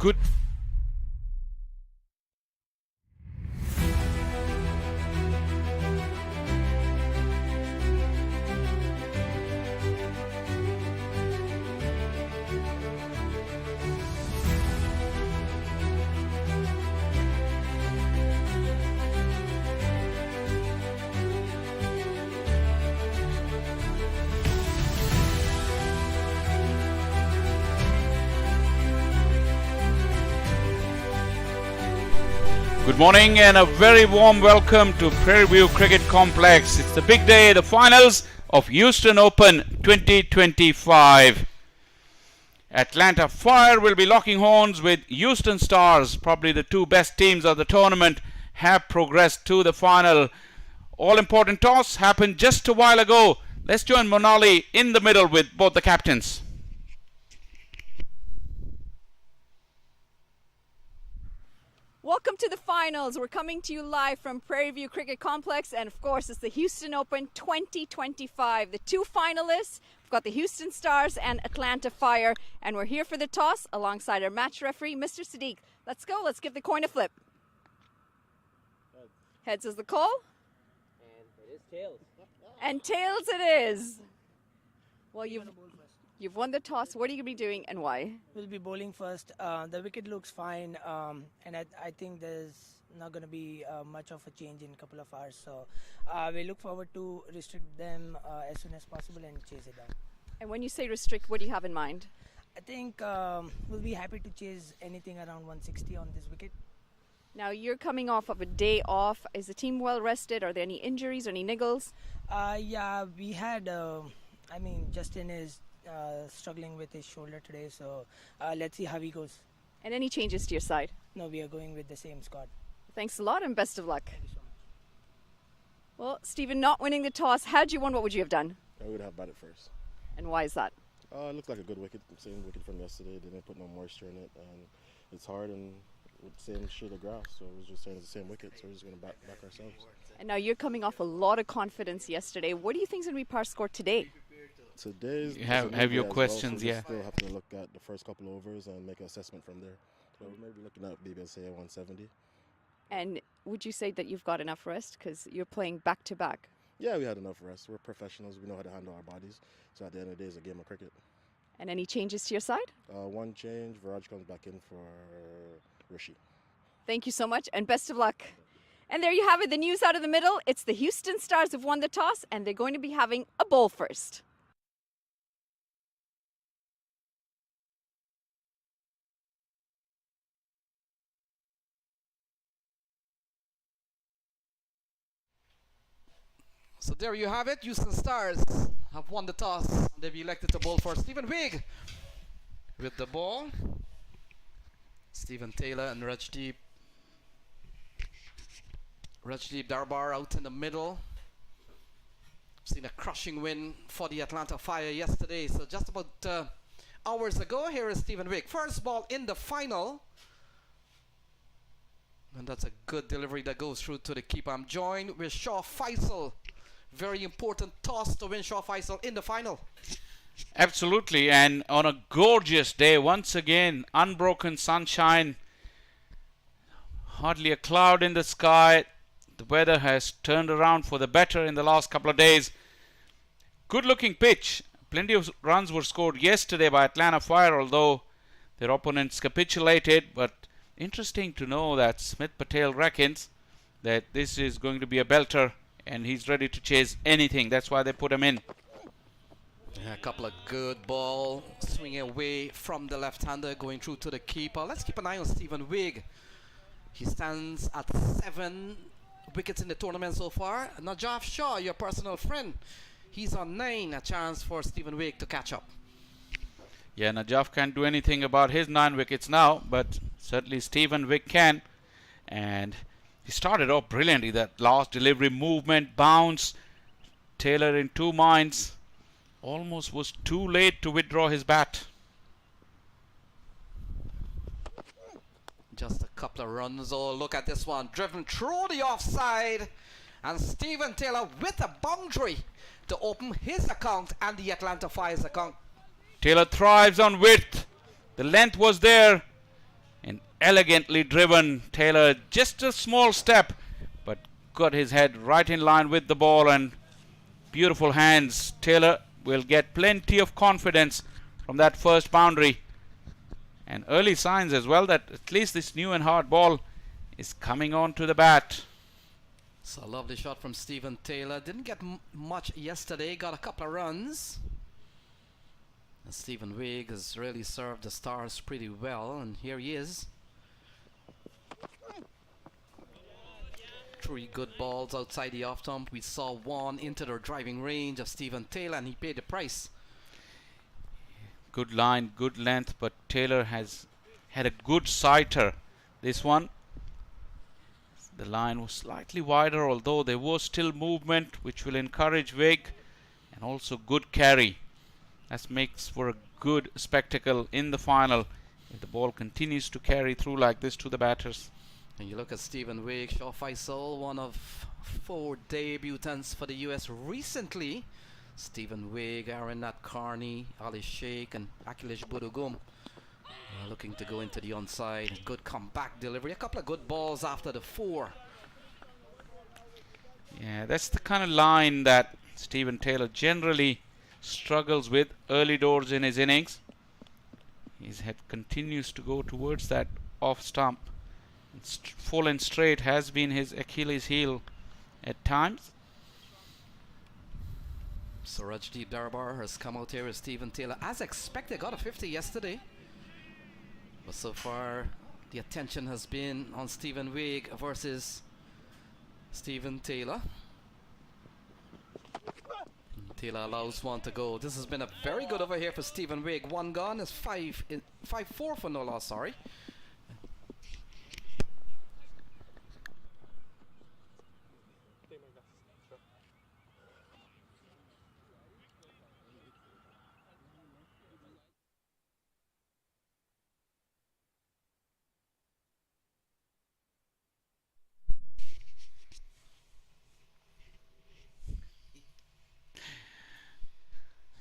Good. Good morning and a very warm welcome to Prairie View Cricket Complex. It's the big day, the finals of Houston Open 2025. Atlanta Fire will be locking horns with Houston Stars. Probably the two best teams of the tournament have progressed to the final. All-important toss happened just a while ago. Let's join Monali in the middle with both the captains. Welcome to the finals. We're coming to you live from Prairie View Cricket Complex, and of course it's the Houston Open 2025. The two finalists, we've got the Houston Stars and Atlanta Fire, and we're here for the toss alongside our match referee, Mr. Sadiq. Let's go. Let's give the coin a flip. Heads is the call. And it is tails. And tails it is. Well, you've won the toss. What are you going to be doing and why? We'll be bowling first. The wicket looks fine, and I think there's not going to be much of a change in a couple of hours. So we look forward to restrict them as soon as possible and chase it down. And when you say restrict, what do you have in mind? I think we'll be happy to chase anything around 160 on this wicket. Now, you're coming off of a day off. Is the team well rested? Are there any injuries or any niggles? Yeah, we had, Justin is struggling with his shoulder today, so let's see how he goes. And any changes to your side? No, we are going with the same squad. Thanks a lot and best of luck. Thank you so much. Well, Stephen, not winning the toss, had you won, what would you have done? I would have batted first. And why is that? It looked like a good wicket, same wicket from yesterday. They didn't put no moisture in it, and it's hard and with the same shade of grass, so it was just saying it's the same wicket, so we're just going to back ourselves. And now you're coming off a lot of confidence yesterday. What do you think is going to be par score today? Today's You have your questions, so we yeah. still have to look at the first couple overs and make an assessment from there. So we may be looking at maybe say 170. And would you say that you've got enough rest because you're playing back to back? Yeah, we had enough rest. We're professionals. We know how to handle our bodies. So at the end of the day, it's a game of cricket. And any changes to your side? One change, Viraj comes back in for Rishi. Thank you so much and best of luck. And there you have it, the news out of the middle. It's the Houston Stars have won the toss and they're going to be having a bowl first. So there you have it. Houston Stars have won the toss. They've elected to bowl for Stephen Wigg with the ball. Stephen Taylor and Rajdeep Darbar out in the middle. Seen a crushing win for the Atlanta Fire yesterday. So just about hours ago, here is Stephen Wigg. First ball in the final. And that's a good delivery that goes through to the keeper. I'm joined with Shaw Faisal. Very important toss to win Shaw Faisal in the final. Absolutely, and on a gorgeous day, once again, unbroken sunshine, hardly a cloud in the sky. The weather has turned around for the better in the last couple of days. Good looking pitch. Plenty of runs were scored yesterday by Atlanta Fire, although their opponents capitulated. But interesting to know that Smith Patel reckons that this is going to be a belter and he's ready to chase anything. That's why they put him in. Yeah, a couple of good ball swinging away from the left-hander going through to the keeper. Let's keep an eye on Stephen Wigg. He stands at 7 wickets in the tournament so far. Najaf Shaw, your personal friend, he's on 9. A chance for Stephen Wigg to catch up. Yeah, Najaf can't do anything about his 9 wickets now, but certainly Stephen Wigg can. And he started off brilliantly. That last delivery, movement, bounce. Taylor in 2 minds. Almost was too late to withdraw his bat. Just a couple of runs. Oh, look at this one. Driven through the offside. And Stephen Taylor with a boundary to open his account and the Atlanta Fire's account. Taylor thrives on width. The length was there. elegantly driven. Taylor just a small step, but got his head right in line with the ball, and beautiful hands. Taylor will get plenty of confidence from that first boundary, and early signs as well that at least this new and hard ball is coming on to the bat. So a lovely shot from Stephen Taylor. Didn't get much yesterday, got a couple of runs. And Stephen Wigg has really served the Stars pretty well, and here he is. 3 good balls outside the off stump. We saw one into the driving range of Stephen Taylor, and he paid the price. Good line, good length, but Taylor has had a good sighter. This one, the line was slightly wider, although there was still movement, which will encourage Wigg, and also good carry. That makes for a good spectacle in the final if the ball continues to carry through like this to the batters. And you look at Stephen Wigg, Shaw Faisal, one of 4 debutants for the US recently. Stephen Wigg, Aaron Nat Carney, Ali Sheikh, and Akhilesh Budugum looking to go into the onside. Good comeback delivery. A couple of good balls after the 4. Yeah, that's the kind of line that Stephen Taylor generally struggles with early doors in his innings. His head continues to go towards that off stump. Full and straight has been his Achilles heel at times. So Rajdeep Darbar has come out here with Stephen Taylor. As expected, got a 50 yesterday. But so far, the attention has been on Stephen Wigg versus Stephen Taylor. Taylor allows one to go. This has been a very good over here for Stephen Wigg. 1 gone is 5-4 for no loss, sorry.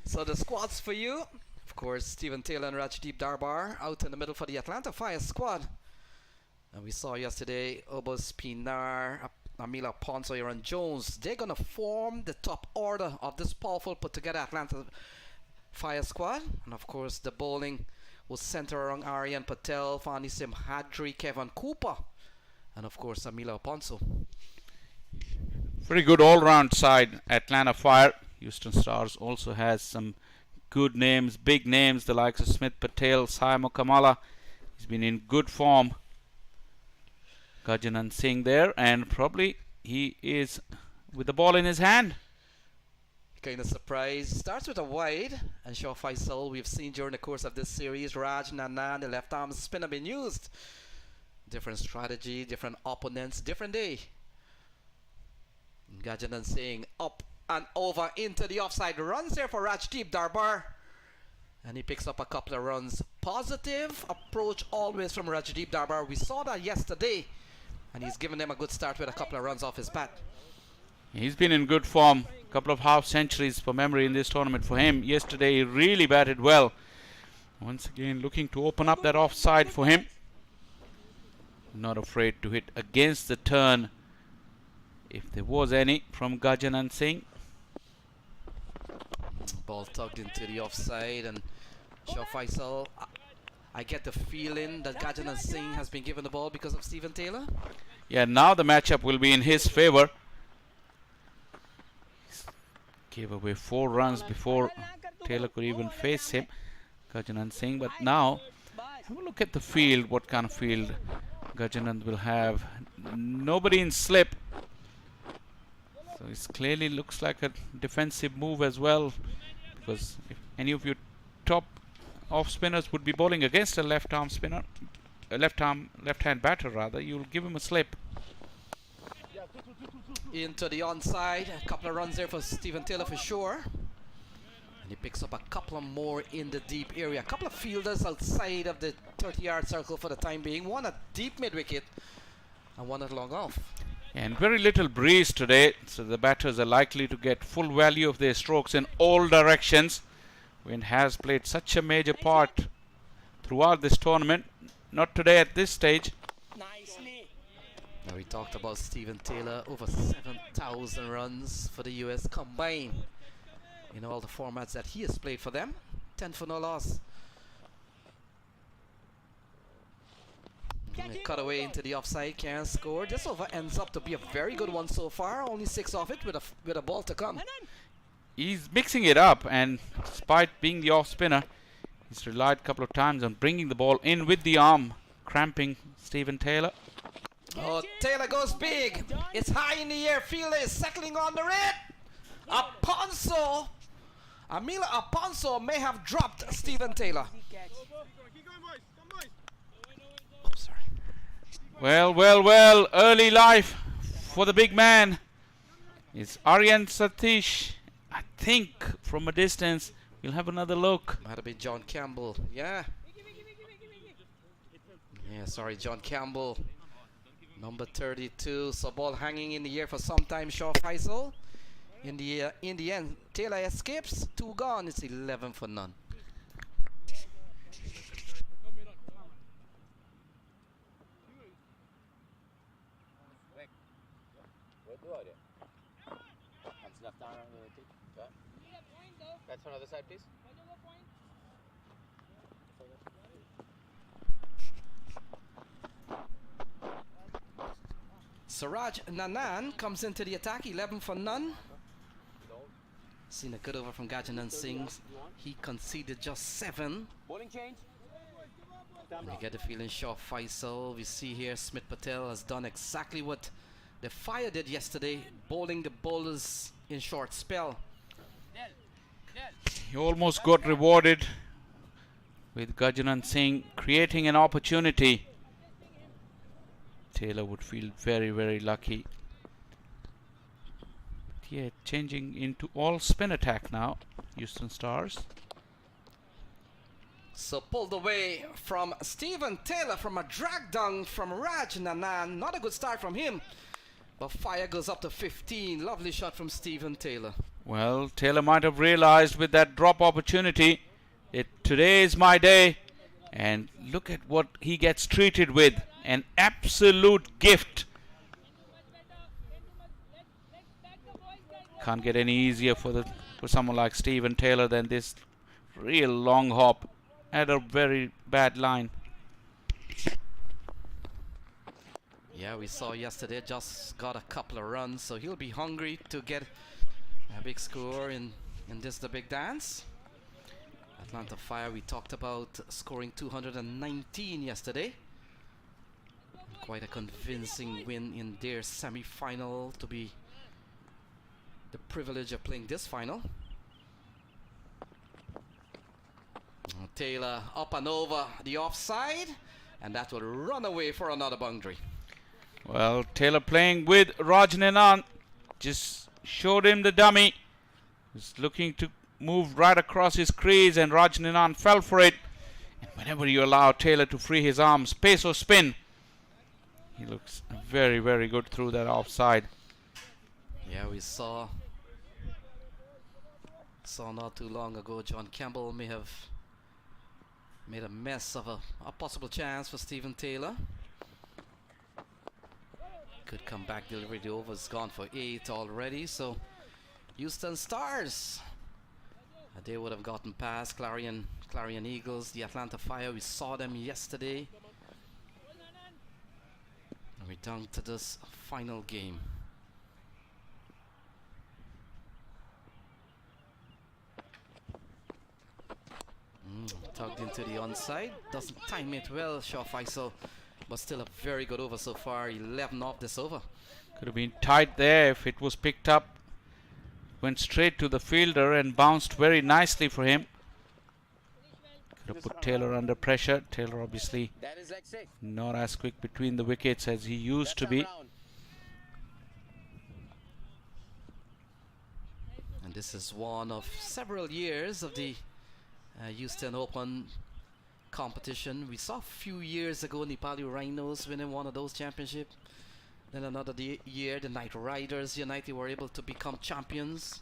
So the squads for you, of course, Stephen Taylor and Rajdeep Darbar out in the middle for the Atlanta Fire squad. And we saw yesterday Obos Pinar, Amila Ponce, Aaron Jones. They're going to form the top order of this powerful put together Atlanta Fire squad. And of course the bowling will center around Aryan Patel, Fani Simhadri, Kevin Cooper, and of course Amila Ponce. Very good all-round side, Atlanta Fire. Houston Stars also has some good names, big names, the likes of Smith Patel, Saimo Kamala. He's been in good form. Gajanan Singh there, and probably he is with the ball in his hand. Kind of surprised. Starts with a wide, and Shaw Faisal, we've seen during the course of this series, Raj Nanan, the left arm spinner, been used. Different strategy, different opponents, different day. Gajanan Singh up and over into the offside. Runs there for Rajdeep Darbar, and he picks up a couple of runs. Positive approach always from Rajdeep Darbar. We saw that yesterday, and he's given them a good start with a couple of runs off his bat. He's been in good form. A couple of half centuries for memory in this tournament for him. Yesterday he really batted well. Once again looking to open up that offside for him. Not afraid to hit against the turn if there was any from Gajanan Singh. Ball tugged into the offside, and Shaw Faisal, I get the feeling that Gajanan Singh has been given the ball because of Stephen Taylor. Yeah, now the matchup will be in his favor. Gave away 4 runs before Taylor could even face him, Gajanan Singh. But now, have a look at the field, what kind of field Gajanan will have. Nobody in slip. So it clearly looks like a defensive move as well, because if any of your top off spinners would be bowling against a left-arm spinner, a left-hand batter rather, you'll give him a slip. Into the onside, a couple of runs there for Stephen Taylor for sure. And he picks up a couple of more in the deep area. A couple of fielders outside of the 30-yard circle for the time being. One at deep mid-wicket and one at long off. And very little breeze today, so the batters are likely to get full value of their strokes in all directions. Wind has played such a major part throughout this tournament. not today at this stage. Nicely. Now we talked about Stephen Taylor, over 7,000 runs for the US combined in all the formats that he has played for them. 10 for no loss. Cut away into the offside, can't score. This over ends up to be a very good one so far. Only 6 off it with a ball to come. He's mixing it up, and despite being the off spinner, he's relied a couple of times on bringing the ball in with the arm, cramping Stephen Taylor. Oh, Taylor goes big. It's high in the air. Fielder is settling on the red. Aponso. Amila Aponso may have dropped Stephen Taylor. Oh, sorry. Well, early life for the big man. It's Aryan Satish. I think from a distance, we'll have another look. Might have been John Campbell. Yeah. Yeah, sorry, John Campbell. Number 32. So ball hanging in the air for some time. Shaw Faisal. In the end, Taylor escapes. 2 gone. It's 11 for none. Left arm on the tip. That's on the other side, please. Siraj Nanan comes into the attack, 11 for none. Seen a good over from Gajanan Singh. He conceded just 7. Bowling change. You get the feeling Shaw Faisal. We see here Smith Patel has done exactly what the Fire did yesterday, bowling the bowlers in short spell. He almost got rewarded with Gajanan Singh creating an opportunity. Taylor would feel very, very lucky. Yeah, changing into all spin attack now, Houston Stars. So pulled away from Stephen Taylor from a drag down from Raj Nanan. Not a good start from him. But Fire goes up to 15. Lovely shot from Stephen Taylor. Well, Taylor might have realized with that drop opportunity that today is my day. And look at what he gets treated with. An absolute gift. Can't get any easier for someone like Stephen Taylor than this real long hop at a very bad line. Yeah, we saw yesterday just got a couple of runs, so he'll be hungry to get a big score in this the big dance. Atlanta Fire, we talked about scoring 219 yesterday. Quite a convincing win in their semi-final to be the privilege of playing this final. Taylor up and over the offside, and that will run away for another boundary. Well, Taylor playing with Raj Nanan just showed him the dummy. He's looking to move right across his crease, and Raj Nanan fell for it. And whenever you allow Taylor to free his arms, pace or spin, he looks very, very good through that offside. Yeah, we saw not too long ago John Campbell may have made a mess of a possible chance for Stephen Taylor. Good comeback delivery. The over's gone for 8 already. So Houston Stars, they would have gotten past Clarion Eagles, the Atlanta Fire. We saw them yesterday. And we're down to this final game. Tugged into the onside. Doesn't time it well, Shaw Faisal. But still a very good over so far. 11 off this over. Could have been tight there if it was picked up. Went straight to the fielder and bounced very nicely for him. Could have put Taylor under pressure. Taylor obviously not as quick between the wickets as he used to be. And this is one of several years of the Houston Open competition. We saw a few years ago Nepali Rhinos winning one of those championships. Then another year the Knight Riders United were able to become champions.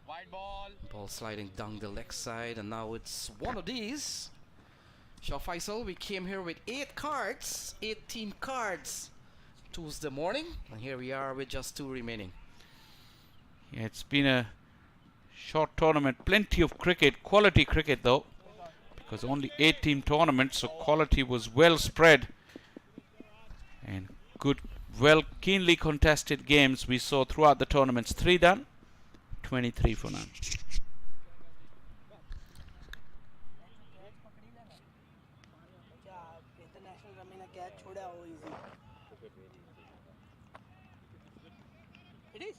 Wide ball. Ball sliding down the leg side, and now it's one of these. Shah Faisal, we came here with 8 cards, 18 cards Tuesday morning, and here we are with just 2 remaining. Yeah, it's been a short tournament, plenty of cricket, quality cricket though, because only 8-team tournaments, so quality was well spread, and good, well, keenly contested games we saw throughout the tournaments. 3 done, 23 for none. It is.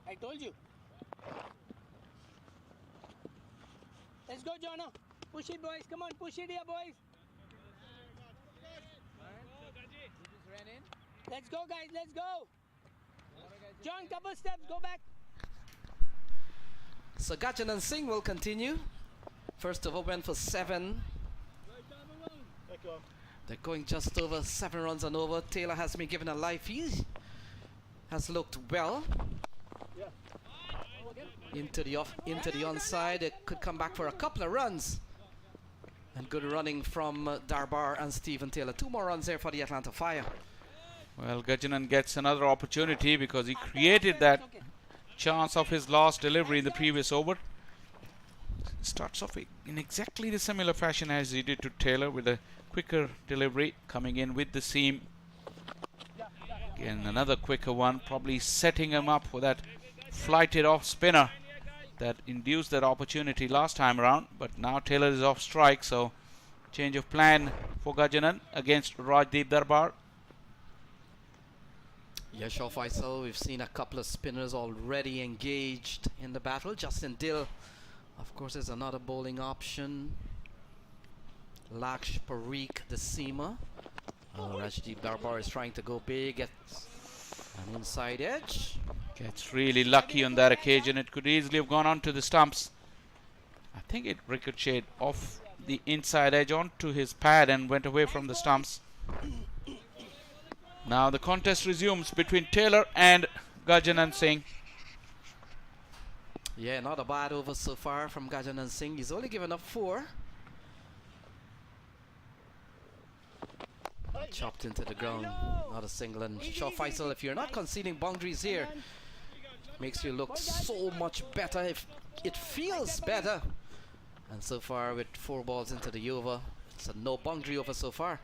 I told you. Let's go, Jono. Push it, boys. Come on, push it here, boys. Let's go, guys. Let's go. John, couple steps. Go back. So Gajanan Singh will continue. First over went for 7. They're going just over 7 runs and over. Taylor has been given a life. He has looked well. Into the onside. It could come back for a couple of runs. And good running from Darbar and Stephen Taylor. 2 more runs there for the Atlanta Fire. Well, Gajanan gets another opportunity because he created that chance of his last delivery in the previous over. Starts off in exactly the similar fashion as he did to Taylor, with a quicker delivery coming in with the seam. Again, another quicker one, probably setting him up for that flighted off spinner that induced that opportunity last time around. But now Taylor is off strike, so change of plan for Gajanan against Rajdeep Darbar. Yeah, Shah Faisal, we've seen a couple of spinners already engaged in the battle. Justin Dill, of course, is another bowling option. Laksh Parikh, the seamer. Rajdeep Darbar is trying to go big at an inside edge. Gets really lucky on that occasion. It could easily have gone onto the stumps. I think it ricocheted off the inside edge onto his pad and went away from the stumps. Now the contest resumes between Taylor and Gajanan Singh. Yeah, not a bad over so far from Gajanan Singh. He's only given up 4. Chopped into the ground. Not a single. And Shah Faisal, if you're not conceding boundaries here, makes you look so much better. If it feels better. And so far, with 4 balls into the over, it's a no boundary over so far.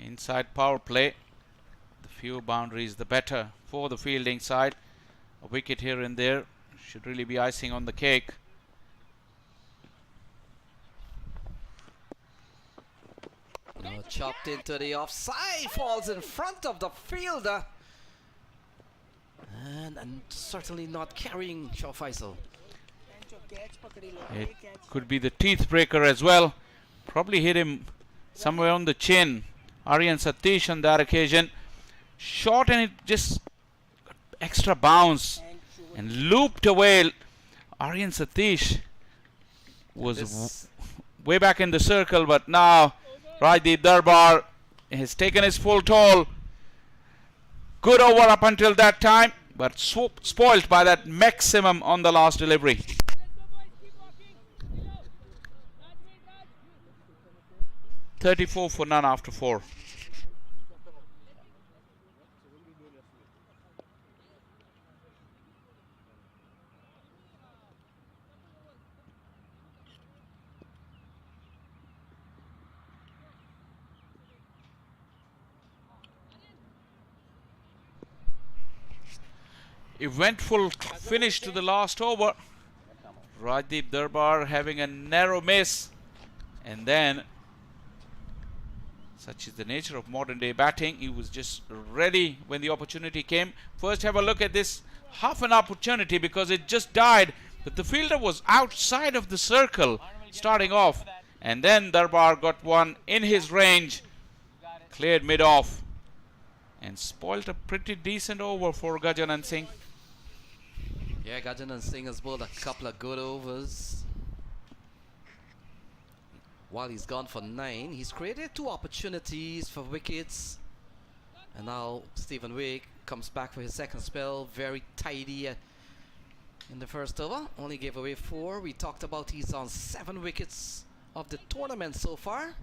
Inside power play, the fewer boundaries the better for the fielding side. A wicket here and there should really be icing on the cake. Now chopped into the offside, falls in front of the fielder. And certainly not carrying Shah Faisal. It could be the teeth breaker as well. Probably hit him somewhere on the chin. Aryan Satish on that occasion. Shot and it just got extra bounce and looped away. Aryan Satish was way back in the circle, but now Rajdeep Darbar has taken his full toll. Good over up until that time, but spoilt by that maximum on the last delivery. $34 for none after 4. Eventful finish to the last over. Rajdeep Darbar having a narrow miss, and then, such is the nature of modern day batting, he was just ready when the opportunity came. First, have a look at this half an opportunity because it just died, but the fielder was outside of the circle starting off, and then Darbar got one in his range, cleared mid off, and spoilt a pretty decent over for Gajanan Singh. Yeah, Gajanan Singh has bowled a couple of good overs. While he's gone for 9, he's created 2 opportunities for wickets. And now Stephen Wake comes back for his second spell. Very tidy in the first over. Only gave away 4. We talked about he's on 7 wickets of the tournament so far.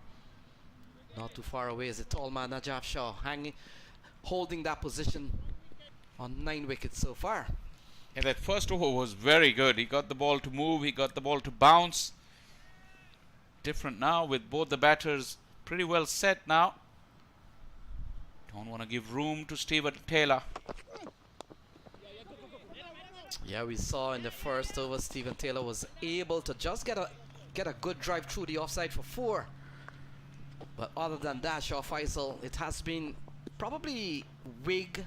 Not too far away is the tall man Najaf Shaw, holding that position on 9 wickets so far. Yeah, that first over was very good. He got the ball to move, he got the ball to bounce. Different now with both the batters pretty well set now. Don't want to give room to Steven Taylor. Yeah, we saw in the first over Steven Taylor was able to just get a good drive through the offside for 4. But other than that, Shaw Faisal, it has been probably Wig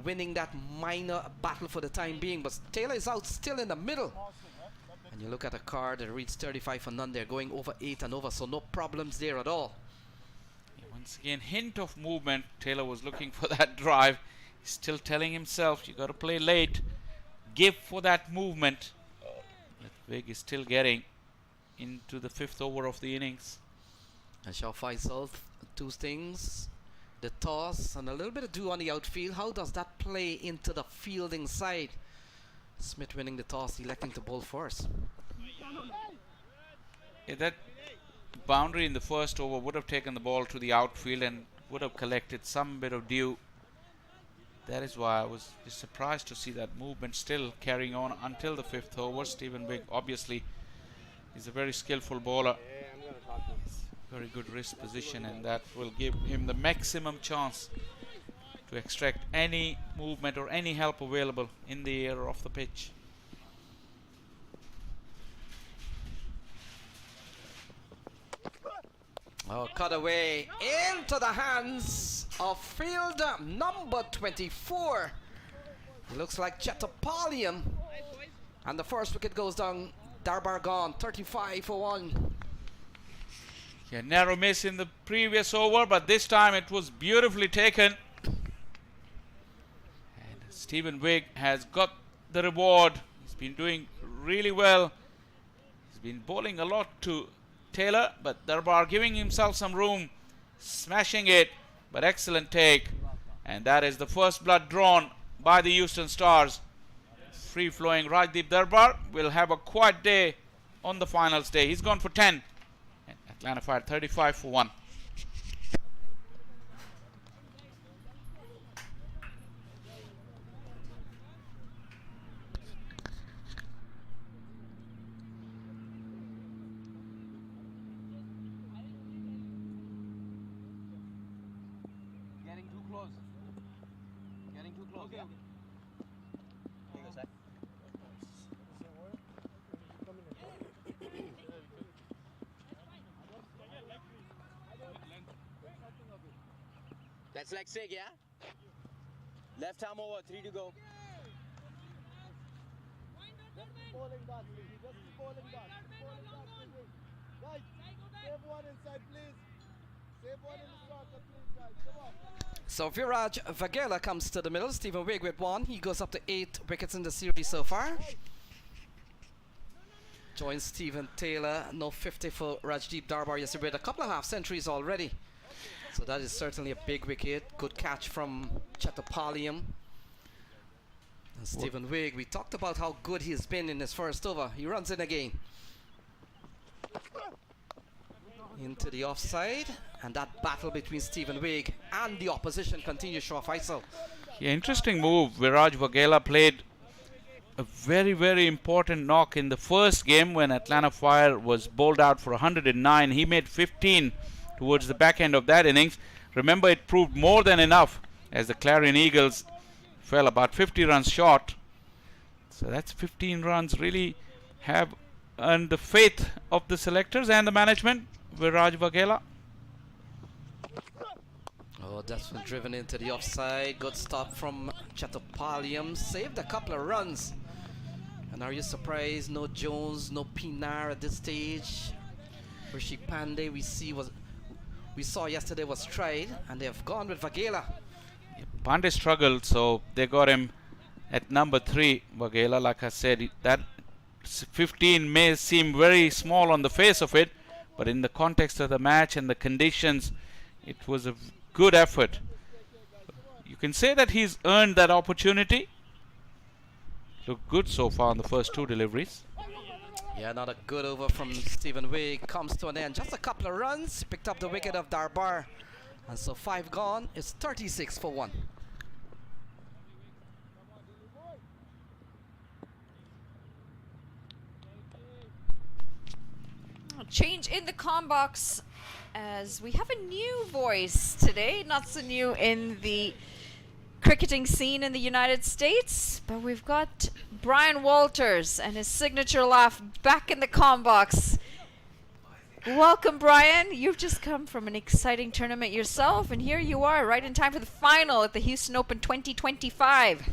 winning that minor battle for the time being. But Taylor is out still in the middle. And you look at a card that reads 35 for none. They're going over 8 and over, so no problems there at all. Yeah, once again, hint of movement. Taylor was looking for that drive. He's still telling himself, you got to play late. Give for that movement. But Wig is still getting into the 5th over of the innings. And Shaw Faisal, 2 things. The toss and a little bit of do on the outfield. How does that play into the fielding side? Smith winning the toss, electing to bowl first. Yeah, that boundary in the first over would have taken the ball to the outfield and would have collected some bit of dew. That is why I was surprised to see that movement still carrying on until the 5th over. Steven Wig obviously is a very skillful bowler. Very good wrist position, and that will give him the maximum chance to extract any movement or any help available in the air off the pitch. Oh, cut away into the hands of fielder number 24. It looks like Chattapalian. And the first wicket goes down. Darbar gone, 35 for 1. Yeah, narrow miss in the previous over, but this time it was beautifully taken. And Steven Wig has got the reward. He's been doing really well. He's been bowling a lot to Taylor, but Darbar giving himself some room, smashing it, but excellent take. And that is the first blood drawn by the Houston Stars. Free-flowing Rajdeep Darbar will have a quiet day on the finals day. He's gone for 10. And Atlanta fired 35 for 1. Getting too close. Getting too close, yeah. Here goes that. That's like sig, yeah? Left arm over, 3 to go. Just bowling back, please. Just bowling back. Guys, save one inside, please. Save one in the starter, please, guys. Come on. So Viraj Vagela comes to the middle. Steven Wig with 1. He goes up to 8 wickets in the series so far. Joins Steven Taylor. No 50 for Rajdeep Darbar yesterday with a couple of half centuries already. So that is certainly a big wicket. Good catch from Chattapalian. And Steven Wig, we talked about how good he's been in his first over. He runs in again. Into the offside. And that battle between Steven Wig and the opposition continues, Shaw Faisal. Yeah, interesting move. Viraj Vagela played a very, very important knock in the first game when Atlanta Fire was bowled out for 109. He made 15 towards the back end of that innings. Remember, it proved more than enough as the Clarion Eagles fell about 50 runs short. So that's 15 runs really have earned the faith of the selectors and the management. Viraj Vagela. Oh, that's been driven into the offside. Good stop from Chattapalian. Saved a couple of runs. And are you surprised? No Jones, no Pinar at this stage. Rishi Pandey we saw yesterday was tried, and they have gone with Vagela. Yeah, Pandey struggled, so they got him at number 3. Vagela, like I said, that 15 may seem very small on the face of it, but in the context of the match and the conditions, it was a good effort. You can say that he's earned that opportunity. Looked good so far on the first 2 deliveries. Yeah, another good over from Stephen Wig comes to an end. Just a couple of runs, picked up the wicket of Darbar. And so 5 gone, it's 36 for 1. Change in the comm box as we have a new voice today. Not so new in the cricketing scene in the United States, but we've got Brian Walters and his signature laugh back in the comm box. Welcome, Brian. You've just come from an exciting tournament yourself, and here you are right in time for the final at the Houston Open 2025.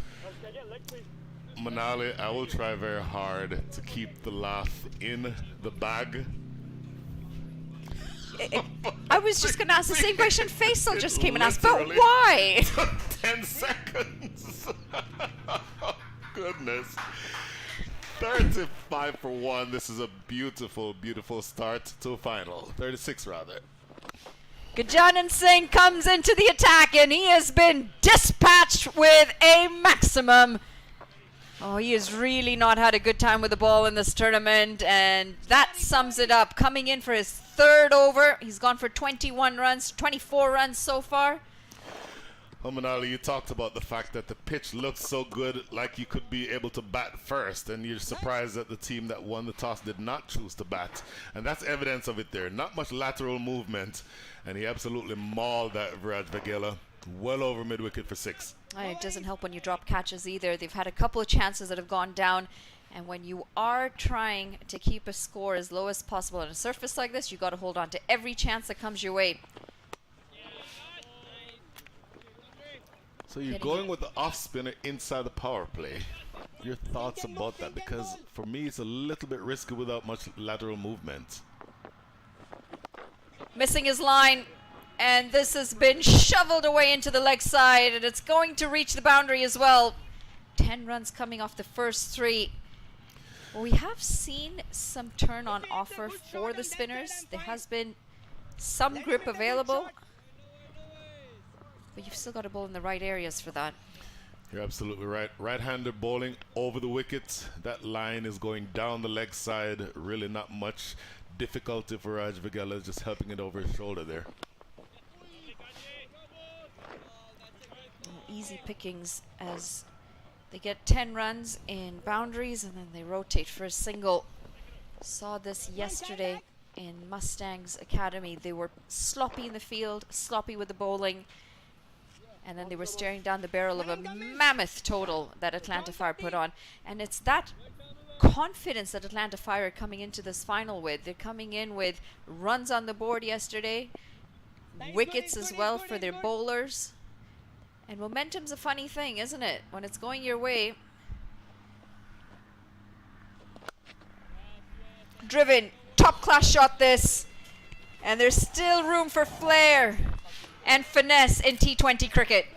Manali, I will try very hard to keep the laugh in the bag. I was just going to ask the same question Faisal just came and asked, but Literally why? took 10 seconds. Goodness. 35 for 1. This is a beautiful, beautiful start to a final. 36 rather. Gajanan Singh comes into the attack and he has been dispatched with a maximum. Oh, he has really not had a good time with the ball in this tournament, and that sums it up. Coming in for his 3rd over, he's gone for 21 runs, 24 runs so far. Manali, you talked about the fact that the pitch looks so good, like you could be able to bat first, and you're surprised that the team that won the toss did not choose to bat. And that's evidence of it there. Not much lateral movement, and he absolutely mauled that Viraj Vagela well over mid-wicket for 6. It doesn't help when you drop catches either. They've had a couple of chances that have gone down, and when you are trying to keep a score as low as possible on a surface like this, you got to hold on to every chance that comes your way. So you're going with the off spinner inside the power play. Your thoughts about that? Because for me, it's a little bit risky without much lateral movement. Missing his line, and this has been shoveled away into the leg side, and it's going to reach the boundary as well. 10 runs coming off the first 3. Well, we have seen some turn on offer for the spinners. There has been some grip available, but you've still got to bowl in the right areas for that. You're absolutely right. Right-hander bowling over the wicket. That line is going down the leg side. Really not much difficulty for Raj Vagela, just helping it over his shoulder there. Easy pickings as they get 10 runs in boundaries and then they rotate for a single. Saw this yesterday in Mustangs Academy. They were sloppy in the field, sloppy with the bowling, and then they were staring down the barrel of a mammoth total that Atlanta Fire put on. And it's that confidence that Atlanta Fire are coming into this final with. They're coming in with runs on the board yesterday, wickets as well for their bowlers. And momentum's a funny thing, isn't it? When it's going your way. Driven, top class shot this. And there's still room for flair and finesse in T20 cricket.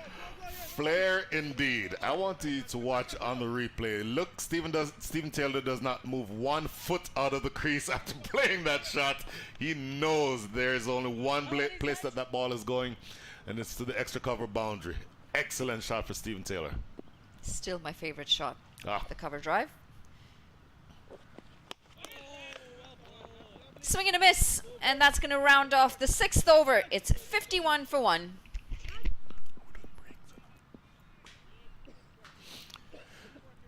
Flair indeed. I want you to watch on the replay. Look, Stephen Taylor does not move 1 foot out of the crease after playing that shot. He knows there's only one place that ball is going, and it's to the extra cover boundary. Excellent shot for Stephen Taylor. Still my favorite shot. The cover drive. Swing and a miss, and that's going to round off the 6th over. It's 51 for 1.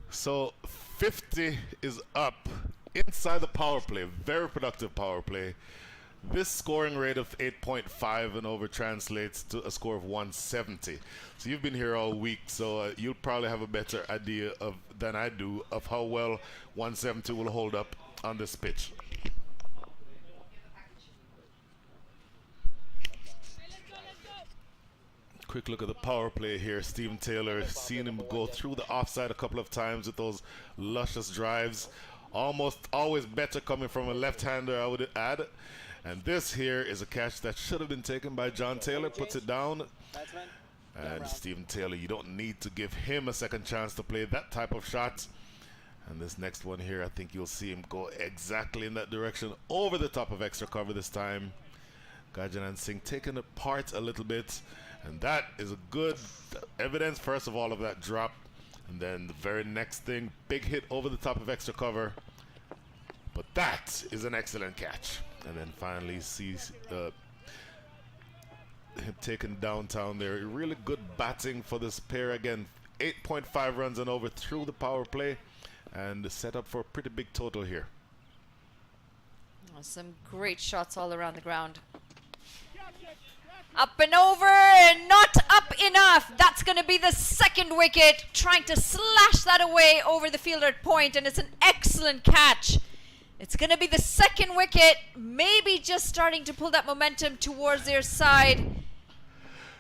So 50 is up inside the power play. Very productive power play. This scoring rate of 8.5 and over translates to a score of 170. So you've been here all week, so you'll probably have a better idea than I do of how well 170 will hold up on this pitch. Quick look at the power play here. Stephen Taylor, seen him go through the offside a couple of times with those luscious drives. Almost always better coming from a left-hander, I would add. And this here is a catch that should have been taken by John Taylor. Puts it down. And Stephen Taylor, you don't need to give him a second chance to play that type of shot. And this next one here, I think you'll see him go exactly in that direction. Over the top of extra cover this time. Gajanan Singh taking it apart a little bit. And that is a good evidence, first of all, of that drop. And then the very next thing, big hit over the top of extra cover. But that is an excellent catch. And then finally sees him taken downtown there. Really good batting for this pair again. 8.5 runs and over through the power play, and set up for a pretty big total here. Oh, some great shots all around the ground. Up and over, and not up enough. That's going to be the second wicket, trying to slash that away over the fielder at point, and it's an excellent catch. It's going to be the second wicket, maybe just starting to pull that momentum towards their side.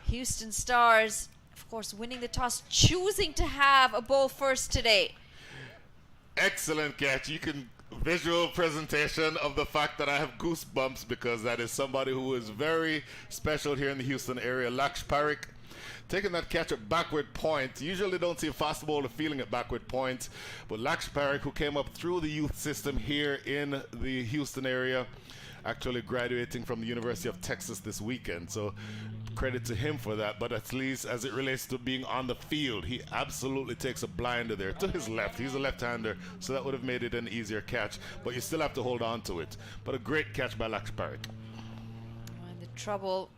Houston Stars, of course, winning the toss, choosing to have a ball first today. Excellent catch. You can visual presentation of the fact that I have goosebumps, because that is somebody who is very special here in the Houston area. Laksh Parikh taking that catch at backward point. Usually don't see a fast bowler feeling at backward point, but Laksh Parikh, who came up through the youth system here in the Houston area, actually graduating from the University of Texas this weekend, so credit to him for that. But at least as it relates to being on the field, he absolutely takes a blinder there to his left. He's a left-hander, so that would have made it an easier catch, but you still have to hold on to it. But a great catch by Laksh Parikh. And the trouble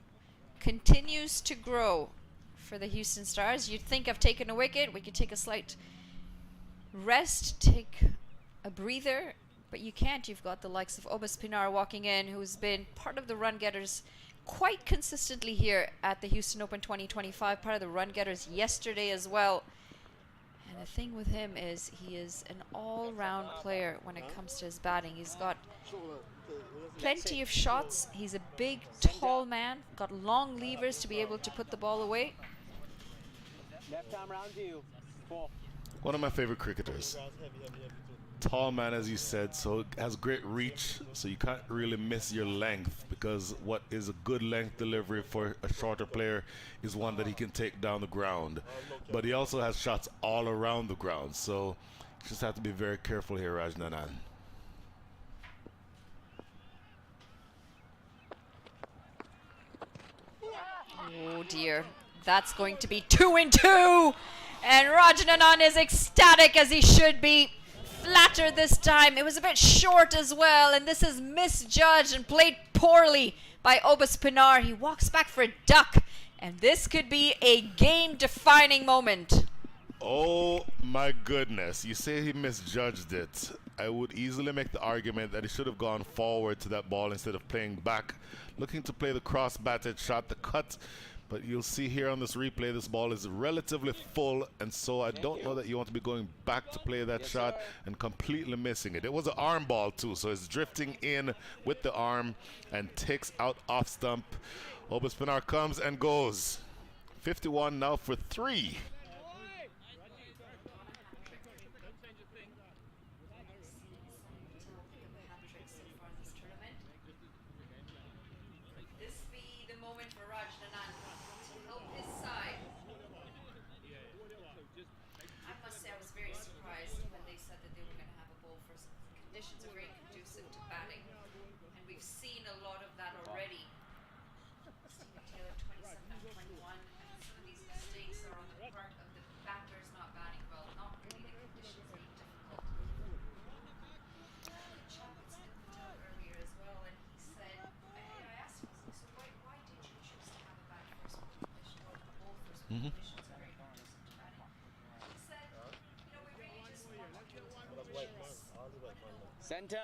continues to grow for the Houston Stars. You'd think I've taken a wicket, we could take a slight rest, take a breather, but you can't. You've got the likes of Obas Pinar walking in, who's been part of the run getters quite consistently here at the Houston Open 2025, part of the run getters yesterday as well. And the thing with him is he is an all-round player when it comes to his batting. He's got plenty of shots. He's a big, tall man, got long levers to be able to put the ball away. Left arm round to you. 4. One of my favorite cricketers. Tall man, as you said, so has great reach, so you can't really miss your length, because what is a good length delivery for a shorter player is one that he can take down the ground. But he also has shots all around the ground, so you just have to be very careful here, Rajnanan. Oh dear, that's going to be 2 and 2, and Rajnanan is ecstatic, as he should be. Flatter this time. It was a bit short as well, and this is misjudged and played poorly by Obas Pinar. He walks back for a duck, and this could be a game-defining moment. Oh my goodness, you say he misjudged it. I would easily make the argument that he should have gone forward to that ball instead of playing back, looking to play the cross-batted shot, the cut. But you'll see here on this replay, this ball is relatively full, and so I don't know that you want to be going back to play that shot and completely missing it. It was an arm ball too, so it's drifting in with the arm and takes out off stump. Obas Pinar comes and goes. 51 now for 3. Center.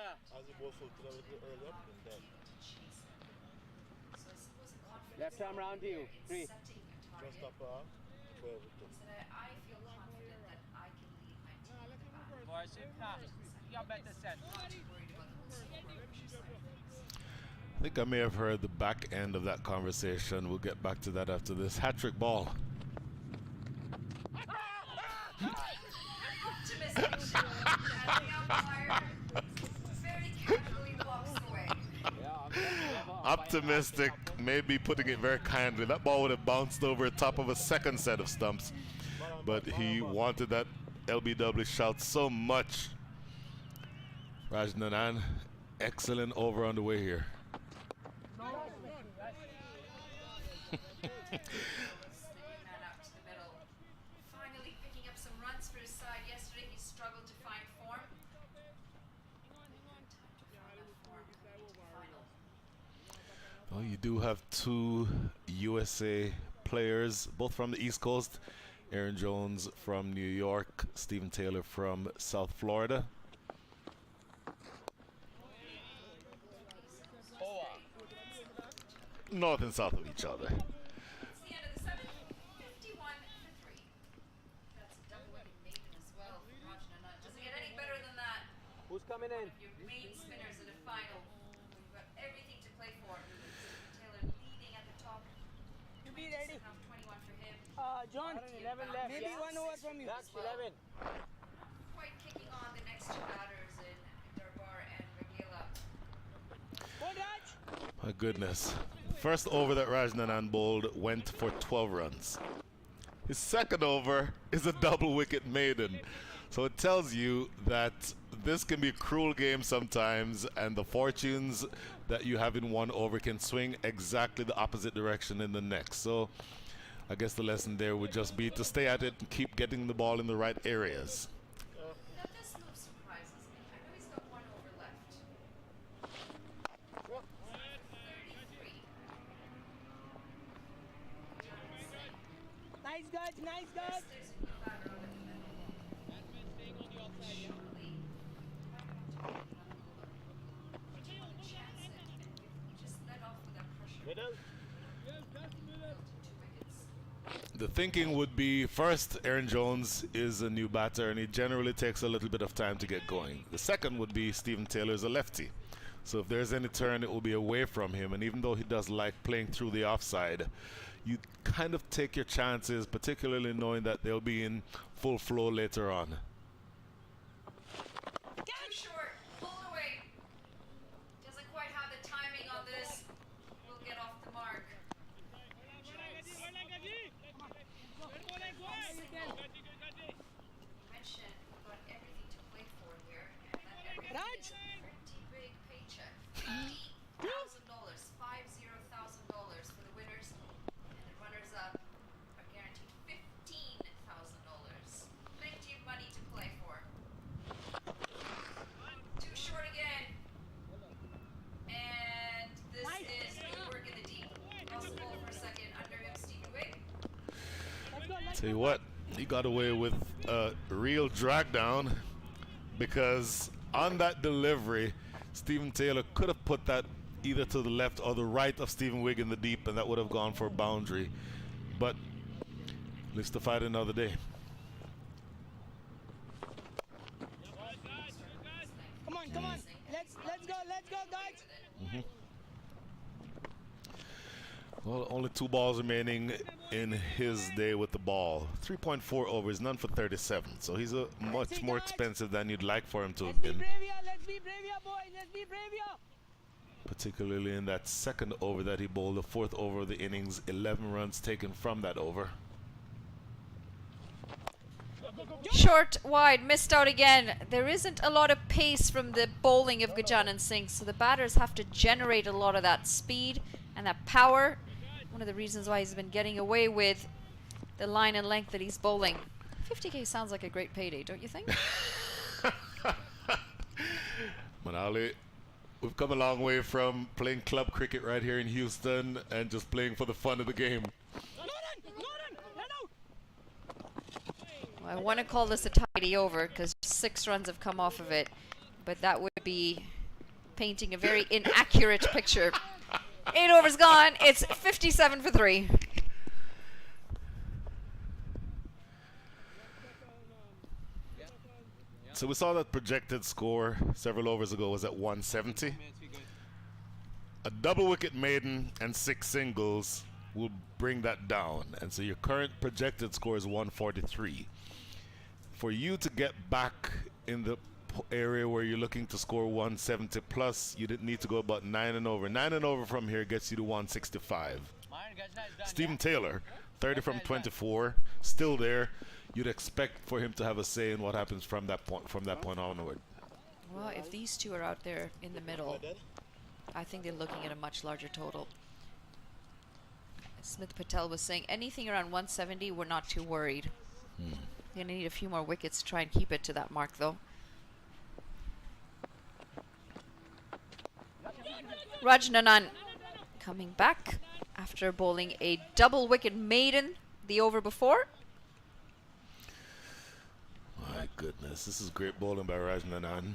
Left arm round to you. 3. I think I may have heard the back end of that conversation. We'll get back to that after this hat-trick ball. Optimistic, maybe putting it very kindly. That ball would have bounced over the top of a second set of stumps, but he wanted that LBW shout so much. Rajnanan, excellent over on the way here. Finally picking up some runs for his side. Yesterday he struggled to find form. Well, you do have two USA players, both from the East Coast. Aaron Jones from New York, Stephen Taylor from South Florida. North and south of each other. It's the end of the 7th, 51 for 3. That's a double wicket maiden as well for Rajna. Doesn't get any better than that. Who's coming in? Your main spinners in the final. We've got everything to play for. Stephen Taylor leading at the top. To be ready. 21 for him. John, 11 left. maybe Yeah. 1 over from you. That's 11. Quite kicking on the next two batters in Darbar and Regela. Go, Raj. My goodness. First over that Rajnanan bowled went for 12 runs. His second over is a double wicket maiden. So it tells you that this can be a cruel game sometimes, and the fortunes that you have in one over can swing exactly the opposite direction in the next. So I guess the lesson there would just be to stay at it and keep getting the ball in the right areas. Now this move surprises me. I know he's got 1 over left. 33. Nice dodge, nice dodge. There's a new batter out of the middle. Surely, might have to put one chance in, and you just let off with that pressure. Middle. 2 wickets. The thinking would be, first, Aaron Jones is a new batter and he generally takes a little bit of time to get going. The second would be Stephen Taylor is a lefty. So if there's any turn, it will be away from him. And even though he does like playing through the offside, you kind of take your chances, particularly knowing that they'll be in full flow later on. Too short. Pull away. Doesn't quite have the timing on this. We'll get off the mark. Mentioned we've got everything to play for here, and that everything Raj! is a pretty big paycheck. $50,000, $50,000 for the winners, and the runners-up are guaranteed $15,000. Plenty of money to play for. Too short again. And this is good work in the deep. Lost the ball for a second. Under him, Stephen Wig. Tell you what, he got away with a real drag down, because on that delivery, Stephen Taylor could have put that either to the left or the right of Stephen Wig in the deep, and that would have gone for a boundary. But lives to fight another day. Come on, come on. Let's go, guys. Well, only 2 balls remaining in his day with the ball. 3.4 overs, none for 37. So he's a much more expensive than you'd like for him to have been. Let's be brave here, boys. Let's be brave here. Particularly in that second over that he bowled, the 4th over of the innings, 11 runs taken from that over. Short, wide, missed out again. There isn't a lot of pace from the bowling of Gajanan Singh, so the batters have to generate a lot of that speed and that power. One of the reasons why he's been getting away with the line and length that he's bowling. 50K sounds like a great payday, don't you think? Manali, we've come a long way from playing club cricket right here in Houston and just playing for the fun of the game. Well, I want to call this a tidy over because 6 runs have come off of it, but that would be painting a very inaccurate picture. 8 overs gone. It's 57 for 3. So we saw that projected score several overs ago was at 170. A double wicket maiden and 6 singles will bring that down. And so your current projected score is 143. For you to get back in the area where you're looking to score 170 plus, you didn't need to go about 9 and over. 9 and over from here gets you to 165. Stephen Taylor, 30 from 24, still there. You'd expect for him to have a say in what happens from that point onward. Well, if these two are out there in the middle, I think they're looking at a much larger total. Smith Patel was saying anything around 170, we're not too worried. You're gonna need a few more wickets to try and keep it to that mark, though. Rajnanan coming back after bowling a double wicket maiden the over before. My goodness, this is great bowling by Rajnanan.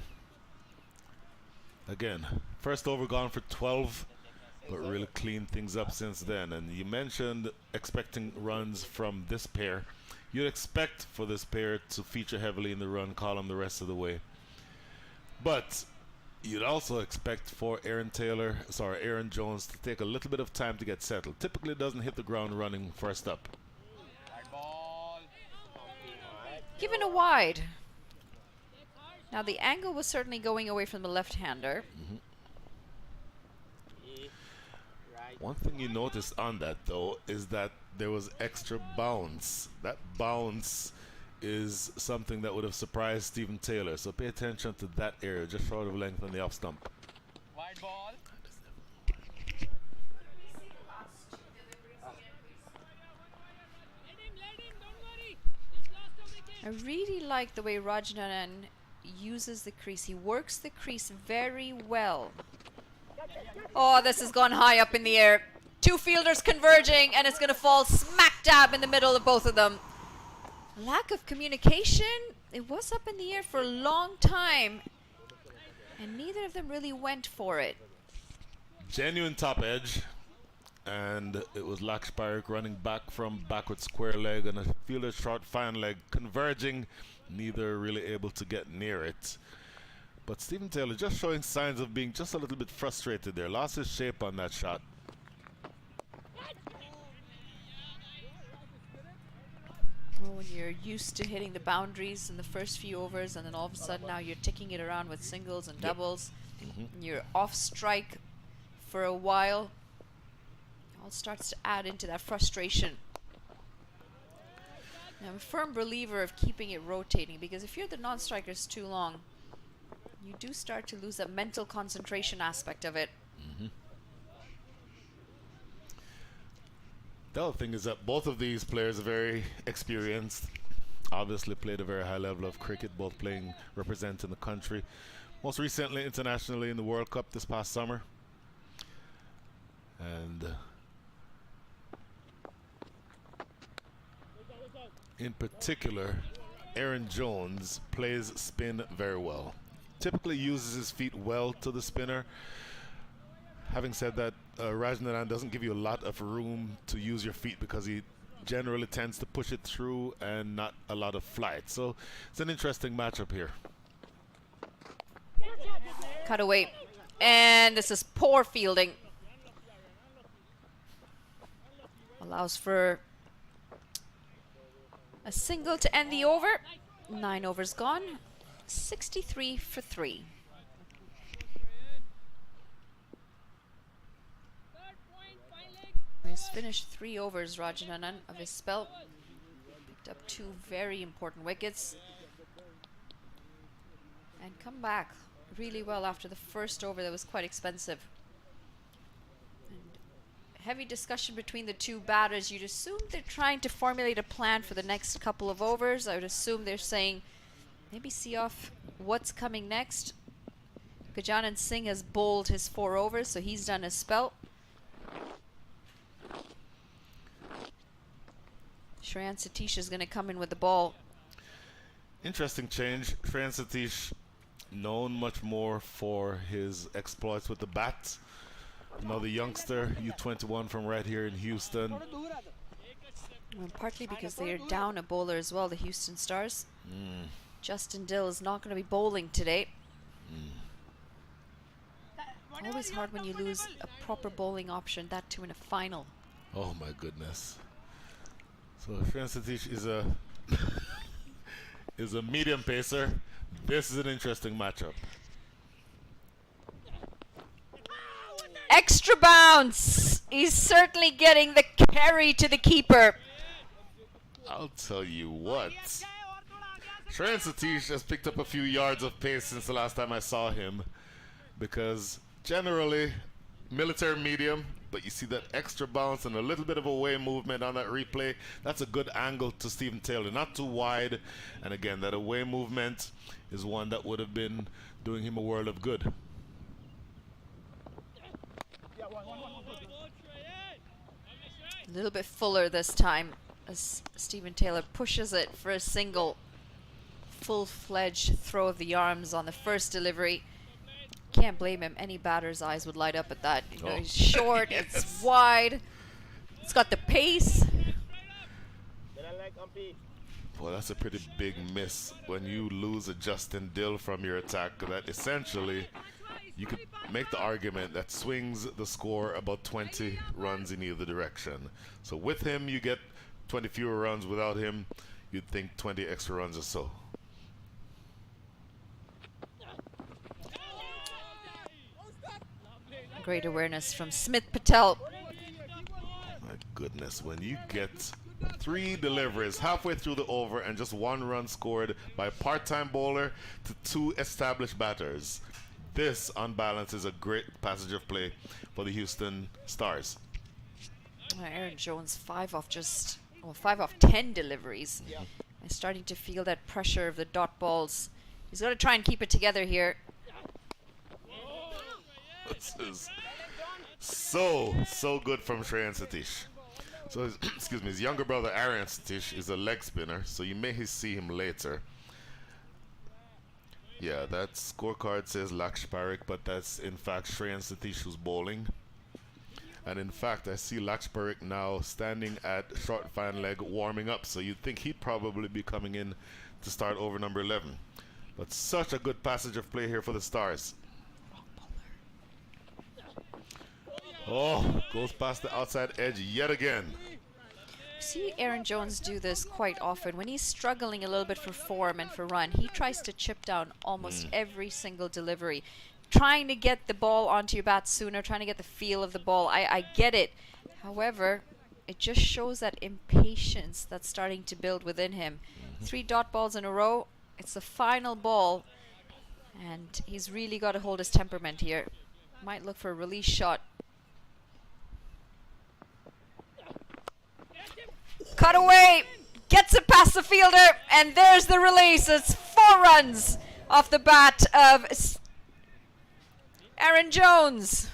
Again, first over gone for 12, but really cleaned things up since then. And you mentioned expecting runs from this pair. You'd expect for this pair to feature heavily in the run column the rest of the way. But you'd also expect for Aaron Jones to take a little bit of time to get settled. Typically doesn't hit the ground running first up. Given a wide. Now the angle was certainly going away from the left-hander. One thing you notice on that though is that there was extra bounce. That bounce is something that would have surprised Stephen Taylor, so pay attention to that area, just short of length on the off stump. Wide ball. I really like the way Rajnanan uses the crease. He works the crease very well. Oh, this has gone high up in the air. Two fielders converging, and it's going to fall smack dab in the middle of both of them. Lack of communication. It was up in the air for a long time, and neither of them really went for it. Genuine top edge, and it was Lakshparik running back from backward square leg and a fielder's short fine leg converging, neither really able to get near it. But Stephen Taylor just showing signs of being just a little bit frustrated there. Lost his shape on that shot. Well, when you're used to hitting the boundaries in the first few overs, and then all of a sudden now you're ticking it around with singles and doubles, and you're off strike for a while, it all starts to add into that frustration. Now, I'm a firm believer of keeping it rotating, because if you're the non-strikers too long, you do start to lose that mental concentration aspect of it. The other thing is that both of these players are very experienced. Obviously played a very high level of cricket, both playing, representing the country. Most recently internationally in the World Cup this past summer. And in particular, Aaron Jones plays spin very well. Typically uses his feet well to the spinner. Having said that, Rajnanan doesn't give you a lot of room to use your feet because he generally tends to push it through and not a lot of flight. So it's an interesting matchup here. Cut away. And this is poor fielding. Allows for a single to end the over. 9 overs gone. 63 for 3. He's finished 3 overs, Rajnanan, of his spell. Picked up 2 very important wickets. And come back really well after the first over that was quite expensive. And heavy discussion between the two batters. You'd assume they're trying to formulate a plan for the next couple of overs. I would assume they're saying, maybe see off what's coming next. Gajanan Singh has bowled his 4 overs, so he's done his spell. Shreyan Satish is going to come in with the ball. Interesting change. Shreyan Satish, known much more for his exploits with the bat. Another youngster, U21 from right here in Houston. Well, partly because they are down a bowler as well, the Houston Stars. Justin Dill is not going to be bowling today. Always hard when you lose a proper bowling option, that too in a final. Oh my goodness. So Shreyan Satish is a is a medium pacer. This is an interesting matchup. Extra bounce. He's certainly getting the carry to the keeper. I'll tell you what. Shreyan Satish has picked up a few yards of pace since the last time I saw him, because generally military medium, but you see that extra bounce and a little bit of away movement on that replay. That's a good angle to Stephen Taylor, not too wide. And again, that away movement is one that would have been doing him a world of good. A little bit fuller this time as Stephen Taylor pushes it for a single. Full-fledged throw of the arms on the first delivery. Can't blame him. Any batter's eyes would light up at that. You know, it's short, it's wide, it's got the pace. Well, that's a pretty big miss when you lose a Justin Dill from your attack. That essentially, you could make the argument that swings the score about 20 runs in either direction. So with him, you get 20 fewer runs. Without him, you'd think 20 extra runs or so. Great awareness from Smith Patel. My goodness, when you get 3 deliveries halfway through the over and just 1 run scored by a part-time bowler to 2 established batters, this on balance is a great passage of play for the Houston Stars. Aaron Jones 5 off 10 deliveries. And starting to feel that pressure of the dot balls. He's got to try and keep it together here. This is so good from Shreyan Satish. So excuse me, his younger brother Aaron Satish is a leg spinner, so you may see him later. Yeah, that scorecard says Laksh Parekh, but that's in fact Shreyan Satish who's bowling. And in fact, I see Laksh Parekh now standing at short fine leg warming up, so you'd think he'd probably be coming in to start over number 11. But such a good passage of play here for the Stars. Oh, goes past the outside edge yet again. See Aaron Jones do this quite often. When he's struggling a little bit for form and for run, he tries to chip down almost every single delivery. Trying to get the ball onto your bat sooner, trying to get the feel of the ball. I get it. However, it just shows that impatience that's starting to build within him. 3 dot balls in a row. It's the final ball. And he's really got to hold his temperament here. Might look for a release shot. Cut away, gets it past the fielder, and there's the release. It's 4 runs off the bat of Aaron Jones.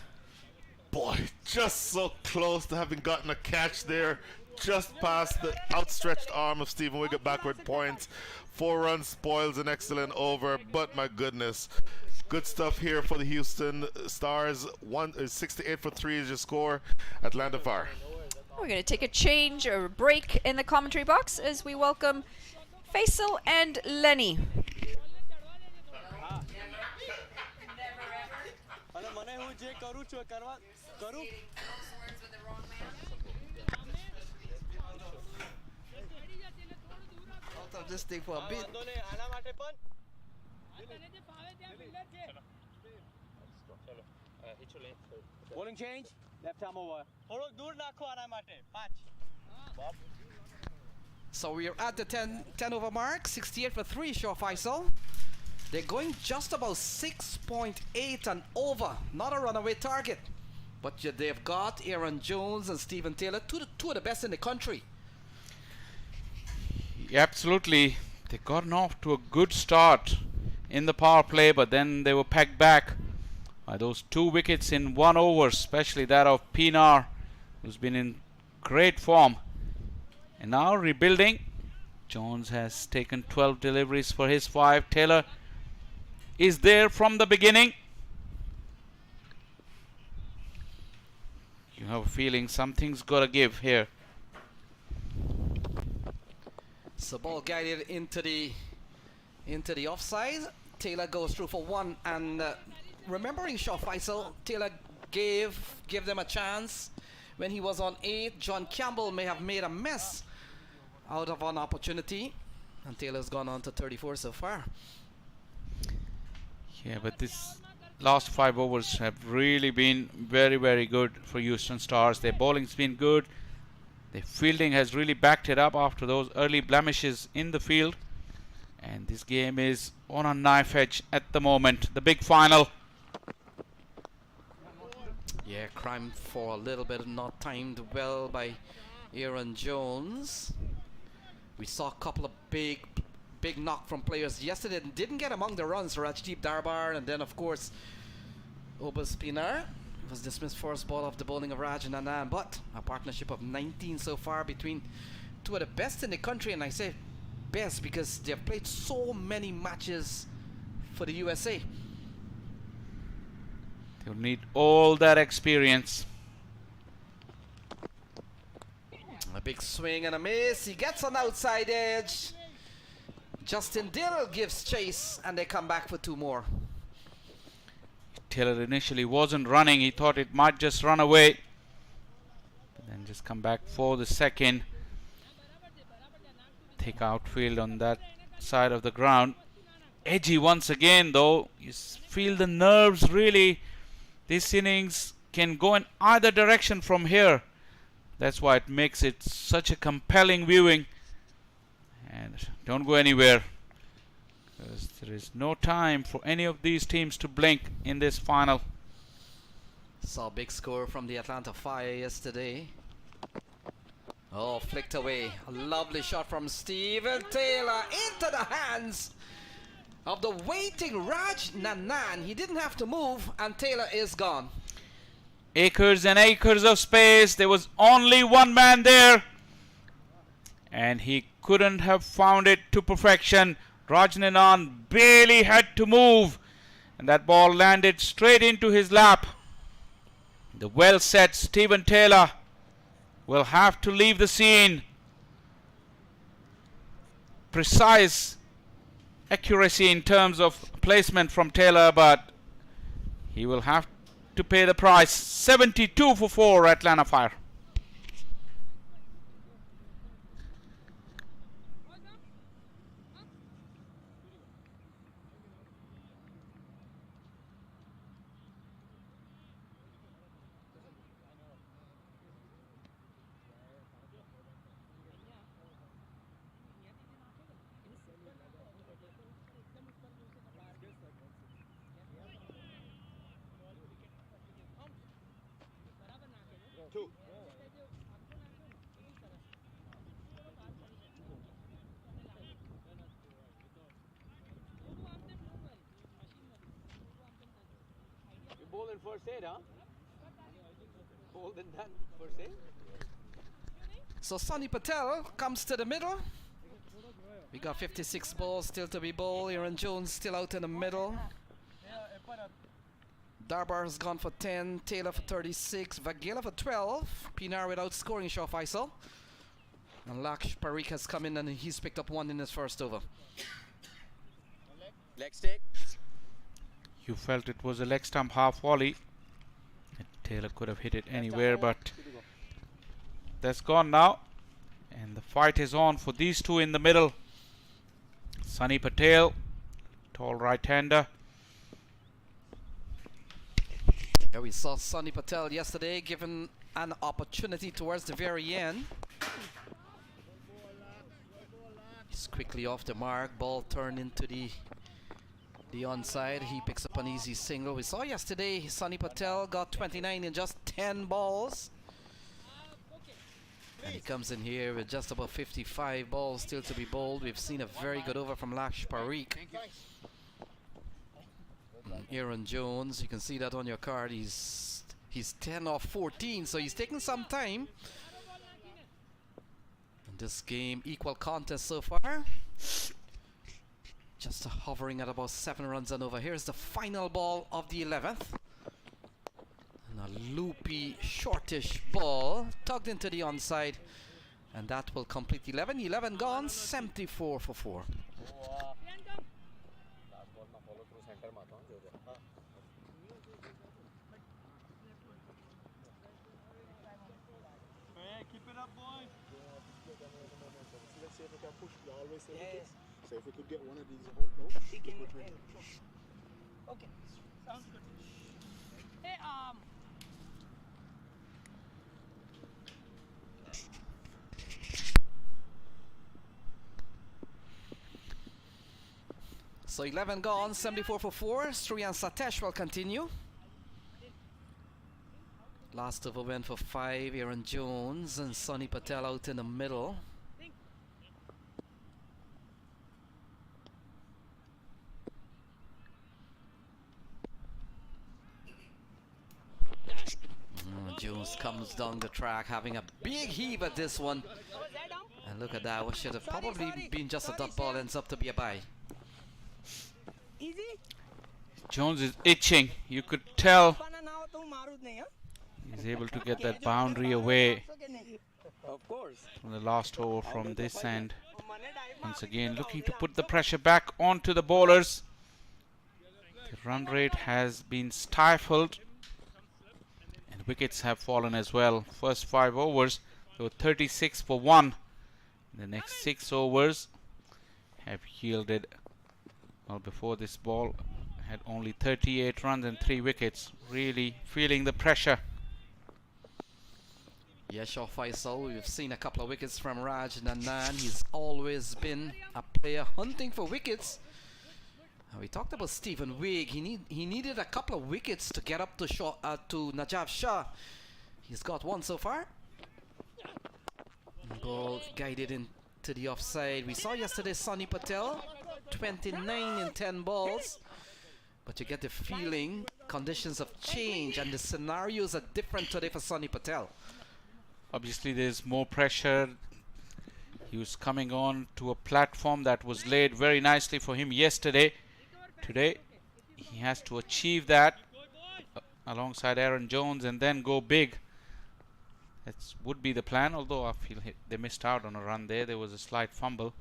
Boy, just so close to having gotten a catch there, just past the outstretched arm of Stephen Wigg at backward point. 4 runs spoils an excellent over, but my goodness. Good stuff here for the Houston Stars. 68 for 3 is your score. Atlanta Fire. We're going to take a change or a break in the commentary box as we welcome Faisal and Lenny. Out of this thing for a bit. Bowling change. Left arm over. So we're at the 10 over mark. 68 for 3, Shaw Faisal. They're going just about 6.8 and over. Not a runaway target. But they've got Aaron Jones and Stephen Taylor, two of the best in the country. Yeah, absolutely. They gotten off to a good start in the power play, but then they were pegged back by those 2 wickets in 1 over, especially that of Pinar, who's been in great form. And now rebuilding. Jones has taken 12 deliveries for his 5. Taylor is there from the beginning. You have a feeling something's got to give here. So ball guided into the offside. Taylor goes through for 1, and remembering Shaw Faisal, Taylor gave them a chance when he was on 8. John Campbell may have made a mess out of an opportunity, and Taylor's gone on to 34 so far. Yeah, but this last 5 overs have really been very, very good for Houston Stars. Their bowling's been good. Their fielding has really backed it up after those early blemishes in the field. And this game is on a knife edge at the moment. The big final. Yeah, crime for a little bit, not timed well by Aaron Jones. We saw a couple of big knock from players yesterday. Didn't get among the runs, Rajdeep Darbar, and then of course Obas Pinar. was dismissed first ball of the bowling of Raj and Anand, but a partnership of 19 so far between two of the best in the country, and I say best because they have played so many matches for the USA. They'll need all that experience. A big swing and a miss. He gets on the outside edge. Justin Dill gives chase, and they come back for two more. Taylor initially wasn't running. He thought it might just run away. But then just come back for the second. Thick outfield on that side of the ground. Edgy once again though. You feel the nerves really. This innings can go in either direction from here. That's why it makes it such a compelling viewing. And don't go anywhere, because there is no time for any of these teams to blink in this final. Saw a big score from the Atlanta Fire yesterday. Oh, flicked away. A lovely shot from Steven Taylor into the hands of the waiting Raj Nanan. He didn't have to move, and Taylor is gone. Acres and acres of space. There was only one man there, and he couldn't have found it to perfection. Rajnanan barely had to move, and that ball landed straight into his lap. The well set Steven Taylor will have to leave the scene. Precise accuracy in terms of placement from Taylor, but he will have to pay the price. 72 for 4 Atlanta Fire. Bowling first aid, huh? Bowled and done first aid. So Sunny Patel comes to the middle. We got 56 balls still to be bowled. Aaron Jones still out in the middle. Darbar has gone for 10, Taylor for 36, Vagela for 12. Pinar without scoring shot, Faisal. And Laksh Parikh has come in and he's picked up one in his first over. Leg stick. You felt it was a leg stump half volley. Taylor could have hit it anywhere, but that's gone now. And the fight is on for these two in the middle. Sunny Patel, tall right-hander. Yeah, we saw Sunny Patel yesterday given an opportunity towards the very end. He's quickly off the mark. Ball turned into the onside. He picks up an easy single. We saw yesterday Sunny Patel got 29 in just 10 balls. And he comes in here with just about 55 balls still to be bowled. We've seen a very good over from Laksh Parikh. Aaron Jones, you can see that on your card. He's 10 off 14, so he's taking some time. And this game, equal contest so far. Just hovering at about 7 runs and over. Here's the final ball of the 11th. And a loopy, shortish ball tugged into the onside. And that will complete 11. 11 gone, 74 for 4. Keep it up, boys. Let's see if we can push. You always say wickets. So if we could get one of these, no? Okay, sounds good. Hey, So 11 gone, 74 for 4. Sri and Satesh will continue. Last over went for 5. Aaron Jones and Sunny Patel out in the middle. comes down the track, having a big heave at this one. And look at that, what should have probably been just a dot ball ends up to be a bye. Jones is itching. You could tell he's able to get that boundary away from the last over from this end. Once again, looking to put the pressure back onto the bowlers. The run rate has been stifled and wickets have fallen as well. First 5 overs, they were 36 for 1. The next 6 overs have yielded, well, before this ball had only 38 runs and 3 wickets. Really feeling the pressure. Yashar Faisal, we've seen a couple of wickets from Raj Nandan. He's always been a player hunting for wickets. We talked about Stephen Wigg. He needed a couple of wickets to get up to Najaf Shah. He's got one so far. Ball guided into the offside. We saw yesterday Sonny Patel, 29 in 10 balls. But you get the feeling conditions have changed and the scenarios are different today for Sonny Patel. Obviously there's more pressure. He was coming on to a platform that was laid very nicely for him yesterday. Today he has to achieve that alongside Aaron Jones and then go big. That would be the plan, although I feel they missed out on a run there. There was a slight fumble.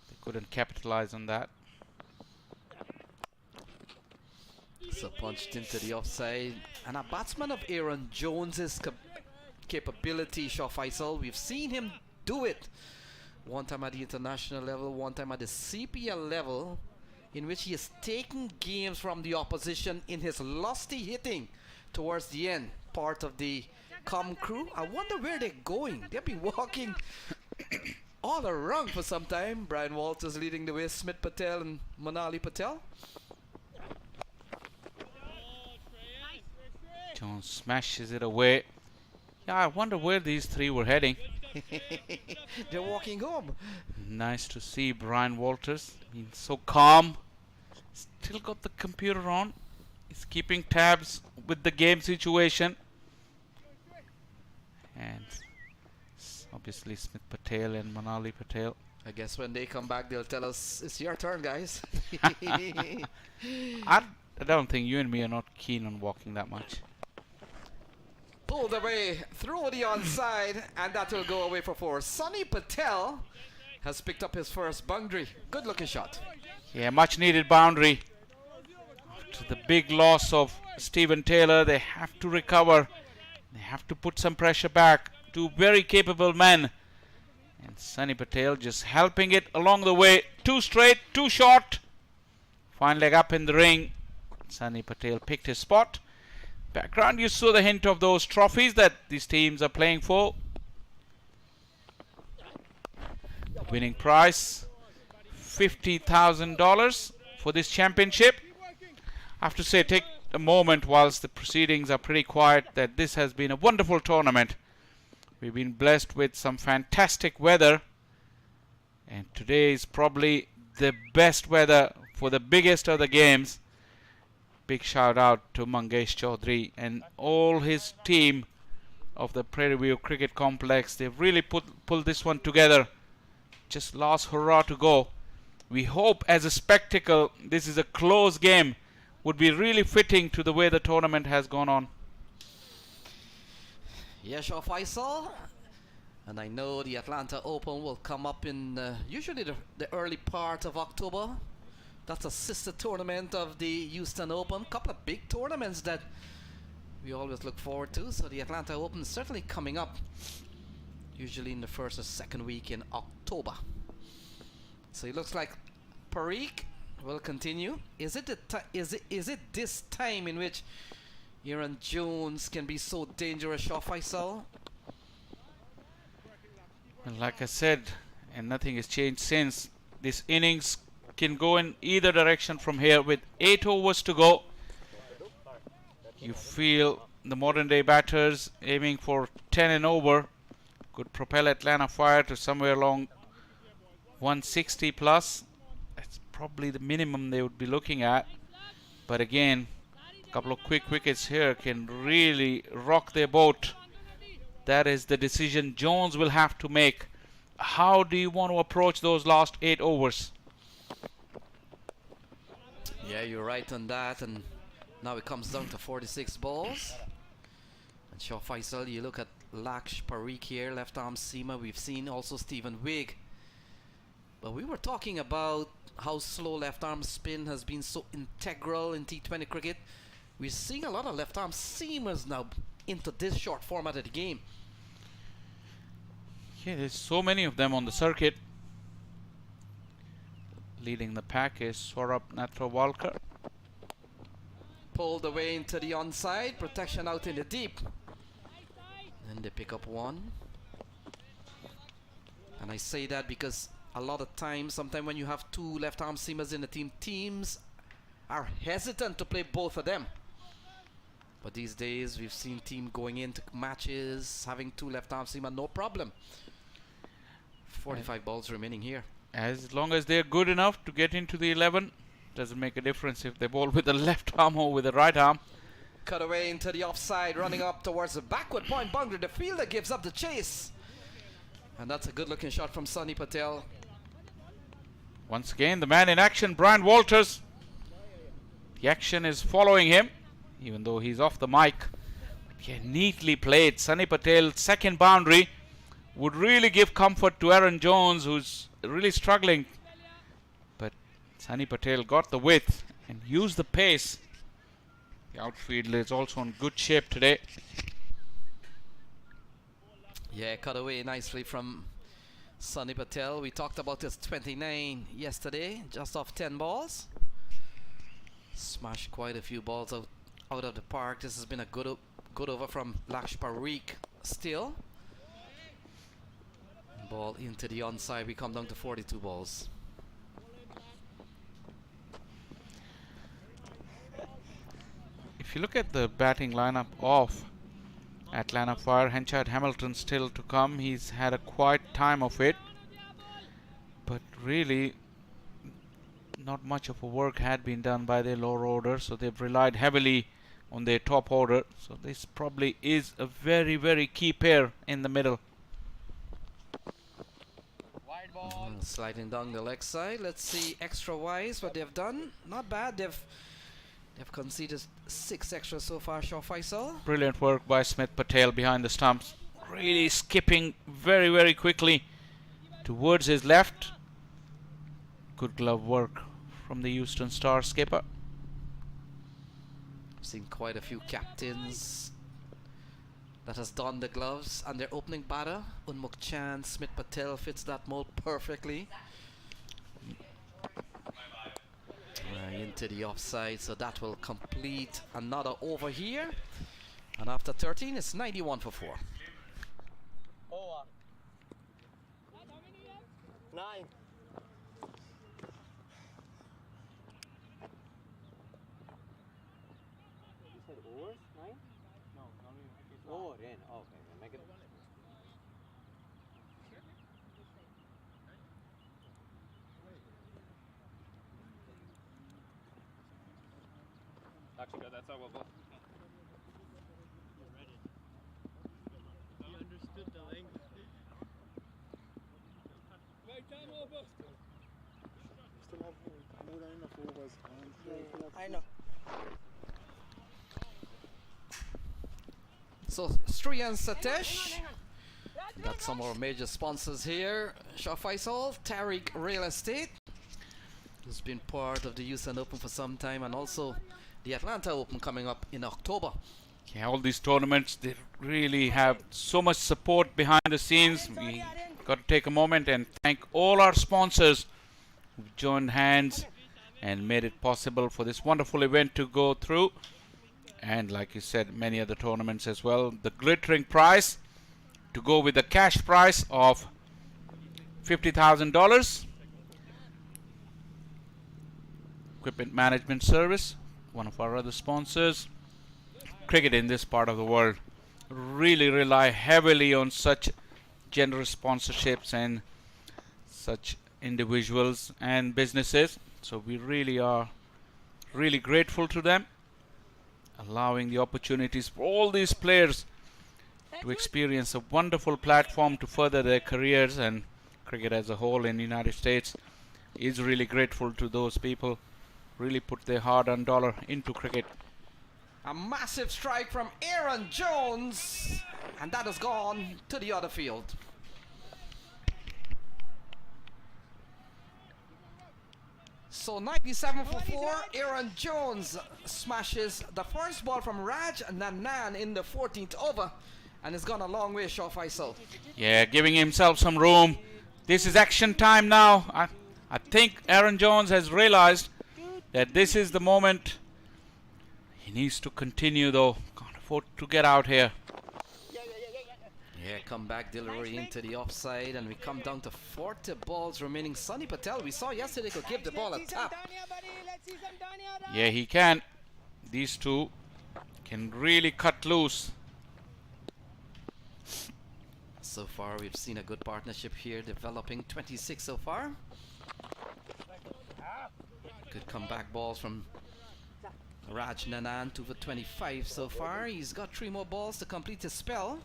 They couldn't capitalize on that. So punched into the offside. And a batsman of Aaron Jones's capability, Shah Faisal, we've seen him do it. One time at the international level, one time at the CPL level, in which he has taken games from the opposition in his lusty hitting towards the end. Part of the crew. I wonder where they're going. They'll be walking all around for some time. Brian Walters leading the way, Smith Patel and Manali Patel. Jones smashes it away. Yeah, I wonder where these 3 were heading. They're walking home. Nice to see Brian Walters being so calm. Still got the computer on. He's keeping tabs with the game situation. And obviously Smith Patel and Manali Patel. I guess when they come back, they'll tell us, it's your turn, guys. I don't think you and me are not keen on walking that much. Pulled away through the onside, and that will go away for 4. Sonny Patel has picked up his first boundary. Good looking shot. Yeah, much needed boundary. After the big loss of Stephen Taylor, they have to recover. They have to put some pressure back. 2 very capable men. And Sonny Patel just helping it along the way. 2 straight, 2 short. Fine leg up in the ring. Sonny Patel picked his spot. Background, you saw the hint of those trophies that these teams are playing for. The winning prize, $50,000 for this championship. I have to say, take a moment whilst the proceedings are pretty quiet, that this has been a wonderful tournament. We've been blessed with some fantastic weather, and today is probably the best weather for the biggest of the games. Big shout out to Mangesh Chaudhary and all his team of the Prairie View Cricket Complex. They've really pulled this one together. Just last hurrah to go. We hope as a spectacle this is a close game. Would be really fitting to the way the tournament has gone on. Yashar Faisal. And I know the Atlanta Open will come up in usually the early part of October. That's a sister tournament of the Houston Open. Couple of big tournaments that we always look forward to. So the Atlanta Open is certainly coming up, usually in the first or second week in October. So it looks like Parikh will continue. Is it this time in which Aaron Jones can be so dangerous, Shah Faisal? And like I said, and nothing has changed since, this innings can go in either direction from here. With 8 overs to go, you feel the modern day batters aiming for 10 and over could propel Atlanta Fire to somewhere along 160 plus. That's probably the minimum they would be looking at. But again, couple of quick wickets here can really rock their boat. That is the decision Jones will have to make. How do you want to approach those last 8 overs? Yeah, you're right on that. And now it comes down to 46 balls. And Shah Faisal, you look at Laksh Parikh here, left arm seamer. We've seen also Stephen Wigg. But we were talking about how slow left arm spin has been so integral in T20 cricket. We're seeing a lot of left arm seamers now into this short format of the game. Yeah, there's so many of them on the circuit. Leading the pack is Saurabh Natrawalkar. Pulled away into the onside, protection out in the deep. And they pick up 1. And I say that because a lot of times, sometimes when you have 2 left arm seamers in the team, teams are hesitant to play both of them. But these days we've seen team going into matches having 2 left arm seamer, no problem. 45 balls remaining here. As long as they're good enough to get into the 11, doesn't make a difference if they bowl with the left arm or with the right arm. Cut away into the offside, running up towards the backward point boundary. The fielder gives up the chase. And that's a good looking shot from Sunny Patel. Once again, the man in action, Brian Walters. The action is following him, even though he's off the mic. Yeah, neatly played. Sunny Patel's second boundary would really give comfort to Aaron Jones, who's really struggling. But Sunny Patel got the width and used the pace. The outfield is also in good shape today. Yeah, cut away nicely from Sunny Patel. We talked about his 29 yesterday, just off 10 balls. Smashed quite a few balls out of the park. This has been a good over from Laksh Parikh still. Ball into the onside. We come down to 42 balls. If you look at the batting lineup of Atlanta Fire, Henchard Hamilton still to come. He's had a quiet time of it, but really not much of a work had been done by their lower order, so they've relied heavily on their top order. So this probably is a very, very key pair in the middle. Sliding down the leg side. Let's see extra wise what they've done. Not bad. They've conceded 6 extras so far, Shah Faisal. Brilliant work by Smith Patel behind the stumps. Really skipping very, very quickly towards his left. Good glove work from the Houston Star skipper. I've seen quite a few captains that has donned the gloves, and their opening batter, Unmukh Chand, Smith Patel fits that mold perfectly. Into the offside, so that will complete another over here. And after 13, it's 91 for 4. Over. 9. You said overs? 9? No, over, yeah. Okay, make it. Actually, that's how we'll go. You understood the language. Right time over. Still have more than enough overs. I know. So Sri and Satesh, got some more major sponsors here. Shah Faisal, Tariq Real Estate, who's been part of the Houston Open for some time, and also the Atlanta Open coming up in October. Yeah, all these tournaments, they really have so much support behind the scenes. We got to take a moment and thank all our sponsors who've joined hands and made it possible for this wonderful event to go through. And like you said, many other tournaments as well. The glittering prize to go with the cash prize of $50,000. Equipment Management Service, one of our other sponsors. Cricket in this part of the world really rely heavily on such generous sponsorships and such individuals and businesses. So we really are really grateful to them. allowing the opportunities for all these players to experience a wonderful platform to further their careers, and cricket as a whole in the United States is really grateful to those people really put their hard-earned dollar into cricket. A massive strike from Aaron Jones, and that has gone to the other field. So 97 for 4, Aaron Jones smashes the first ball from Raj Nanan in the 14th over, and it's gone a long way, Shaw Faisal. Yeah, giving himself some room. This is action time now. I think Aaron Jones has realized that this is the moment. He needs to continue though. Can't afford to get out here. Yeah, comeback delivery into the offside, and we come down to 40 balls remaining. Sunny Patel, we saw yesterday, could give the ball a tap. Yeah, he can. These two can really cut loose. So far, we've seen a good partnership here developing. 26 so far. Good comeback balls from Raj Nanan, 2 for 25 so far. He's got 3 more balls to complete his spell.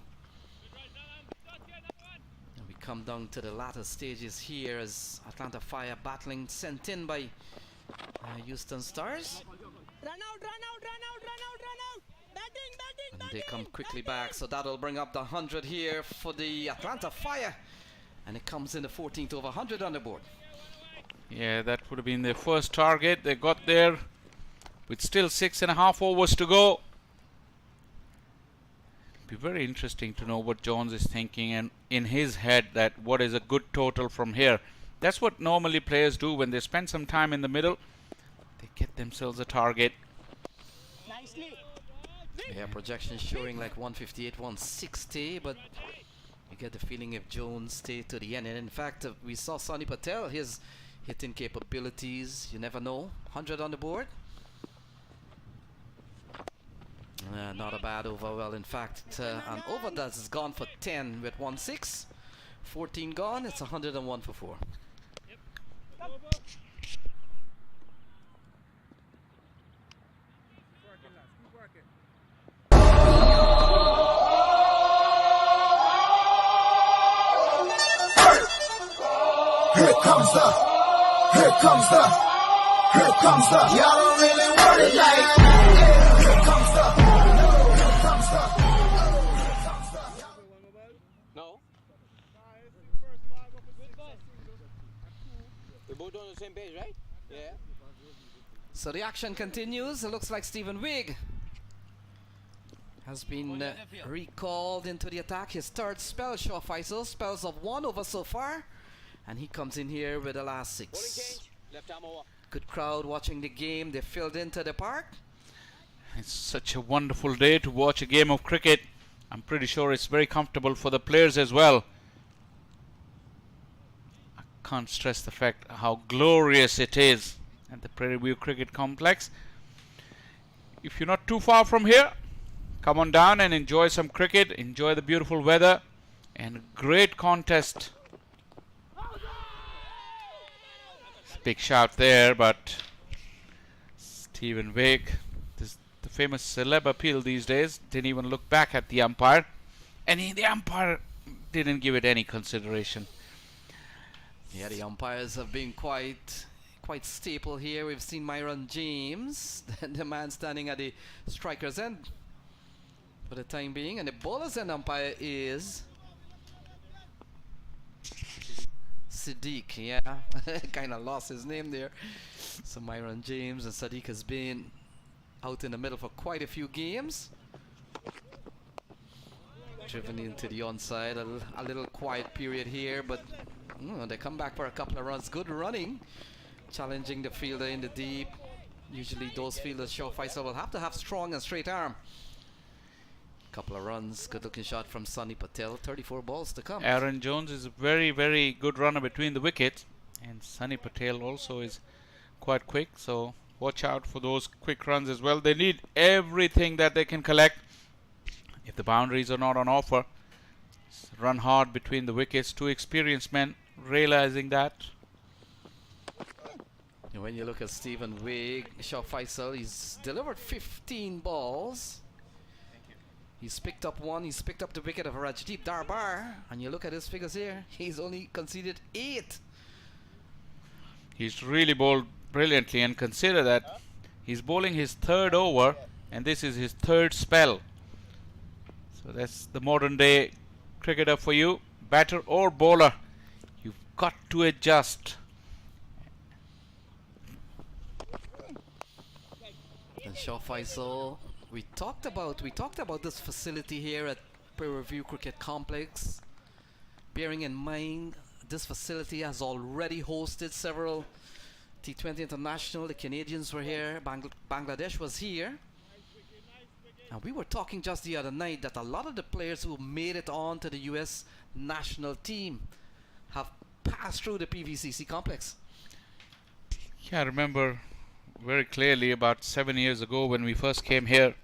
And we come down to the latter stages here as Atlanta Fire battling, sent in by Houston Stars. Run out, run out, run out, run out, run out. Batting, batting, And they come quickly back, so that'll bring up the 100 here for the Atlanta Fire. And it comes in the 14th over, 100 on the board. Yeah, that would have been their first target. They got there with still 6.5 overs to go. It'll be very interesting to know what Jones is thinking and in his head, that what is a good total from here. That's what normally players do when they spend some time in the middle. They get themselves a target. Nicely. Yeah, projections showing like 158, 160, but you get the feeling if Jones stayed to the end. And in fact, we saw Sunny Patel, his hitting capabilities, you never know. 100 on the board. Not a bad over. Well, in fact, an over that has gone for 10 with 1-6. 14 gone, it's 101 for 4. Here comes the, y'all don't really want it like that. Here comes the. No? We're both on the same page, right? Yeah. So the action continues. It looks like Stephen Wigg has been recalled into the attack. His third spell, Shaw Faisal. Spells of 1 over so far. And he comes in here with the last 6. Left arm over. Good crowd watching the game. They filled into the park. It's such a wonderful day to watch a game of cricket. I'm pretty sure it's very comfortable for the players as well. I can't stress the fact how glorious it is at the Prairie View Cricket Complex. If you're not too far from here, come on down and enjoy some cricket. Enjoy the beautiful weather and a great contest. Big shout there, but Stephen Wigg, the famous celeb appeal these days, didn't even look back at the umpire, and the umpire didn't give it any consideration. Yeah, the umpires have been quite staple here. We've seen Myron James, the man standing at the striker's end for the time being, and the bowler's end umpire is Sadiq. Yeah, kind of lost his name there. So Myron James, and Sadiq has been out in the middle for quite a few games. Driven into the onside, a little quiet period here, but they come back for a couple of runs. Good running, challenging the fielder in the deep. Usually those fielders, Shaw Faisal, will have to have strong and straight arm. Couple of runs, good looking shot from Sunny Patel. 34 balls to come. Aaron Jones is a very, very good runner between the wickets, and Sunny Patel also is quite quick, so watch out for those quick runs as well. They need everything that they can collect. If the boundaries are not on offer, run hard between the wickets. Two experienced men realizing that. And when you look at Stephen Wigg, Shah Faisal, he's delivered 15 balls. He's picked up one. He's picked up the wicket of Rajdeep Darbar. And you look at his figures here, he's only conceded 8. He's really bowled brilliantly, and consider that he's bowling his 3rd over and this is his 3rd spell. So that's the modern day cricketer for you, batter or bowler. You've got to adjust. And Shah Faisal, we talked about this facility here at Prairie View Cricket Complex. Bearing in mind, this facility has already hosted several T20 International. The Canadians were here, Bangladesh was here. And we were talking just the other night that a lot of the players who made it on to the US national team have passed through the PVCC complex. Yeah, I remember very clearly about 7 years ago when we first came here.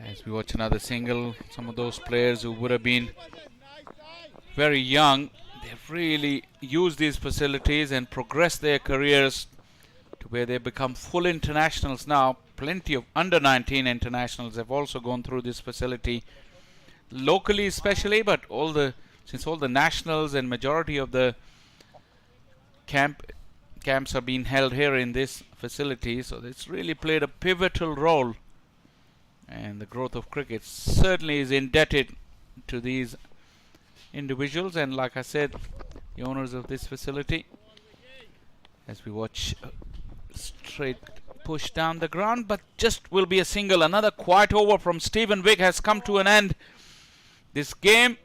As we watch another single, some of those players who would have been very young, they've really used these facilities and progressed their careers to where they become full internationals now. Plenty of under-19 internationals have also gone through this facility, locally especially, but since all the nationals and majority of the camps are being held here in this facility, so it's really played a pivotal role. And the growth of cricket certainly is indebted to these individuals, and like I said, the owners of this facility. As we watch straight push down the ground, but just will be a single. Another quiet over from Stephen Wigg has come to an end. This game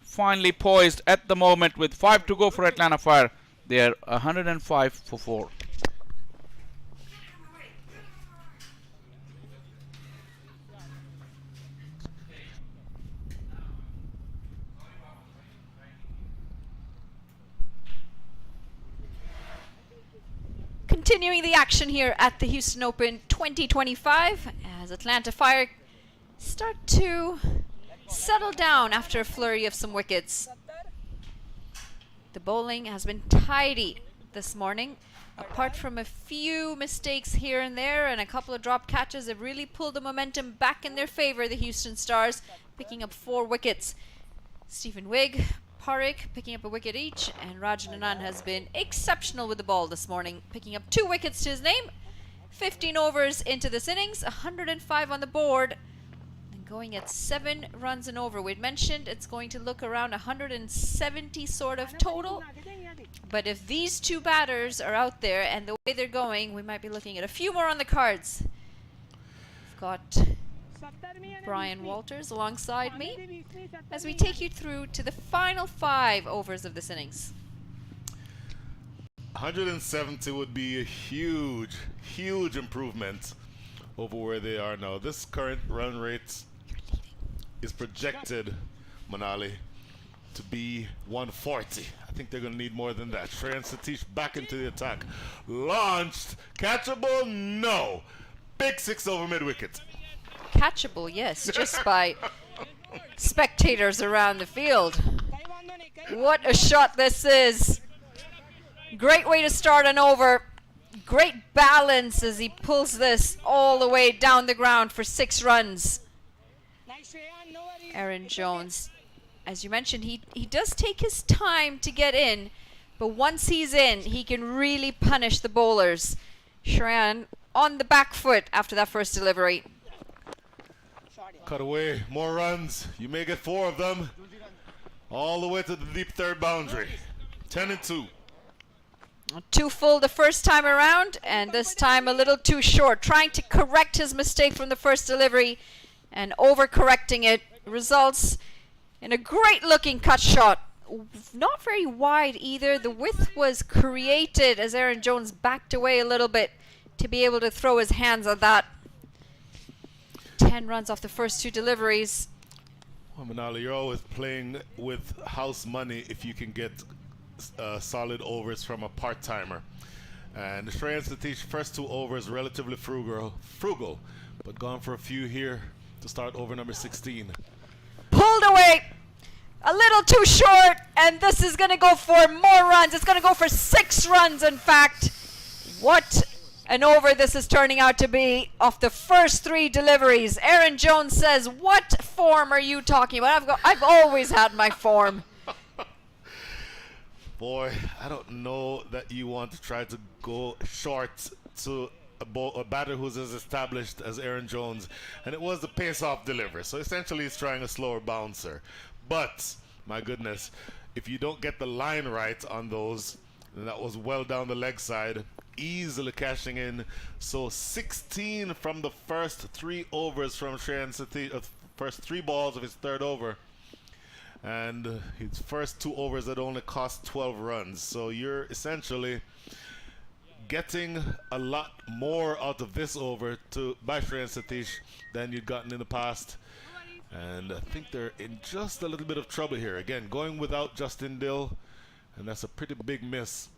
finally poised at the moment with 5 to go for Atlanta Fire. They are 105 for 4. Continuing the action here at the Houston Open 2025 as Atlanta Fire start to settle down after a flurry of some wickets. The bowling has been tidy this morning. Apart from a few mistakes here and there and a couple of drop catches, have really pulled the momentum back in their favor, the Houston Stars, picking up 4 wickets. Stephen Wigg, Parikh picking up a wicket each, and Raj Nanan has been exceptional with the ball this morning, picking up 2 wickets to his name. 15 overs into this innings, 105 on the board, and going at 7 runs and over. We'd mentioned it's going to look around 170 sort of total, but if these 2 batters are out there and the way they're going, we might be looking at a few more on the cards. We've got Brian Walters alongside me as we take you through to the final 5 overs of this innings. 170 would be a huge improvement over where they are now. This current run rate is projected, Manali, to be 140. I think they're going to need more than that. Shreyan Satish back into the attack. Launched. Catchable? No. Big 6 over mid-wicket. Catchable, yes, just by spectators around the field. What a shot this is. Great way to start an over. Great balance as he pulls this all the way down the ground for 6 runs. Aaron Jones, as you mentioned, he does take his time to get in, but once he's in, he can really punish the bowlers. Shreyan on the back foot after that first delivery. Cut away, more runs. You may get 4 of them. All the way to the deep 3rd boundary. 10 and 2. 2 full the first time around, and this time a little too short. Trying to correct his mistake from the first delivery and overcorrecting it results in a great looking cut shot. Not very wide either. The width was created as Aaron Jones backed away a little bit to be able to throw his hands on that. 10 runs off the first 2 deliveries. Well, Manali, you're always playing with house money if you can get solid overs from a part-timer. And Shreyan Satish, first 2 overs relatively frugal, but gone for a few here to start over number 16. Pulled away. A little too short, and this is going to go for more runs. It's going to go for 6 runs, in fact. What an over this is turning out to be off the first 3 deliveries. Aaron Jones says, what form are you talking about? I've always had my form. Boy, I don't know that you want to try to go short to a batter who's as established as Aaron Jones, and it was the pace-off delivery. So essentially he's trying a slower bouncer. But, my goodness, if you don't get the line right on those, and that was well down the leg side, easily cashing in. So 16 from the first 3 overs from Shreyan Satish, first 3 balls of his 3rd over. And his first 2 overs that only cost 12 runs. So you're essentially getting a lot more out of this over by Shreyan Satish than you'd gotten in the past. And I think they're in just a little bit of trouble here. Again, going without Justin Dill, and that's a pretty big miss.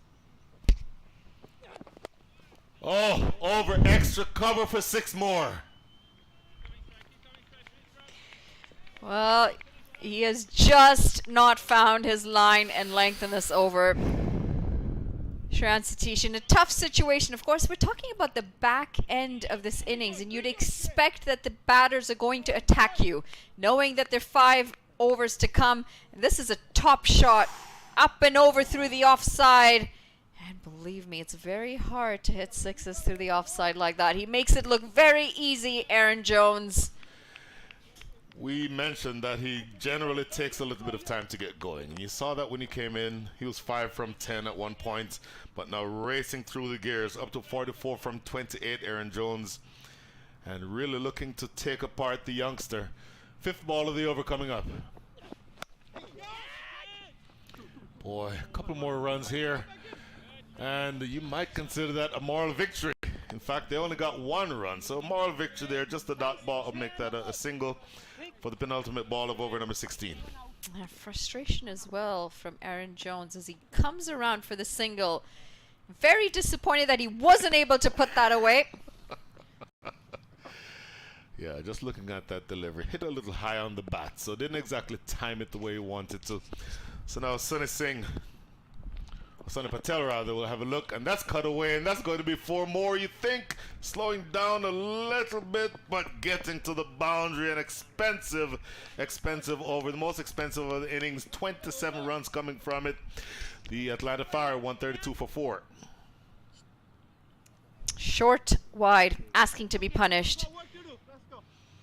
Oh, over extra cover for 6 more. Well, he has just not found his line and length in this over. Shreyan Satish in a tough situation. Of course, we're talking about the back end of this innings, and you'd expect that the batters are going to attack you, knowing that there are 5 overs to come. And this is a top shot, up and over through the offside. And believe me, it's very hard to hit 6s through the offside like that. He makes it look very easy, Aaron Jones. We mentioned that he generally takes a little bit of time to get going. And you saw that when he came in. He was 5 from 10 at one point, but now racing through the gears, up to 44 from 28, Aaron Jones. And really looking to take apart the youngster. 5th ball of the over coming up. Boy, a couple more runs here. And you might consider that a moral victory. In fact, they only got 1 run, so a moral victory there. Just a dot ball will make that a single for the penultimate ball of over number 16. Frustration as well from Aaron Jones as he comes around for the single. Very disappointed that he wasn't able to put that away. Yeah, just looking at that delivery. Hit a little high on the bat, so didn't exactly time it the way he wanted to. So now Sonny Patel rather will have a look, and that's cut away, and that's going to be 4 more, you think. Slowing down a little bit, but getting to the boundary. An expensive over, the most expensive of the innings. 27 runs coming from it. The Atlanta Fire 132 for 4. Short, wide, asking to be punished.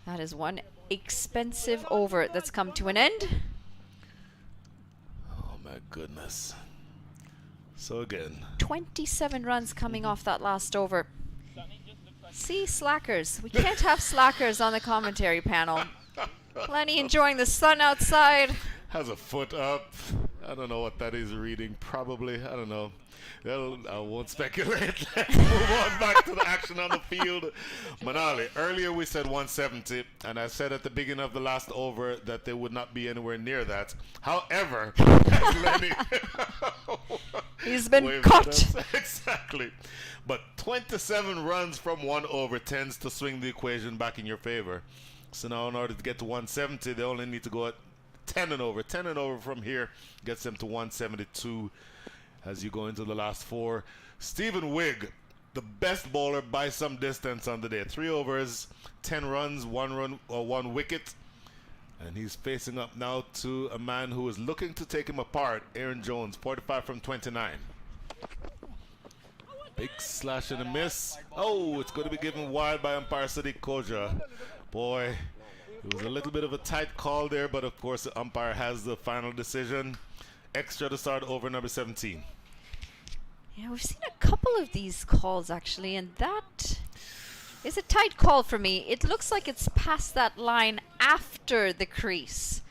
That is one expensive over that's come to an end. Oh my goodness. So again, 27 runs coming off that last over. See, slackers. We can't have slackers on the commentary panel. Plenty enjoying the sun outside. Has a foot up. I don't know what that is reading. Probably. I don't know. I won't speculate. Let's move on back to the action on the field. Manali, earlier we said 170, and I said at the beginning of the last over that they would not be anywhere near that. However, Lenny he's been caught. Exactly. But 27 runs from 1 over tends to swing the equation back in your favor. So now in order to get to 170, they only need to go at 10 and over. 10 and over from here gets them to 172 as you go into the last 4. Stephen Wigg, the best bowler by some distance on the day. 3 overs, 10 runs, 1 wicket. And he's facing up now to a man who is looking to take him apart, Aaron Jones, 45 from 29. Big slash and a miss. Oh, it's going to be given wide by umpire Sadiq Koja. Boy, it was a little bit of a tight call there, but of course the umpire has the final decision. Extra to start over number 17. Yeah, we've seen a couple of these calls actually, and that is a tight call for me. It looks like it's past that line after the crease.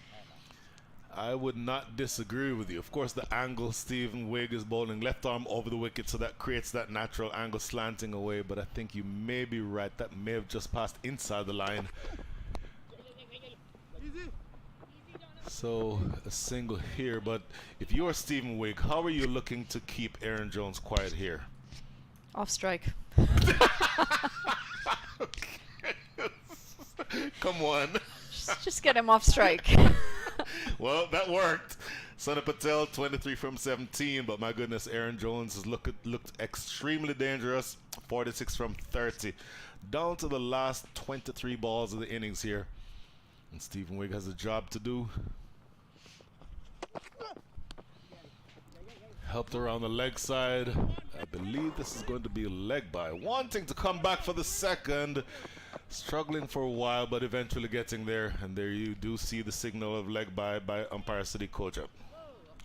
I would not disagree with you. Of course, the angle Stephen Wigg is bowling left arm over the wicket, so that creates that natural angle slanting away, but I think you may be right. That may have just passed inside the line. So a single here, but if you're Stephen Wigg, how are you looking to keep Aaron Jones quiet here? Off strike. Come on. Just get him off strike. Well, that worked. Sunny Patel, 23 from 17, but my goodness, Aaron Jones has looked extremely dangerous, 46 from 30. Down to the last 23 balls of the innings here. And Stephen Wigg has a job to do. Helped around the leg side. I believe this is going to be a leg by. Wanting to come back for the second. Struggling for a while, but eventually getting there. And there you do see the signal of leg by umpire Sadiq Kojab.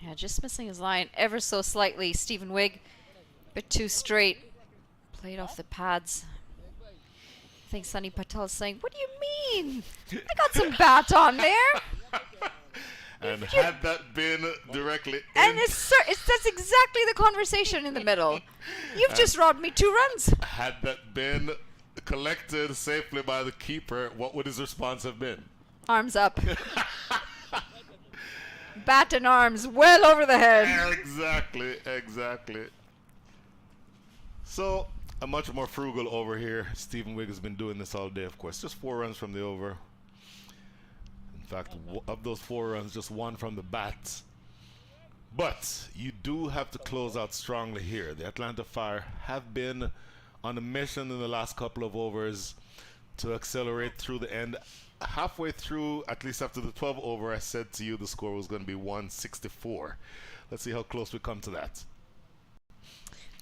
Yeah, just missing his line ever so slightly. Stephen Wigg, a bit too straight. Played off the pads. I think Sunny Patel's saying, what do you mean? I got some bat on there. And had that been directly and that's exactly the conversation in the middle. You've just robbed me 2 runs. Had that been collected safely by the keeper, what would his response have been? Arms up. Bat and arms well over the head. Exactly. So, a much more frugal over here. Stephen Wigg has been doing this all day, of course. Just 4 runs from the over. In fact, of those 4 runs, just 1 from the bat. But you do have to close out strongly here. The Atlanta Fire have been on a mission in the last couple of overs to accelerate through the end. Halfway through, at least after the 12th over, I said to you the score was going to be 164. Let's see how close we come to that.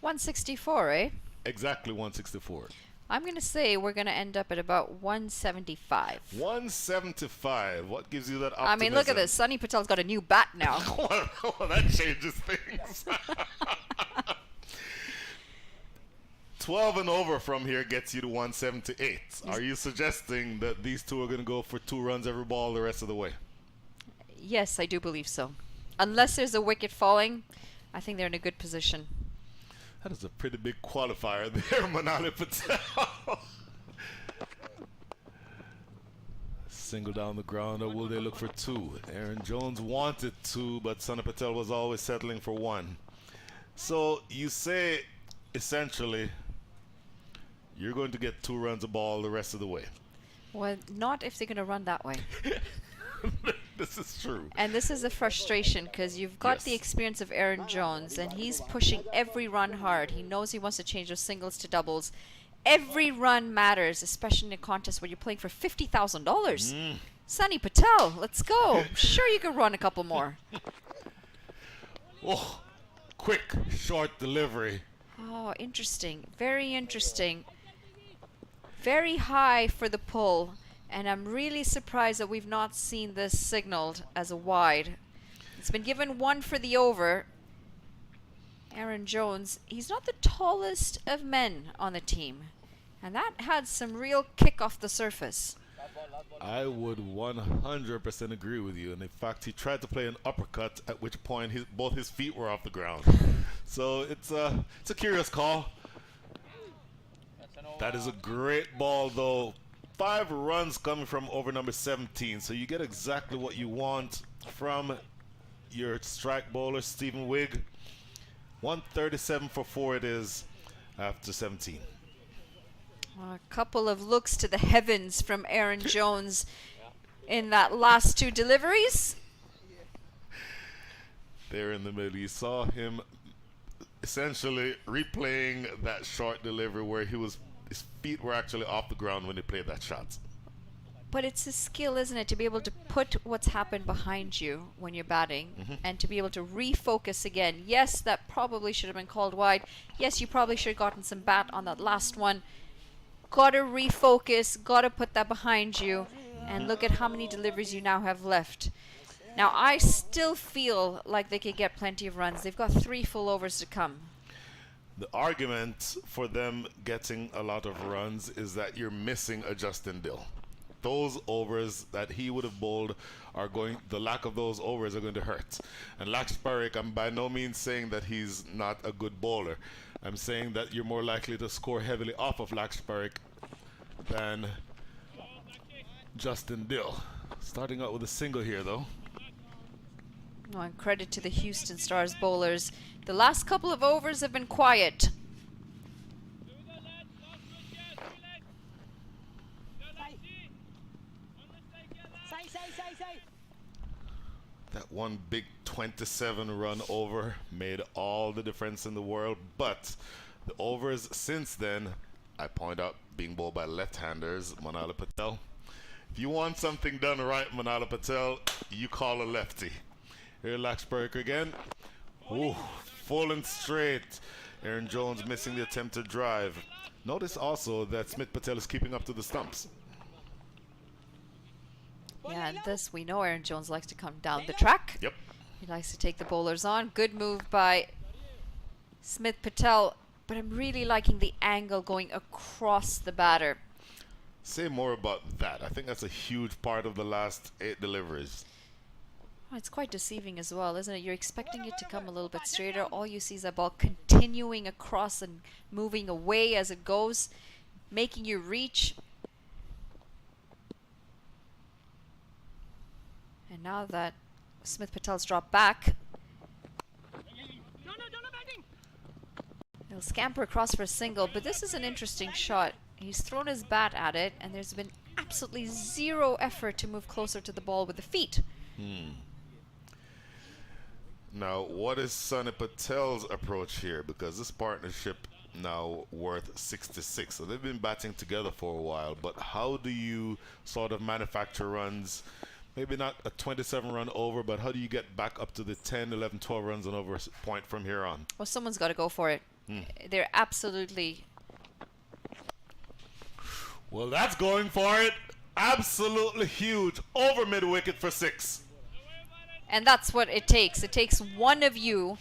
164, eh? Exactly 164. I'm going to say we're going to end up at about 175. 175. What gives you that optimism? I mean, look at this. Sunny Patel's got a new bat now. Well, that changes things. 12 and over from here gets you to 178. Are you suggesting that these two are going to go for 2 runs every ball the rest of the way? Yes, I do believe so. Unless there's a wicket falling, I think they're in a good position. That is a pretty big qualifier there, Manali Patel. Single down the ground, or will they look for 2? Aaron Jones wanted 2, but Sunny Patel was always settling for 1. So you say, essentially, you're going to get 2 runs a ball the rest of the way. Well, not if they're going to run that way. This is true. And this is a frustration because you've got the experience of Aaron Jones, and he's pushing every run hard. He knows he wants to change those singles to doubles. Every run matters, especially in a contest where you're playing for $50,000. Sunny Patel, let's go. I'm sure you can run a couple more. Oh, quick, short delivery. Oh, interesting. Very interesting. Very high for the pull. And I'm really surprised that we've not seen this signaled as a wide. It's been given 1 for the over. Aaron Jones, he's not the tallest of men on the team. And that had some real kick off the surface. I would 100% agree with you. And in fact, he tried to play an uppercut, at which point both his feet were off the ground. So it's a curious call. That is a great ball, though. 5 runs coming from over number 17. So you get exactly what you want from your strike bowler, Stephen Wigg. 137 for 4 it is after 17. A couple of looks to the heavens from Aaron Jones in that last 2 deliveries. There in the middle, you saw him essentially replaying that short delivery where his feet were actually off the ground when he played that shot. But it's a skill, isn't it, to be able to put what's happened behind you when you're batting and to be able to refocus again. Yes, that probably should have been called wide. Yes, you probably should have gotten some bat on that last one. Got to refocus, got to put that behind you, and look at how many deliveries you now have left. Now, I still feel like they could get plenty of runs. They've got 3 full overs to come. The argument for them getting a lot of runs is that you're missing a Justin Dill. Those overs that he would have bowled the lack of those overs are going to hurt. And Laksh Parikh, I'm by no means saying that he's not a good bowler. I'm saying that you're more likely to score heavily off of Laksh Parikh than Justin Dill. Starting out with a single here, though. Oh, and credit to the Houston Stars bowlers. The last couple of overs have been quiet. That one big 27 run over made all the difference in the world, but the overs since then, I point out, being bowled by left-handers, Manala Patel. If you want something done right, Manala Patel, you call a lefty. Here, Laxberg again. Ooh, full and straight. Aaron Jones missing the attempted drive. Notice also that Smith Patel is keeping up to the stumps. Yeah, and this, we know Aaron Jones likes to come down the track. Yep. He likes to take the bowlers on. Good move by Smith Patel, but I'm really liking the angle going across the batter. Say more about that. I think that's a huge part of the last 8 deliveries. Oh, it's quite deceiving as well, isn't it? You're expecting it to come a little bit straighter. All you see is that ball continuing across and moving away as it goes, making you reach. And now that Smith Patel's dropped back, he'll scamper across for a single, but this is an interesting shot. He's thrown his bat at it, and there's been absolutely zero effort to move closer to the ball with the feet. Now, what is Sunny Patel's approach here? Because this partnership now worth 66. So they've been batting together for a while, but how do you sort of manufacture runs? Maybe not a 27 run over, but how do you get back up to the 10, 11, 12 runs and over point from here on? Well, someone's got to go for it. They're absolutely... Well, that's going for it. Absolutely huge. Over mid-wicket for 6. And that's what it takes. It takes one of you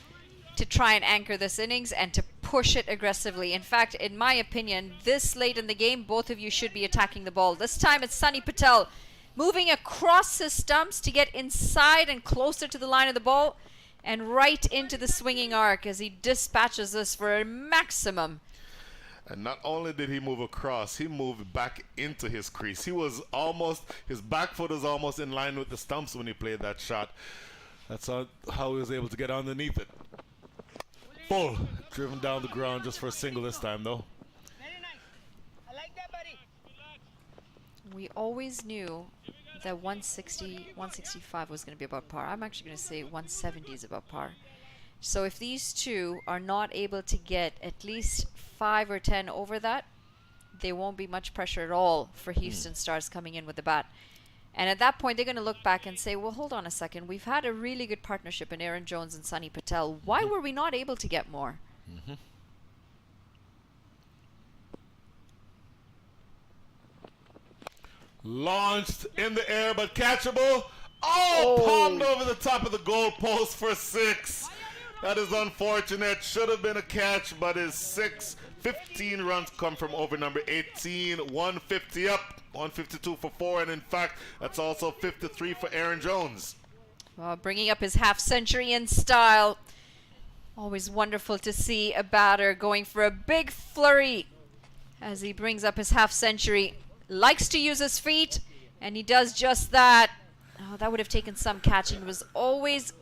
to try and anchor this innings and to push it aggressively. In fact, in my opinion, this late in the game, both of you should be attacking the ball. This time it's Sunny Patel moving across his stumps to get inside and closer to the line of the ball and right into the swinging arc as he dispatches this for a maximum. And not only did he move across, he moved back into his crease. He was almost, his back foot was almost in line with the stumps when he played that shot. That's how he was able to get underneath it. Full, driven down the ground just for a single this time though. Very nice. I like that, buddy. We always knew that 160, 165 was going to be about par. I'm actually going to say 170 is about par. So if these two are not able to get at least 5 or 10 over that, there won't be much pressure at all for Houston Stars coming in with the bat. And at that point, they're going to look back and say, well, hold on a second. We've had a really good partnership in Aaron Jones and Sunny Patel. Why were we not able to get more? Launched in the air, but catchable. Oh, palmed over the top of the goal post for 6. That is unfortunate. Should have been a catch, but is 6. 15 runs come from over number 18. 150 up, 152 for 4, and in fact, that's also 53 for Aaron Jones. Well, bringing up his half century in style. Always wonderful to see a batter going for a big flurry as he brings up his half century. Likes to use his feet, and he does just that. Oh, that would have taken some catching. It was always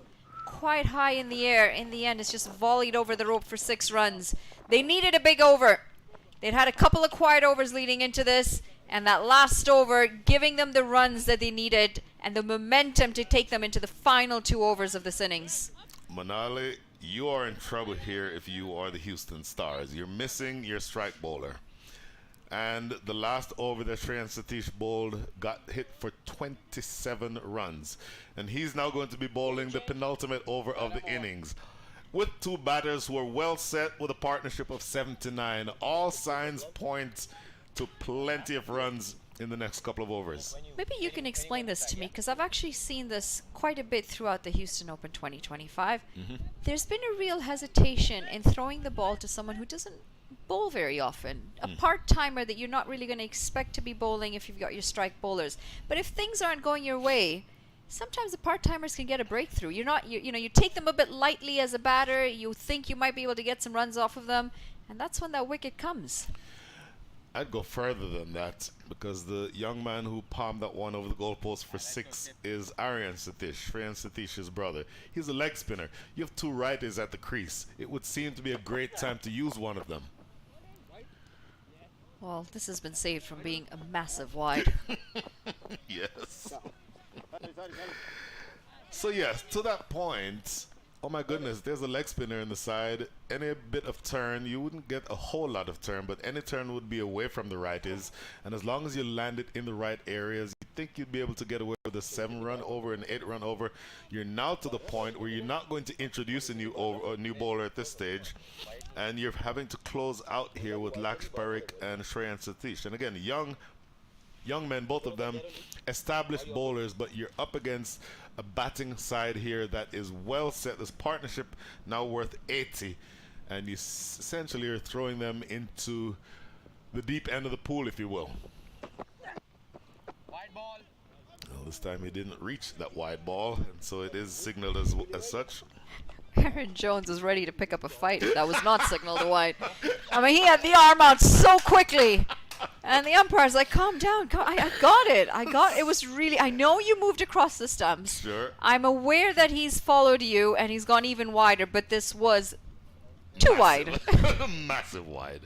quite high in the air. In the end, it's just volleyed over the rope for 6 runs. They needed a big over. They'd had a couple of quiet overs leading into this, and that last over giving them the runs that they needed and the momentum to take them into the final 2 overs of this innings. Manali, you are in trouble here if you are the Houston Stars. You're missing your strike bowler. And the last over that Shreyan Satish bowled got hit for 27 runs. And he's now going to be bowling the penultimate over of the innings, with 2 batters who are well set with a partnership of 79. All signs point to plenty of runs in the next couple of overs. Maybe you can explain this to me, because I've actually seen this quite a bit throughout the Houston Open 2025. There's been a real hesitation in throwing the ball to someone who doesn't bowl very often. A part-timer that you're not really going to expect to be bowling if you've got your strike bowlers. But if things aren't going your way, sometimes the part-timers can get a breakthrough. You're not, you take them a bit lightly as a batter. You think you might be able to get some runs off of them, and that's when that wicket comes. I'd go further than that, because the young man who palmed that one over the goalpost for 6 is Aryan Satish, Shreyan Satish's brother. He's a leg spinner. You have 2 righties at the crease. It would seem to be a great time to use one of them. Well, this has been saved from being a massive wide. Yes. So yes, to that point, oh my goodness, there's a leg spinner in the side. Any bit of turn, you wouldn't get a whole lot of turn, but any turn would be away from the righties. And as long as you land it in the right areas, you think you'd be able to get away with a 7-run over and 8-run over. You're now to the point where you're not going to introduce a new bowler at this stage, and you're having to close out here with Laksh Parikh and Shreyan Satish. And again, young men, both of them, established bowlers, but you're up against a batting side here that is well set. This partnership now worth 80, and you essentially are throwing them into the deep end of the pool, if you will. Wide ball. Well, this time he didn't reach that wide ball, and so it is signaled as such. Aaron Jones was ready to pick up a fight if that was not signaled wide. I mean, he had the arm out so quickly. And the umpire's like, calm down. I got it. It was really, I know you moved across the stumps. Sure. I'm aware that he's followed you and he's gone even wider, but this was too wide. Massive wide.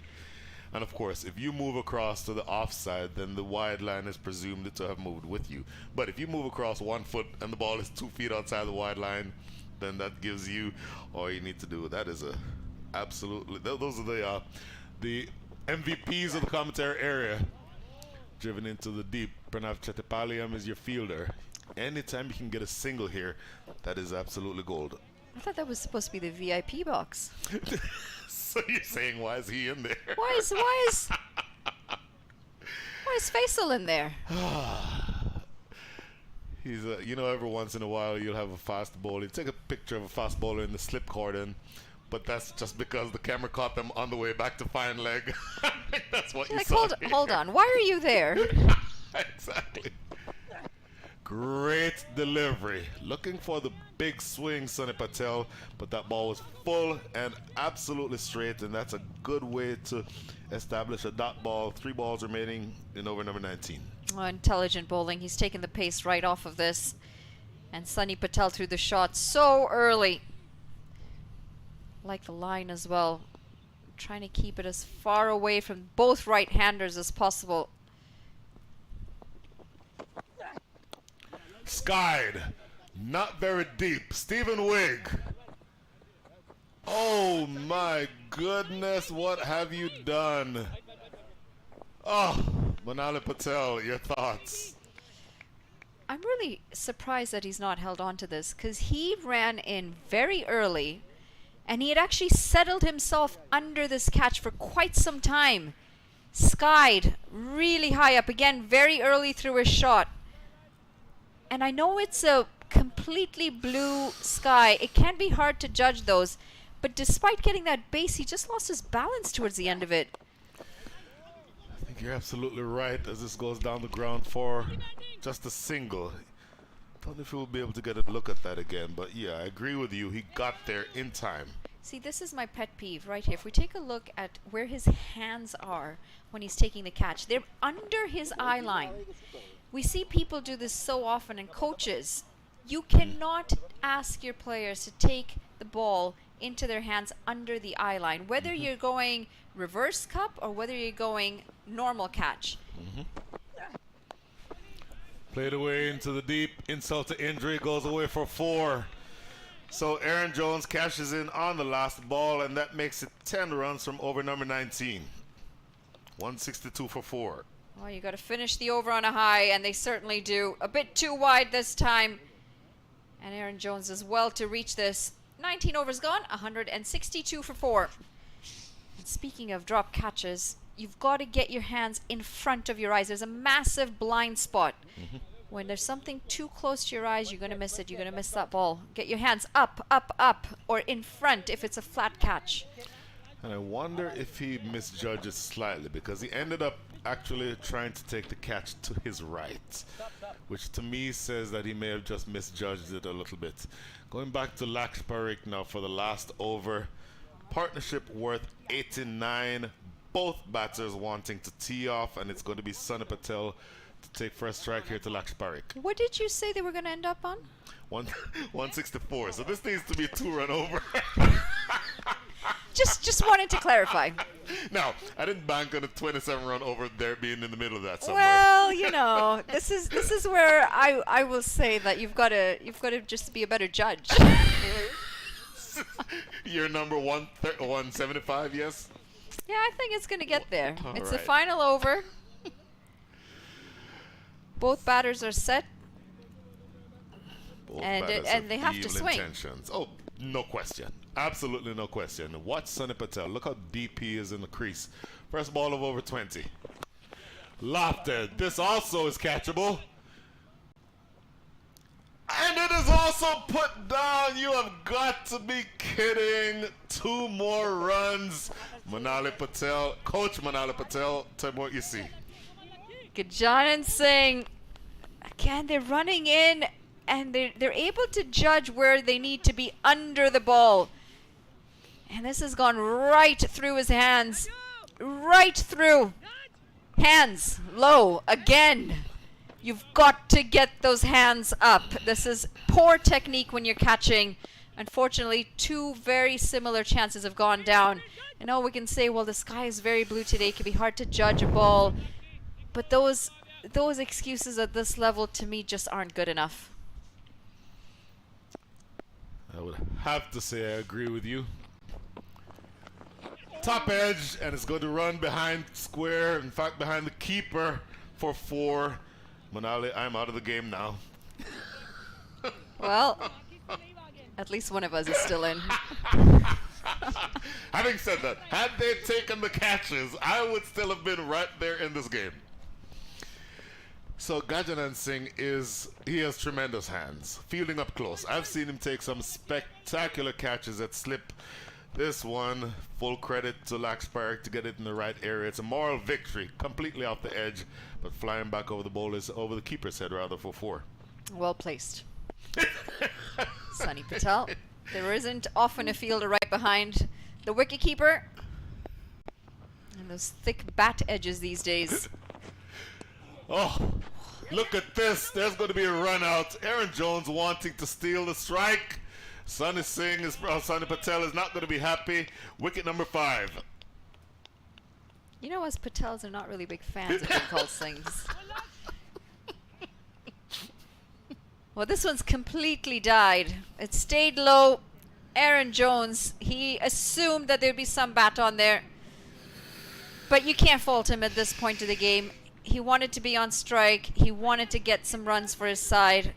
And of course, if you move across to the offside, then the wide line is presumed to have moved with you. But if you move across 1 foot and the ball is 2 feet outside the wide line, then that gives you all you need to do. That is absolutely, those are the MVPs of the commentary area. Driven into the deep. Pranav Chattopadhyay is your fielder. Anytime you can get a single here, that is absolutely gold. I thought that was supposed to be the VIP box. So you're saying, why is he in there? Why is Faisal in there? He's every once in a while you'll have a fast bowler. You take a picture of a fast bowler in the slip cordon, but that's just because the camera caught them on the way back to fine leg. That's what you saw. Hold on. Why are you there? Exactly. Great delivery. Looking for the big swing, Sunny Patel, but that ball was full and absolutely straight, and that's a good way to establish a dot ball. 3 balls remaining in over number 19. Oh, intelligent bowling. He's taken the pace right off of this. And Sunny Patel threw the shot so early. Like the line as well. Trying to keep it as far away from both right-handers as possible. Skied. Not very deep. Stephen Wigg. Oh my goodness, what have you done? Oh, Manali Patel, your thoughts? I'm really surprised that he's not held on to this, because he ran in very early and he had actually settled himself under this catch for quite some time. Skied really high up, again very early through his shot. And I know it's a completely blue sky. It can be hard to judge those, but despite getting that base, he just lost his balance towards the end of it. I think you're absolutely right as this goes down the ground for just a single. Don't know if we'll be able to get a look at that again, but yeah, I agree with you. He got there in time. See, this is my pet peeve right here. If we take a look at where his hands are when he's taking the catch, they're under his eye line. We see people do this so often, and coaches, you cannot ask your players to take the ball into their hands under the eye line, whether you're going reverse cup or whether you're going normal catch. Played away into the deep, insult to injury, goes away for 4. So Aaron Jones cashes in on the last ball, and that makes it 10 runs from over number 19. 162 for 4. Well, you got to finish the over on a high, and they certainly do. A bit too wide this time. And Aaron Jones as well to reach this. 19 overs gone, 162 for 4. And speaking of drop catches, you've got to get your hands in front of your eyes. There's a massive blind spot. When there's something too close to your eyes, you're going to miss it. You're going to miss that ball. Get your hands up, up, up, or in front if it's a flat catch. And I wonder if he misjudges slightly, because he ended up actually trying to take the catch to his right, which to me says that he may have just misjudged it a little bit. Going back to Laksh Parikh now for the last over. Partnership worth 89. Both batters wanting to tee off, and it's going to be Sunny Patel to take first strike here to Laksh Parikh. What did you say they were going to end up on? 164. So this needs to be a 2-run over. Just wanted to clarify. No, I didn't bank on a 27-run over there being in the middle of that somewhere. Well, you know, this is where I will say that you've got to just be a better judge. You're number 175, yes? Yeah, I think it's going to get there. All It's the right. final over. Both batters are set. Both And batters and they have to evil swing. intentions. Oh, no question. Absolutely no question. Watch Sonny Patel. Look how deep he is in the crease. First ball of over 20. Lofted. This also is catchable. And it is also put down. You have got to be kidding. 2 more runs. Manali Patel, Coach Manali Patel, tell me what you see. Gajanan Singh, again, they're running in and they're able to judge where they need to be under the ball. And this has gone right through his hands. Right through. Hands low again. You've got to get those hands up. This is poor technique when you're catching. Unfortunately, 2 very similar chances have gone down. I know we can say, well, the sky is very blue today. It can be hard to judge a ball. But those excuses at this level, to me, just aren't good enough. I would have to say I agree with you. Top edge, and it's going to run behind square. In fact, behind the keeper for 4. Manali, I'm out of the game now. Well, at least one of us is still in. Having said that, had they taken the catches, I would still have been right there in this game. So Gajanan Singh he has tremendous hands. Fielding up close. I've seen him take some spectacular catches at slip. This one, full credit to Laxpark to get it in the right area. It's a moral victory, completely off the edge, but flying back over the keeper's head rather for 4. Well placed. Sonny Patel. There isn't often a fielder right behind the wicketkeeper. And those thick bat edges these days. Oh, look at this. There's going to be a run out. Aaron Jones wanting to steal the strike. Sonny Patel is not going to be happy. Wicket number 5. You know, us Patels are not really big fans of being called Singhs. Well, this one's completely died. It stayed low. Aaron Jones, he assumed that there'd be some bat on there. But you can't fault him at this point of the game. He wanted to be on strike. He wanted to get some runs for his side.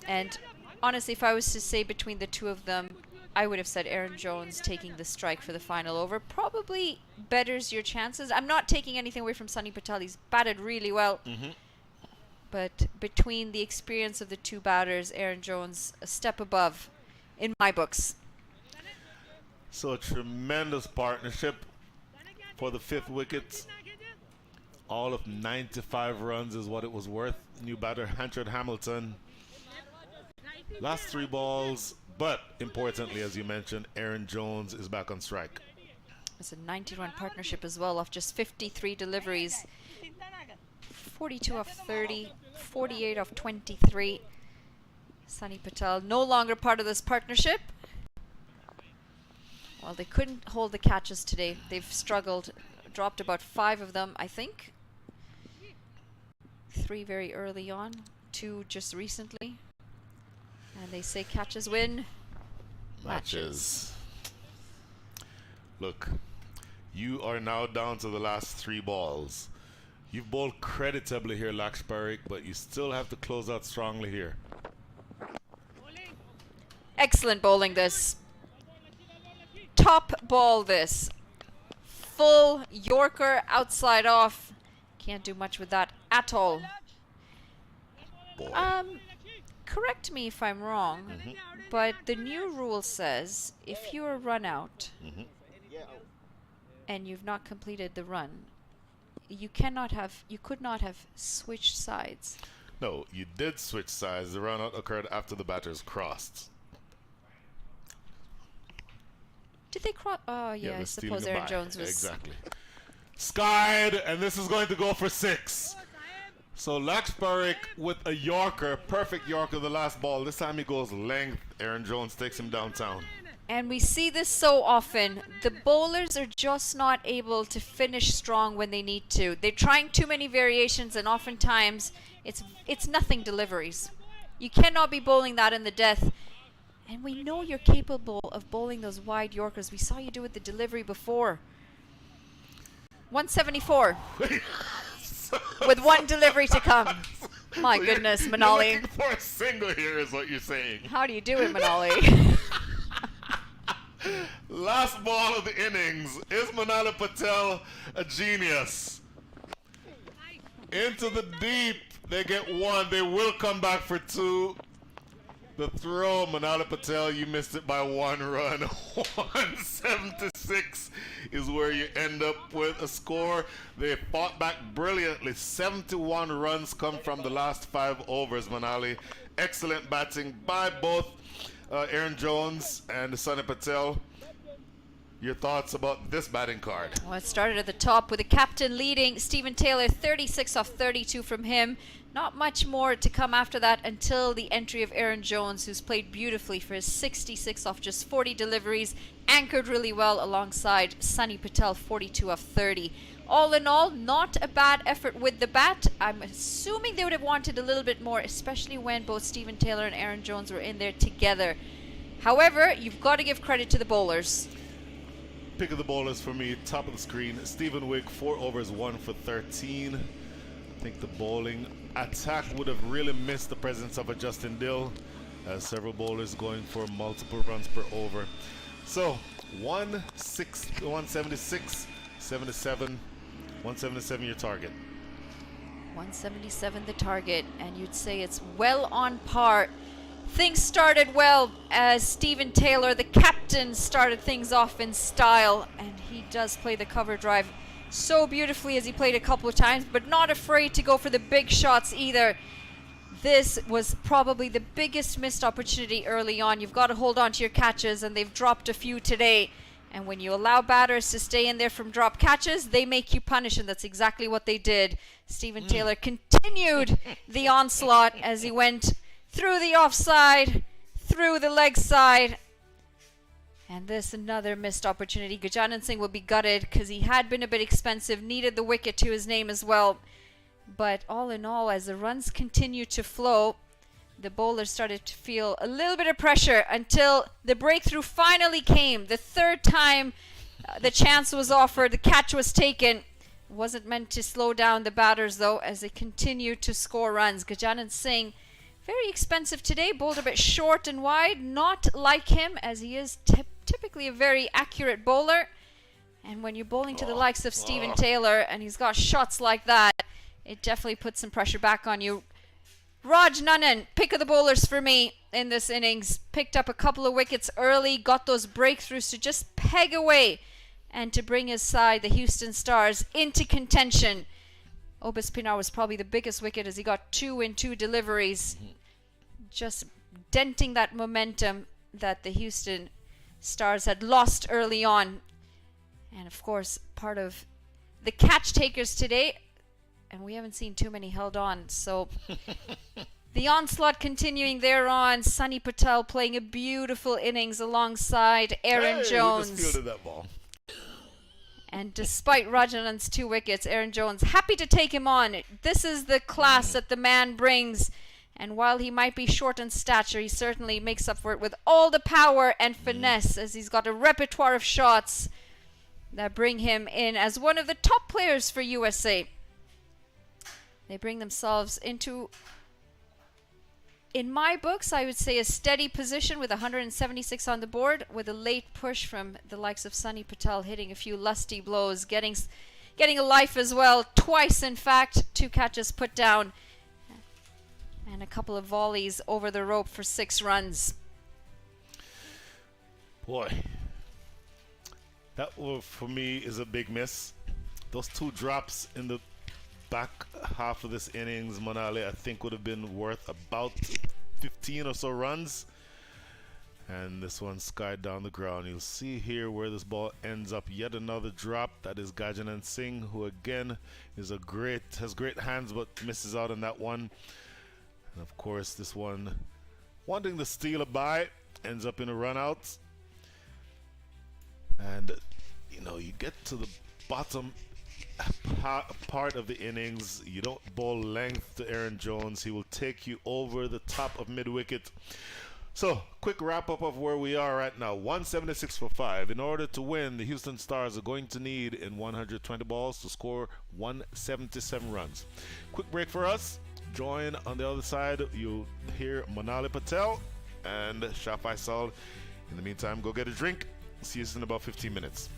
And honestly, if I was to say between the 2 of them, I would have said Aaron Jones taking the strike for the final over probably betters your chances. I'm not taking anything away from Sonny Patel. He's batted really well. But between the experience of the 2 batters, Aaron Jones a step above in my books. So a tremendous partnership for the 5th wicket. All of 95 runs is what it was worth. New batter, Hanchard Hamilton. Last 3 balls, but importantly, as you mentioned, Aaron Jones is back on strike. It's a 90-run partnership as well off just 53 deliveries. 42 off 30, 48 off 23. Sonny Patel no longer part of this partnership. Well, they couldn't hold the catches today. They've struggled, dropped about 5 of them, I think. 3 very early on, 2 just recently. And they say catches win matches. Look, you are now down to the last 3 balls. You've bowled creditably here, Laxpark, but you still have to close out strongly here. Excellent bowling this. Top ball this. Full Yorker outside off. Can't do much with that at all. Boy. Correct me if I'm wrong, but the new rule says if you are run out and you've not completed the run, you could not have switched sides. No, you did switch sides. The run out occurred after the batters crossed. Did they cross? Oh yeah, I suppose Aaron Jones was exactly skied, and this is going to go for 6. So Laxpark with a Yorker, perfect Yorker the last ball. This time he goes length. Aaron Jones takes him downtown. And we see this so often. The bowlers are just not able to finish strong when they need to. They're trying too many variations, and oftentimes it's nothing deliveries. You cannot be bowling that in the death. And we know you're capable of bowling those wide Yorkers. We saw you do it the delivery before. 174 with one delivery to come. My So goodness, you're Manali. looking for a single here is what you're saying. How do you do it, Manali? Last ball of the innings. Is Manali Patel a genius? Into the deep. They get one. They will come back for two. The throw, Manali Patel, you missed it by 1 run. 176 is where you end up with a score. They fought back brilliantly. 71 runs come from the last 5 overs, Manali. Excellent batting by both Aaron Jones and Sunny Patel. Your thoughts about this batting card? Well, it started at the top with the captain leading. Stephen Taylor, 36 off 32 from him. Not much more to come after that until the entry of Aaron Jones, who's played beautifully for his 66 off just 40 deliveries. Anchored really well alongside Sunny Patel, 42 off 30. All in all, not a bad effort with the bat. I'm assuming they would have wanted a little bit more, especially when both Stephen Taylor and Aaron Jones were in there together. However, you've got to give credit to the bowlers. Pick of the bowlers for me, top of the screen. Stephen Wigg, 4 overs, 1 for 13. I think the bowling attack would have really missed the presence of a Justin Dill, as several bowlers going for multiple runs per over. So 176, 77, 177 your target. 177 the target, and you'd say it's well on par. Things started well as Stephen Taylor, the captain, started things off in style, and he does play the cover drive so beautifully as he played a couple of times, but not afraid to go for the big shots either. This was probably the biggest missed opportunity early on. You've got to hold on to your catches, and they've dropped a few today. And when you allow batters to stay in there from drop catches, they make you punish, and that's exactly what they did. Stephen Taylor continued the onslaught as he went through the offside, through the leg side. And this another missed opportunity. Gajanan Singh will be gutted because he had been a bit expensive, needed the wicket to his name as well. But all in all, as the runs continued to flow, the bowlers started to feel a little bit of pressure until the breakthrough finally came. The third time the chance was offered, the catch was taken. Wasn't meant to slow down the batters though, as they continued to score runs. Gajanan Singh, very expensive today, bowled a bit short and wide. Not like him, as he is typically a very accurate bowler. And when you're bowling to the likes of Stephen Taylor and he's got shots like that, it definitely puts some pressure back on you. Raj Nunnan, pick of the bowlers for me in this innings. Picked up a couple of wickets early, got those breakthroughs to just peg away and to bring his side, the Houston Stars, into contention. Obis Pinar was probably the biggest wicket as he got 2 in 2 deliveries, just denting that momentum that the Houston Stars had lost early on. And of course, part of the catch takers today, and we haven't seen too many held on, so the onslaught continuing thereon. Sunny Patel playing a beautiful innings alongside Aaron Jones. We just fielded that ball. And despite Rajanan's 2 wickets, Aaron Jones happy to take him on. This is the class that the man brings. And while he might be short in stature, he certainly makes up for it with all the power and finesse, as he's got a repertoire of shots that bring him in as one of the top players for USA. They bring themselves into, in my books, I would say a steady position with 176 on the board, with a late push from the likes of Sunny Patel hitting a few lusty blows, getting a life as well, twice in fact, 2 catches put down, and a couple of volleys over the rope for 6 runs. Boy, that for me is a big miss. Those 2 drops in the back half of this innings, Manali, I think would have been worth about 15 or so runs. And this one skied down the ground. You'll see here where this ball ends up. Yet another drop. That is Gajanan Singh, who again is has great hands but misses out on that one. And of course, this one wanting to steal a bye ends up in a run out. And you know, you get to the bottom part of the innings, you don't bowl length to Aaron Jones, he will take you over the top of mid-wicket. So, quick wrap up of where we are right now. 176 for 5. In order to win, the Houston Stars are going to need in 120 balls to score 177 runs. Quick break for us. Join on the other side. You'll hear Manali Patel and Shah Faisal. In the meantime, go get a drink. See you in about 15 minutes.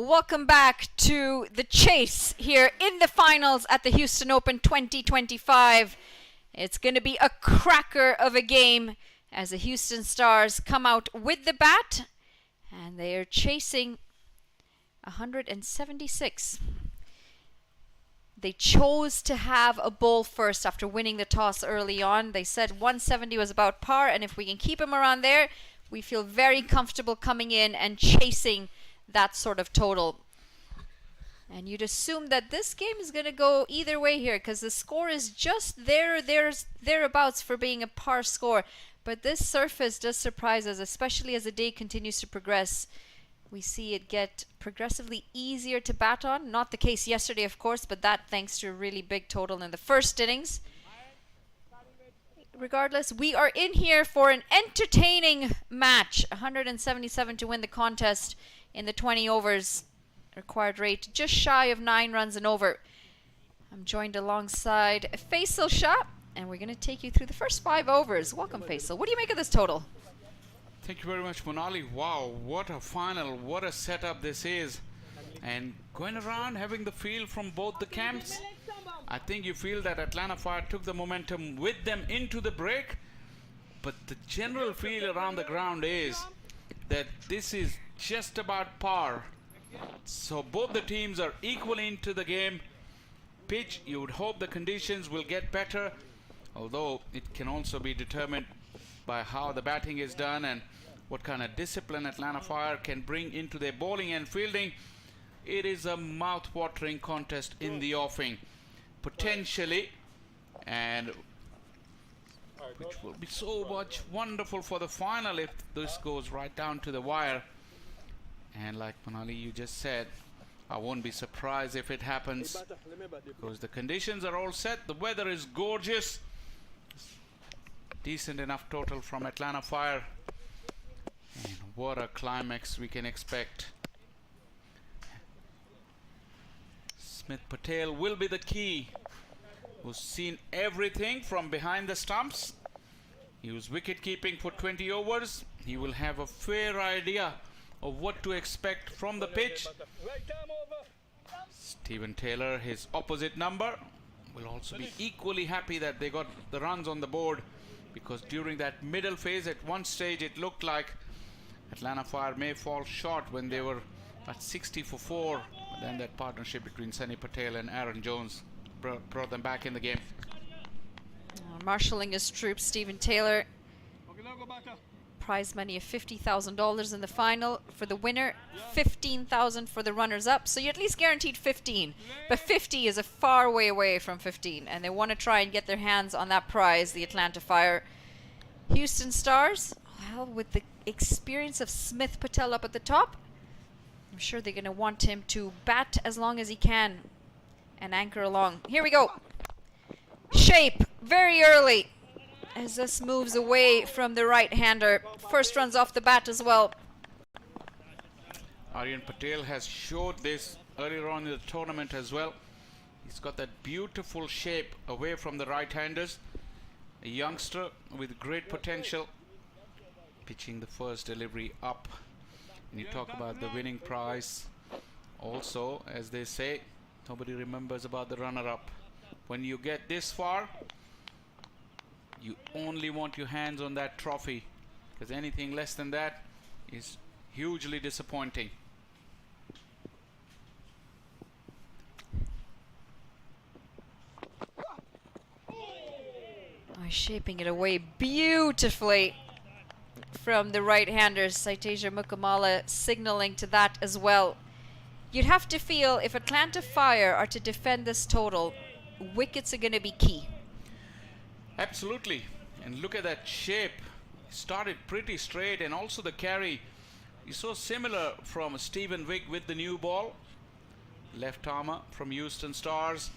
Welcome back to the chase here in the finals at the Houston Open 2025. It's going to be a cracker of a game as the Houston Stars come out with the bat, and they are chasing 176. They chose to have a ball first after winning the toss early on. They said 170 was about par, and if we can keep him around there, we feel very comfortable coming in and chasing that sort of total. And you'd assume that this game is going to go either way here, because the score is just thereabouts for being a par score. But this surface does surprise us, especially as the day continues to progress. We see it get progressively easier to bat on. Not the case yesterday, of course, but that thanks to a really big total in the first innings. Regardless, we are in here for an entertaining match. 177 to win the contest in the 20 overs. Required rate just shy of 9 runs and over. I'm joined alongside Faisal Shah, and we're going to take you through the first 5 overs. Welcome, Faisal. What do you make of this total? Thank you very much, Monali. Wow, what a final, what a setup this is. And going around having the feel from both the camps, I think you feel that Atlanta Fire took the momentum with them into the break, but the general feel around the ground is that this is just about par. So both the teams are equally into the game. Pitch, you would hope the conditions will get better, although it can also be determined by how the batting is done and what kind of discipline Atlanta Fire can bring into their bowling and fielding. It is a mouth-watering contest in the offing, potentially, and which will be so much wonderful for the final if this goes right down to the wire. And like Manali, you just said, I won't be surprised if it happens, because the conditions are all set. The weather is gorgeous. Decent enough total from Atlanta Fire. And what a climax we can expect. Smith Patel will be the key, who's seen everything from behind the stumps. He was wicket keeping for 20 overs. He will have a fair idea of what to expect from the pitch. Steven Taylor, his opposite number, will also be equally happy that they got the runs on the board, because during that middle phase at one stage it looked like Atlanta Fire may fall short when they were at 60 for 4, but then that partnership between Sunny Patel and Aaron Jones brought them back in the game. Marshalling his troops, Steven Taylor. Prize money of $50,000 in the final for the winner, $15,000 for the runners-up. So you're at least guaranteed 15, but 50 is a far way away from 15, and they want to try and get their hands on that prize, the Atlanta Fire. Houston Stars, well, with the experience of Smith Patel up at the top, I'm sure they're going to want him to bat as long as he can and anchor along. Here we go. Shape, very early, as this moves away from the right-hander. First runs off the bat as well. Aryan Patel has showed this earlier on in the tournament as well. He's got that beautiful shape away from the right-handers. A youngster with great potential. Pitching the first delivery up. And you talk about the winning prize. Also, as they say, nobody remembers about the runner-up. When you get this far, you only want your hands on that trophy, because anything less than that is hugely disappointing. Shaping it away beautifully from the right-handers. Saiteja Mukamala signaling to that as well. You'd have to feel if Atlanta Fire are to defend this total, wickets are going to be key. Absolutely. And look at that shape. Started pretty straight, and also the carry is so similar from Stephen Wigg with the new ball. Left armer from Houston Stars.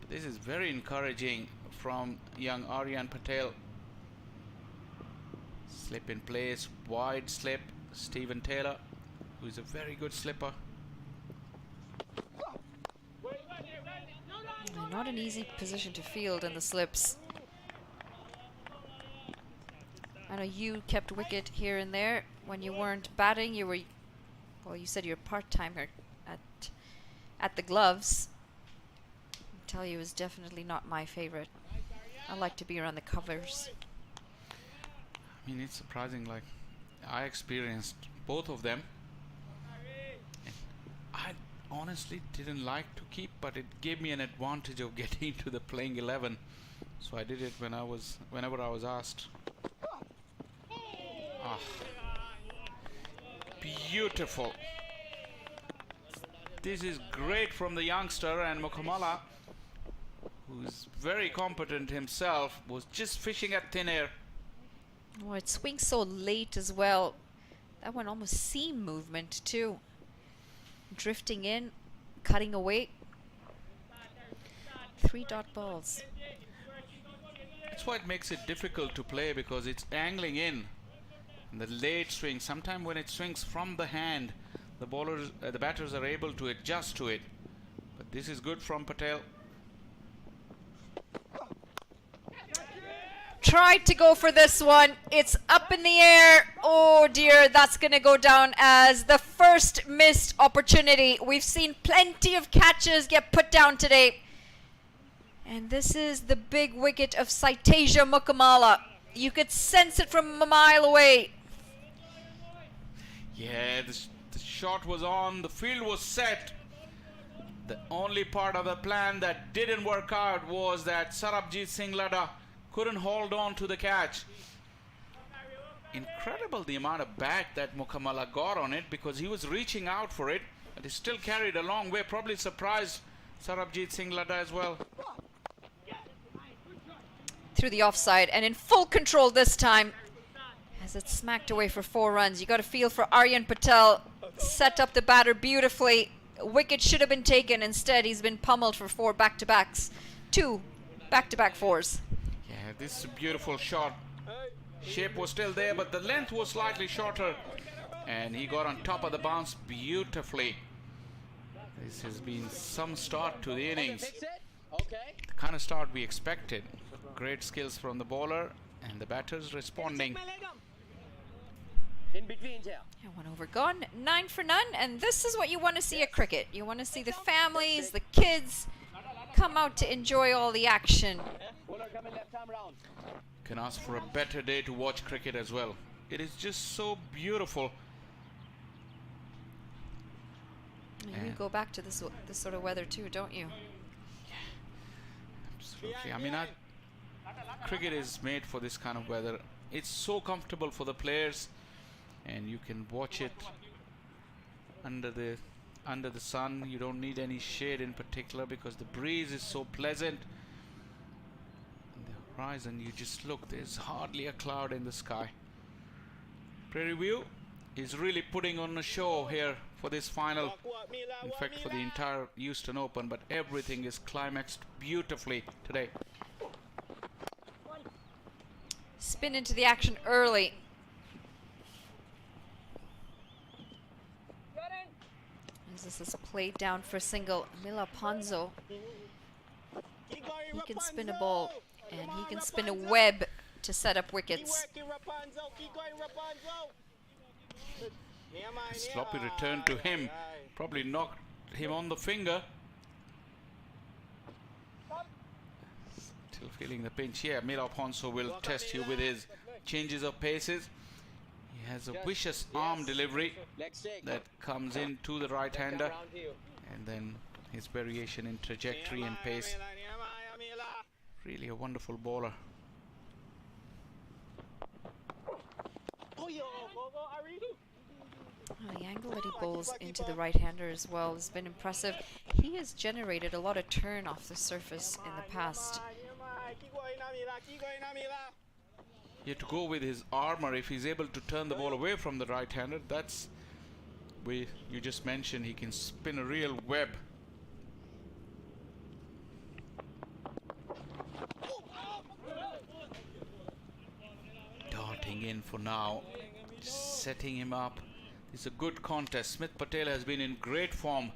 This is very encouraging from young Aryan Patel. Slip in place, wide slip. Steven Taylor, who is a very good slipper. Not an easy position to field in the slips. I know you kept wicket here and there when you weren't batting. You were Well, you said you're part-timer at the gloves. I tell you, is definitely not my favorite. I like to be around the covers. I mean, it's surprising. Like, I experienced both of them. And I honestly didn't like to keep, but it gave me an advantage of getting to the playing 11. So I did it whenever I was asked. Ah, beautiful. This is great from the youngster, and Mukamala, who's very competent himself, was just fishing at thin air. Oh, it swings so late as well. That one almost seam movement too. Drifting in, cutting away. 3 dot balls. That's why it makes it difficult to play, because it's angling in. And the late swing, sometimes when it swings from the hand, the batters are able to adjust to it. But this is good from Patel. Tried to go for this one. It's up in the air. Oh dear, that's going to go down as the first missed opportunity. We've seen plenty of catches get put down today. And this is the big wicket of Saitasia Mukamala. You could sense it from a mile away. Yeah, the shot was on, the field was set. The only part of the plan that didn't work out was that Sarabjit Singh Ladha couldn't hold on to the catch. Incredible the amount of back that Mukamala got on it, because he was reaching out for it, but he still carried a long way. Probably surprised Sarabjit Singh Ladha as well. Through the offside and in full control this time as it's smacked away for 4 runs. You got a feel for Aryan Patel. Set up the batter beautifully. Wicket should have been taken. Instead, he's been pummeled for 4 back-to-backs. 2 back-to-back 4s. Yeah, this is a beautiful shot. Shape was still there, but the length was slightly shorter. And he got on top of the bounce beautifully. This has been some start to the innings. The kind of start we expected. Great skills from the bowler, and the batters responding. Yeah, 1 over gone, 9 for none, and this is what you want to see at cricket. You want to see the families, the kids come out to enjoy all the action. Can ask for a better day to watch cricket as well. It is just so beautiful. You go back to this sort of weather too, don't you? Absolutely. I mean, cricket is made for this kind of weather. It's so comfortable for the players, and you can watch it under the sun. You don't need any shade in particular, because the breeze is so pleasant. And the horizon, you just look, there's hardly a cloud in the sky. Prairie View is really putting on a show here for this final, in fact for the entire Houston Open, but everything is climaxed beautifully today. Spin into the action early. As this is played down for a single, Mila Ponzo. He can spin a ball, and he can spin a web to set up wickets. A sloppy return to him, probably knocked him on the finger. Still feeling the pinch here. Mila Ponzo will test you with his changes of paces. He has a vicious arm delivery that comes in to the right-hander, and then his variation in trajectory and pace. Really a wonderful bowler. The angle that he bowls into the right-hander as well has been impressive. He has generated a lot of turn off the surface in the past. You have to go with his armor. If he's able to turn the ball away from the right-hander, that's where you just mentioned he can spin a real web. Darting in for now, setting him up. It's a good contest. Smith Patel has been in great form.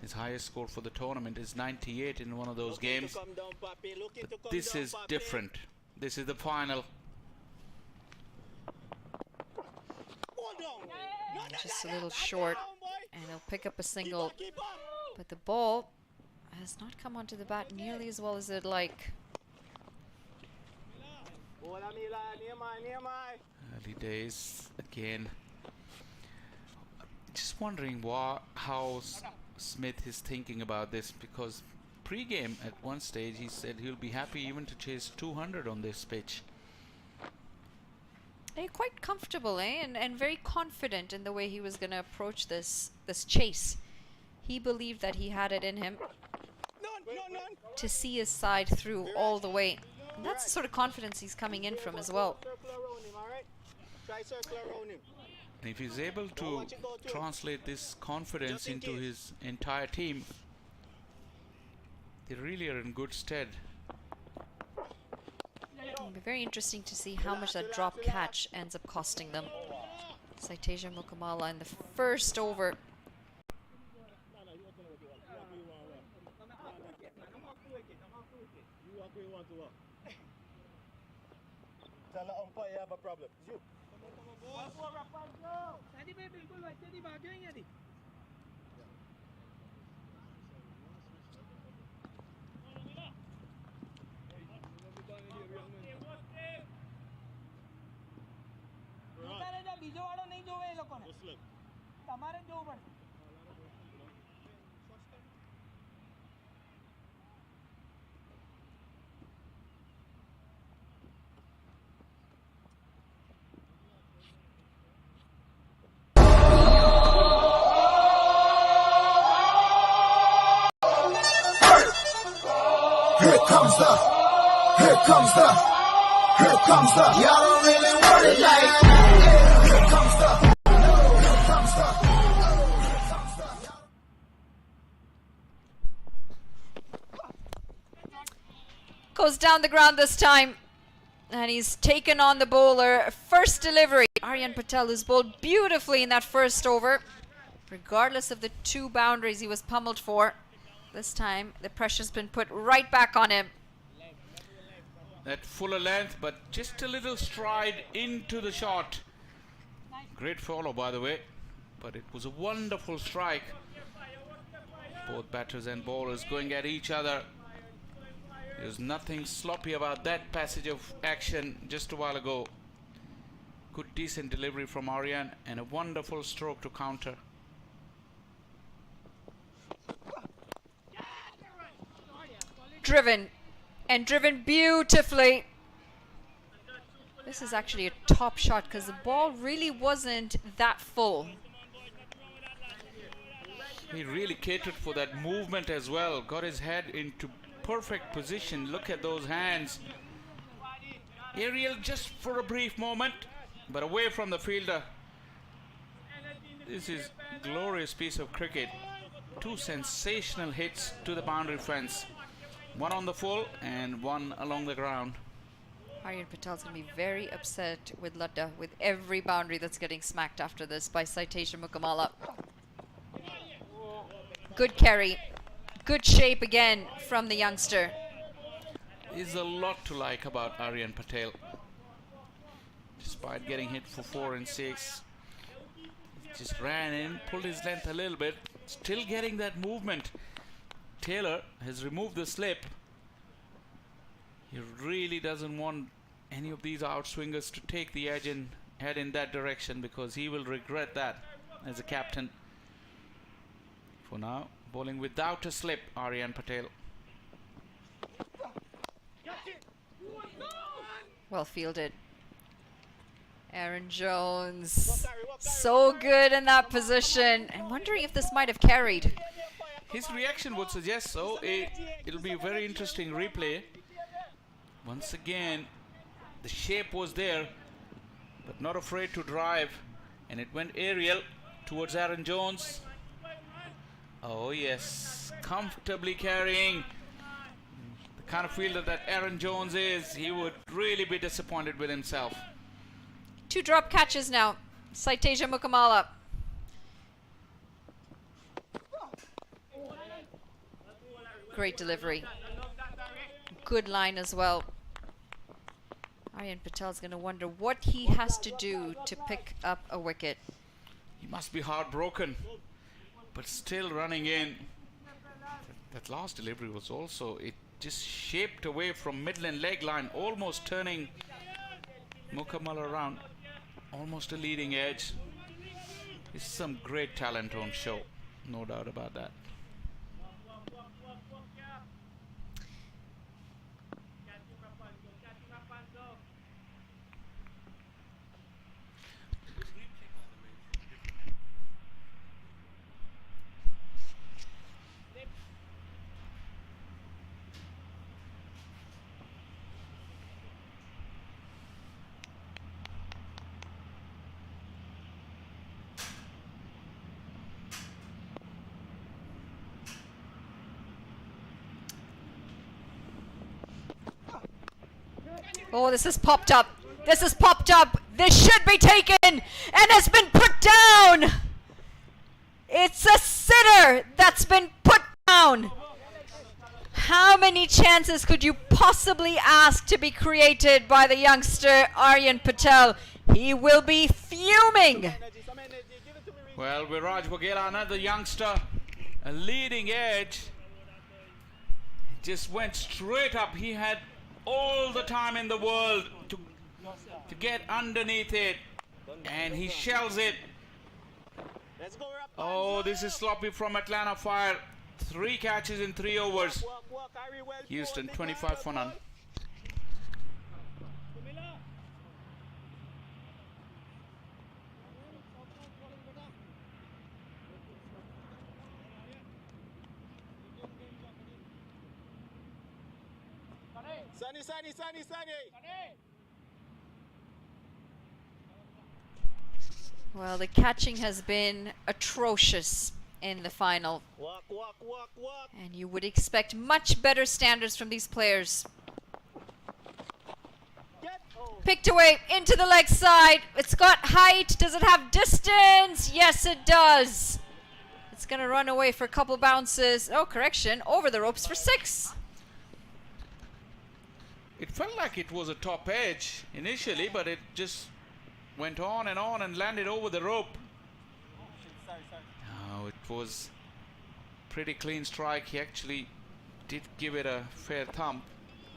His highest score for the tournament is 98 in one of those games. But this is different. This is the final. Just a little short. And he'll pick up a single. But the ball has not come onto the bat nearly as well as it'd like. Early days again. Just wondering how Smith is thinking about this, because pre-game at one stage he said he'll be happy even to chase 200 on this pitch. Quite comfortable, and very confident in the way he was going to approach this chase. He believed that he had it in him to see his side through all the way. And that's the sort of confidence he's coming in from as well. And if he's able to translate this confidence into his entire team, they really are in good stead. It'll be very interesting to see how much that drop catch ends up costing them. Saiteja Mukamala in the first over. Tell the umpire you have a problem. It's you. Here comes the, y'all don't really want it like that. Here comes the. Goes down the ground this time. And he's taken on the bowler. First delivery. Aryan Patel, who's bowled beautifully in that first over. Regardless of the 2 boundaries he was pummeled for. This time, the pressure's been put right back on him. That fuller length, but just a little stride into the shot. Great follow, by the way, but it was a wonderful strike. Both batters and bowlers going at each other. There's nothing sloppy about that passage of action just a while ago. Good, decent delivery from Aryan and a wonderful stroke to counter. Driven, and driven beautifully. This is actually a top shot because the ball really wasn't that full. He really catered for that movement as well. Got his head into perfect position. Look at those hands. Aerial just for a brief moment, but away from the fielder. This is a glorious piece of cricket. 2 sensational hits to the boundary fence. 1 on the full and 1 along the ground. Aryan Patel's going to be very upset with Ladda with every boundary that's getting smacked after this by Saiteja Mukamala. Good carry. Good shape again from the youngster. There's a lot to like about Aryan Patel. Despite getting hit for 4 and 6, he just ran in, pulled his length a little bit, still getting that movement. Taylor has removed the slip. He really doesn't want any of these outswingers to take the edge and head in that direction, because he will regret that as a captain. For now, bowling without a slip, Aryan Patel. Well fielded. Aaron Jones, so good in that position. I'm wondering if this might have carried. His reaction would suggest so. It'll be a very interesting replay. Once again, the shape was there, but not afraid to drive, and it went aerial towards Aaron Jones. Oh yes, comfortably carrying. The kind of fielder that Aaron Jones is, he would really be disappointed with himself. 2 drop catches now. Saiteja Mukamala. Great delivery. Good line as well. Aryan Patel's going to wonder what he has to do to pick up a wicket. He must be heartbroken. but still running in. That last delivery was also, it just shaped away from Midland leg line, almost turning Mukamala around, almost a leading edge. It's some great talent on show, no doubt about that. Oh, this has popped up. This has popped up. This should be taken and has been put down. It's a sitter that's been put down. How many chances could you possibly ask to be created by the youngster Aryan Patel? He will be fuming. Well, Viraj Waghela, another youngster, a leading edge, just went straight up. He had all the time in the world to get underneath it, and he shells it. Oh, this is sloppy from Atlanta Fire. 3 catches in 3 overs. Houston 25 for none. Sunny. Well, the catching has been atrocious in the final. And you would expect much better standards from these players. Picked away into the leg side. It's got height. Does it have distance? Yes, it does. It's going to run away for a couple bounces. Oh, correction. Over the ropes for 6. It felt like it was a top edge initially, but it just went on and landed over the rope. Oh, it was pretty clean strike. He actually did give it a fair thump.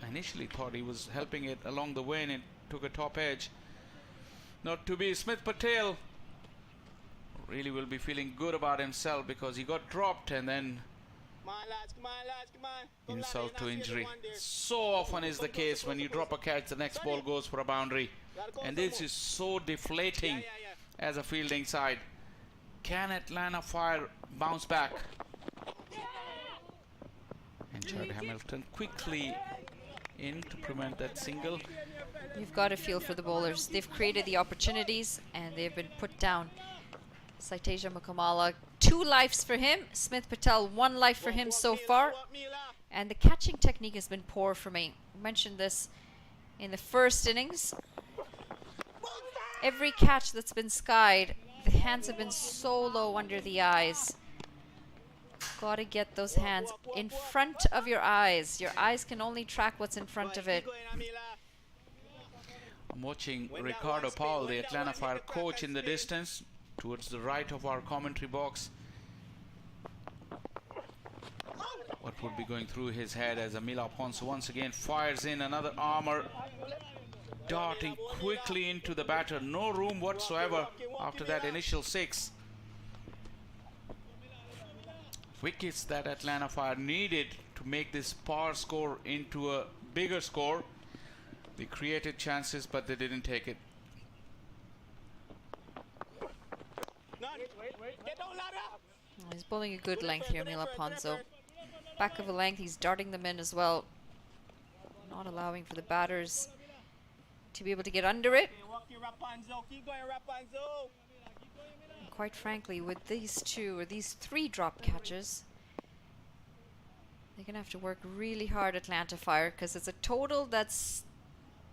I initially thought he was helping it along the way and it took a top edge. Not to be. Smith Patel really will be feeling good about himself because he got dropped and then insult to injury. So often is the case when you drop a catch, the next ball goes for a boundary. And this is so deflating as a fielding side. Can Atlanta Fire bounce back? And Jared Hamilton quickly in to prevent that single. You've got to feel for the bowlers. They've created the opportunities and they've been put down. Saiteja Mukamala, 2 lives for him. Smith Patel, 1 life for him so far. And the catching technique has been poor for me. I mentioned this in the first innings. Every catch that's been skied, the hands have been so low under the eyes. Got to get those hands in front of your eyes. Your eyes can only track what's in front of it. I'm watching Ricardo Powell, the Atlanta Fire coach, in the distance towards the right of our commentary box. What would be going through his head as Amila Ponce once again fires in another armor, darting quickly into the batter. No room whatsoever after that initial 6. Wickets that Atlanta Fire needed to make this par score into a bigger score. They created chances, but they didn't take it. He's bowling a good length here, Mila Ponzo. Back of a length, he's darting them in as well. Not allowing for the batters to be able to get under it. And quite frankly, with these 2 or these 3 drop catches, they're going to have to work really hard, Atlanta Fire, because it's a total that's,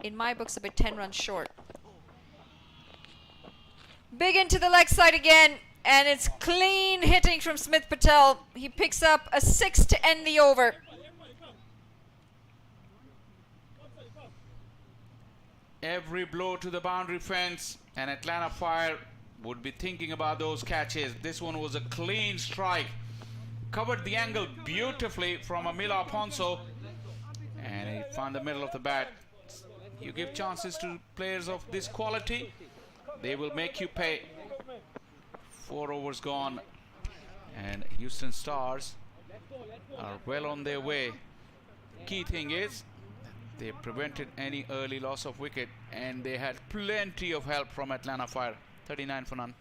in my books, about 10 runs short. Big into the leg side again. And it's clean hitting from Smith Patel. He picks up a 6 to end the over. Every blow to the boundary fence, and Atlanta Fire would be thinking about those catches. This one was a clean strike. Covered the angle beautifully from Amila Ponso. And he found the middle of the bat. You give chances to players of this quality, they will make you pay. 4 overs gone. And Houston Stars are well on their way. Key thing is they prevented any early loss of wicket, and they had plenty of help from Atlanta Fire. 39 for none.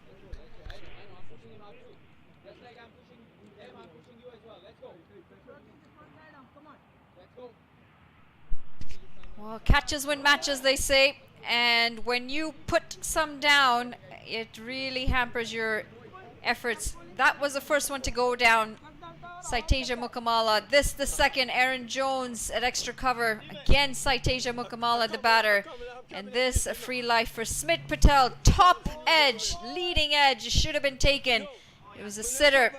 Well, catches win matches, they say, and when you put some down, it really hampers your efforts. That was the first one to go down, Saiteja Mukamala. This the second, Aaron Jones at extra cover. Again, Saiteja Mukamala, the batter. And this a free life for Smith Patel. Top edge, leading edge, should have been taken. It was a sitter.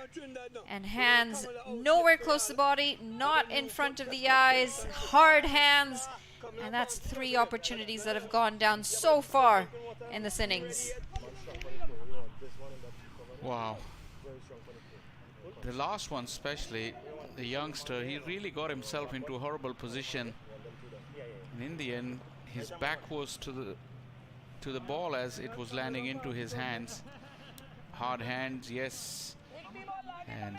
And hands nowhere close to the body, not in front of the eyes, hard hands. And that's 3 opportunities that have gone down so far in this innings. Wow. The last one especially, the youngster, he really got himself into a horrible position. And in the end, his back was to the ball as it was landing into his hands. Hard hands, yes. And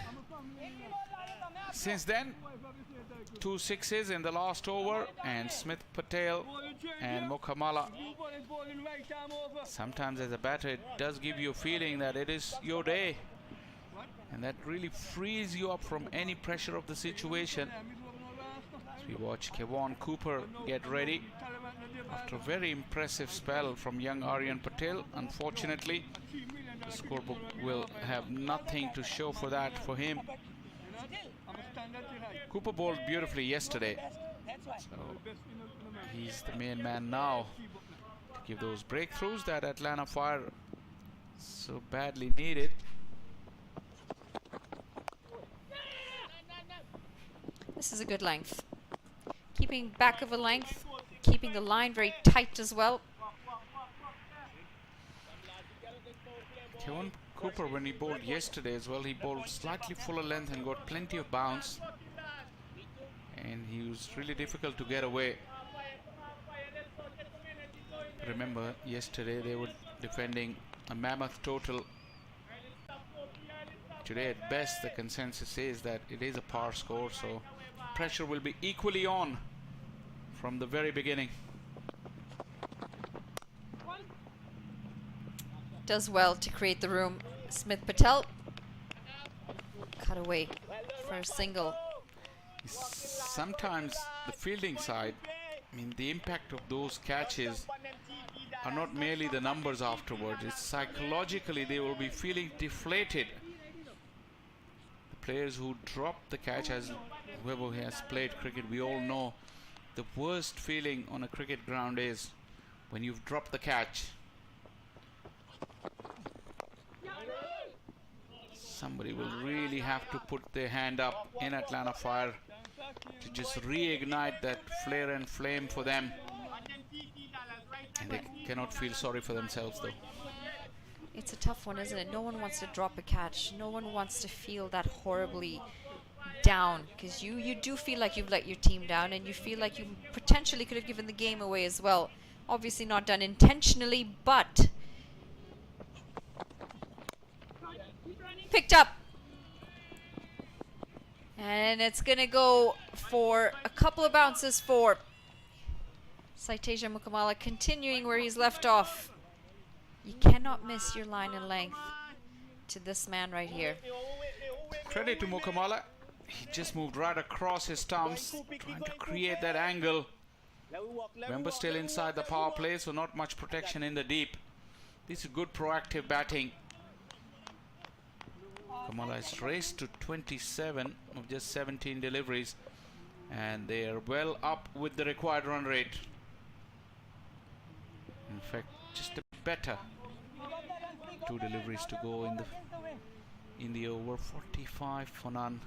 since then, 2 sixes in the last over, and Smith Patel and Mukamala. Sometimes as a batter, it does give you a feeling that it is your day, and that really frees you up from any pressure of the situation. As we watch Kevon Cooper get ready after a very impressive spell from young Aryan Patel. Unfortunately, the scorebook will have nothing to show for that for him. Cooper bowled beautifully yesterday, so he's the main man now to give those breakthroughs that Atlanta Fire so badly needed. This is a good length. Keeping back of a length, keeping the line very tight as well. Kevon Cooper, when he bowled yesterday as well, he bowled slightly fuller length and got plenty of bounce, and he was really difficult to get away. Remember, yesterday they were defending a mammoth total. Today at best the consensus is that it is a par score, so pressure will be equally on from the very beginning. Does well to create the room. Smith Patel cut away for a single. Sometimes the fielding side, I mean, the impact of those catches are not merely the numbers afterwards. It's psychologically they will be feeling deflated. The players who drop the catch, as whoever has played cricket, we all know the worst feeling on a cricket ground is when you've dropped the catch. Somebody will really have to put their hand up in Atlanta Fire to just reignite that flare and flame for them. And they cannot feel sorry for themselves though. It's a tough one, isn't it? No one wants to drop a catch. No one wants to feel that horribly down, because you do feel like you've let your team down, and you feel like you potentially could have given the game away as well. Obviously not done intentionally, but picked up. And it's going to go for a couple of bounces for Saiteja Mukamala, continuing where he's left off. You cannot miss your line and length to this man right here. Credit to Mukamala. He just moved right across his stumps, trying to create that angle. Remember, still inside the power play, so not much protection in the deep. This is good proactive batting. Mukamala has raced to 27 of just 17 deliveries, and they are well up with the required run rate. In fact, just a better 2 deliveries to go in the over. 45 for none.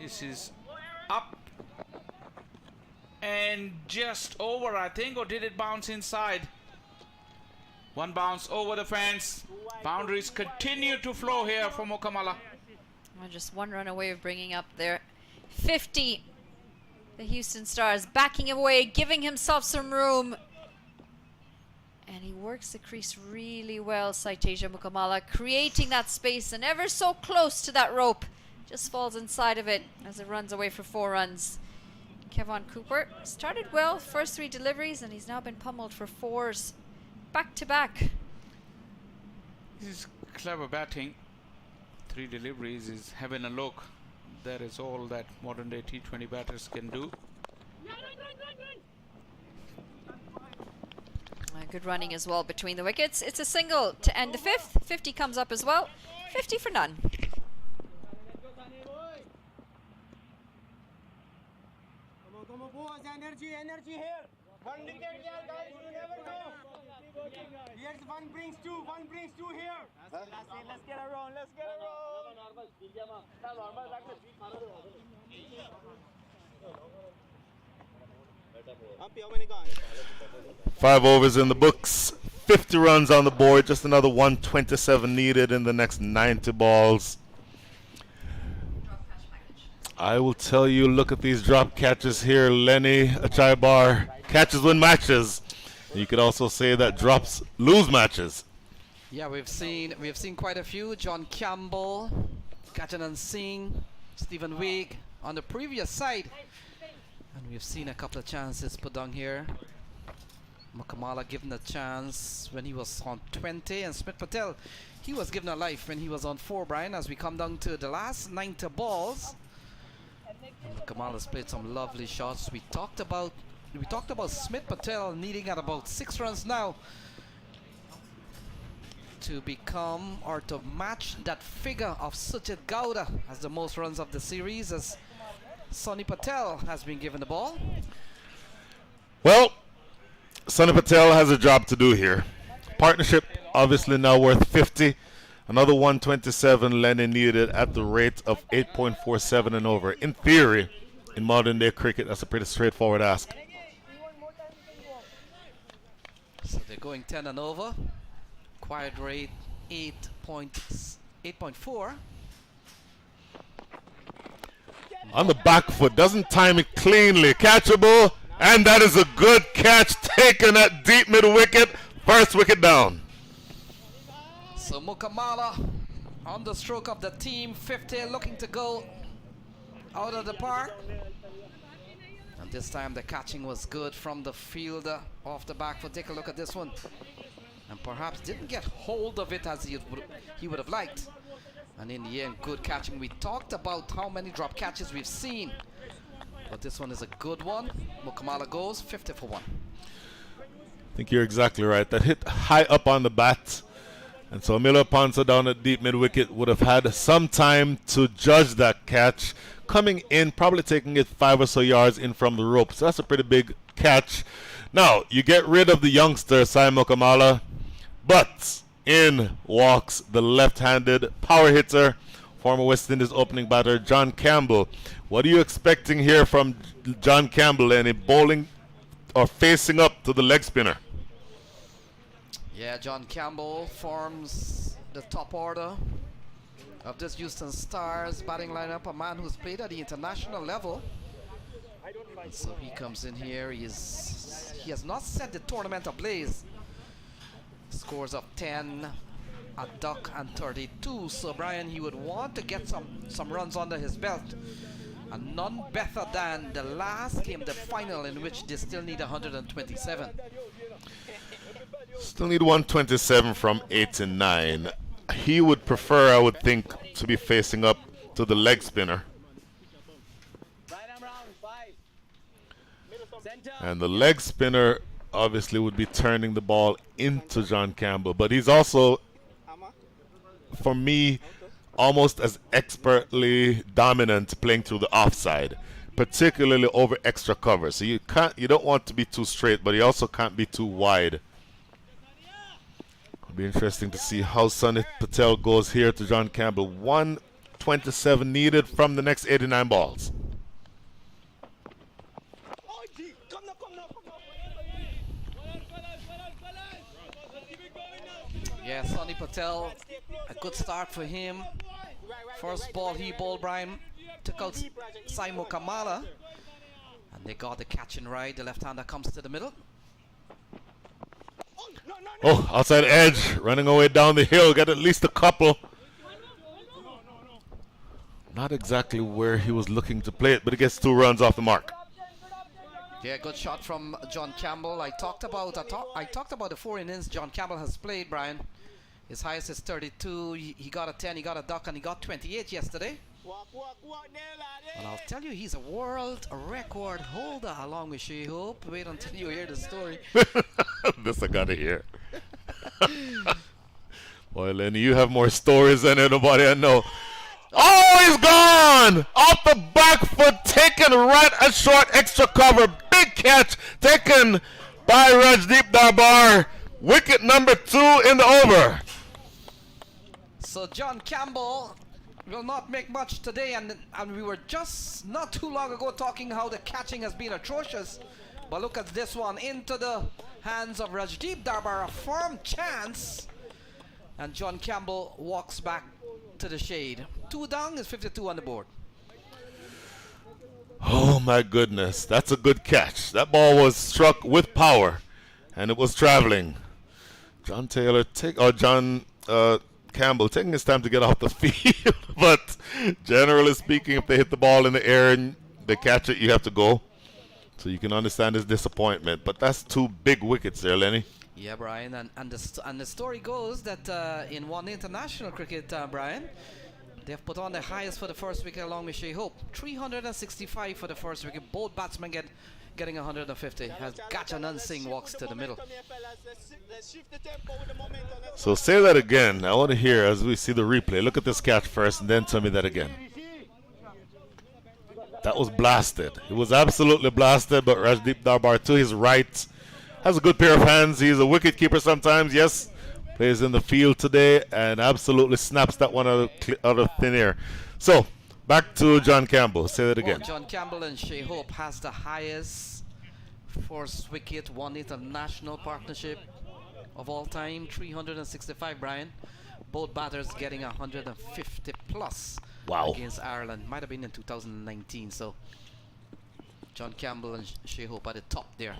This is up and just over, I think, or did it bounce inside? One bounce over the fence. Boundaries continue to flow here for Mokamala. Just one run away of bringing up their 50. The Houston Stars backing away, giving himself some room. And he works the crease really well, Saiteja Mukamala, creating that space and ever so close to that rope. Just falls inside of it as it runs away for 4 runs. Kevon Cooper started well, first 3 deliveries, and he's now been pummeled for 4s back to back. This is clever batting. 3 deliveries is having a look. That is all that modern day T20 batters can do. Good running as well between the wickets. It's a single to end the 5th. 50 comes up as well. 50 for none. Come on, boys. Energy here. One wicket here, guys. You never know. Here's one brings two here. Let's get around. How many gone? 5 overs in the books, 50 runs on the board, just another 127 needed in the next 90 balls. I will tell you, look at these drop catches here, Lenny Achaibar. Catches win matches. You could also say that drops lose matches. Yeah, we've seen quite a few. John Campbell, Kajanan Singh, Stephen Wigg on the previous side. And we've seen a couple of chances put down here. Mukamala given a chance when he was on 20, and Smith Patel, he was given a life when he was on 4, Brian, as we come down to the last 90 balls. Mukamala's played some lovely shots. We talked about Smith Patel needing at about 6 runs now to become or to match that figure of Sujit Gowda as the most runs of the series, as Sonny Patel has been given the ball. Well, Sonny Patel has a job to do here. Partnership obviously now worth 50. Another 127 Lenny needed at the rate of 8.47 and over. In theory, in modern day cricket, that's a pretty straightforward ask. So they're going 10 and over. Quiet rate 8.4. On the back foot, doesn't time it cleanly. Catchable, and that is a good catch taken at deep mid wicket. First wicket down. So Mukamala on the stroke of the team, 50, looking to go out of the park. And this time the catching was good from the fielder off the back foot. Take a look at this one. And perhaps didn't get hold of it as he would have liked. And in the end, good catching. We talked about how many drop catches we've seen, but this one is a good one. Mukamala goes 50 for 1. I think you're exactly right. That hit high up on the bat. And so Miller Ponsa down at deep mid wicket would have had some time to judge that catch. Coming in, probably taking it 5 or so yards in from the rope. So that's a pretty big catch. Now, you get rid of the youngster, Sai Mukamala, but in walks the left-handed power hitter, former West Indies opening batter, John Campbell. What are you expecting here from John Campbell? Any bowling or facing up to the leg spinner? Yeah, John Campbell forms the top order of this Houston Stars batting lineup, a man who's played at the international level. So he comes in here. He has not set the tournament ablaze. Scores of 10, a duck, and 32. So Brian, he would want to get some runs under his belt, and none better than the last game, the final, in which they still need 127. Still need 127 from 8 and 9. He would prefer, I would think, to be facing up to the leg spinner. And the leg spinner obviously would be turning the ball into John Campbell, but he's also, for me, almost as expertly dominant playing through the offside, particularly over extra cover. So you don't want to be too straight, but you also can't be too wide. It'll be interesting to see how Sonny Patel goes here to John Campbell. 127 needed from the next 89 balls. Yeah, Sonny Patel, a good start for him. First ball he bowled, Brian, took out Saimo Kamala, and they got the catching right. The left-hander comes to the middle. Oh, outside edge, running away down the hill, got at least a couple. Not exactly where he was looking to play it, but he gets 2 runs off the mark. Yeah, good shot from John Campbell. I talked about the 4 innings John Campbell has played, Brian. His highest is 32. He got a 10, he got a duck, and he got 28 yesterday. And I'll tell you, he's a world record holder along with Shea Hope. Wait until you hear the story. This I gotta hear. Boy, Lenny, you have more stories than anybody I know. Oh, he's gone! Off the back foot, taken right at short, extra cover. Big catch taken by Rajdeep Darbar. Wicket number 2 in the over. So John Campbell will not make much today, and we were just not too long ago talking how the catching has been atrocious. But look at this one, into the hands of Rajdeep Darbar, a firm chance, and John Campbell walks back to the shade. 2 down is 52 on the board. Oh my goodness, that's a good catch. That ball was struck with power, and it was traveling. John Campbell taking his time to get off the field, but generally speaking, if they hit the ball in the air and they catch it, you have to go. So you can understand his disappointment, but that's 2 big wickets there, Lenny. Yeah, Brian, and the story goes that in one international cricket, Brian, they've put on the highest for the first wicket along with Shea Hope. 365 for the first wicket. Both batsmen getting 150 as Gajanan Singh walks to the middle. So say that again. I want to hear as we see the replay. Look at this catch first and then tell me that again. That was blasted. It was absolutely blasted, but Rajdeep Darbar to his right has a good pair of hands. He's a wicket keeper sometimes, yes. Plays in the field today and absolutely snaps that one out of thin air. So, back to John Campbell. Say that again. John Campbell and Shea Hope has the highest first wicket one international partnership of all time. 365, Brian. Both batters getting 150 plus. Wow. Against Ireland. Might have been in 2019. So, John Campbell and Shea Hope at the top there.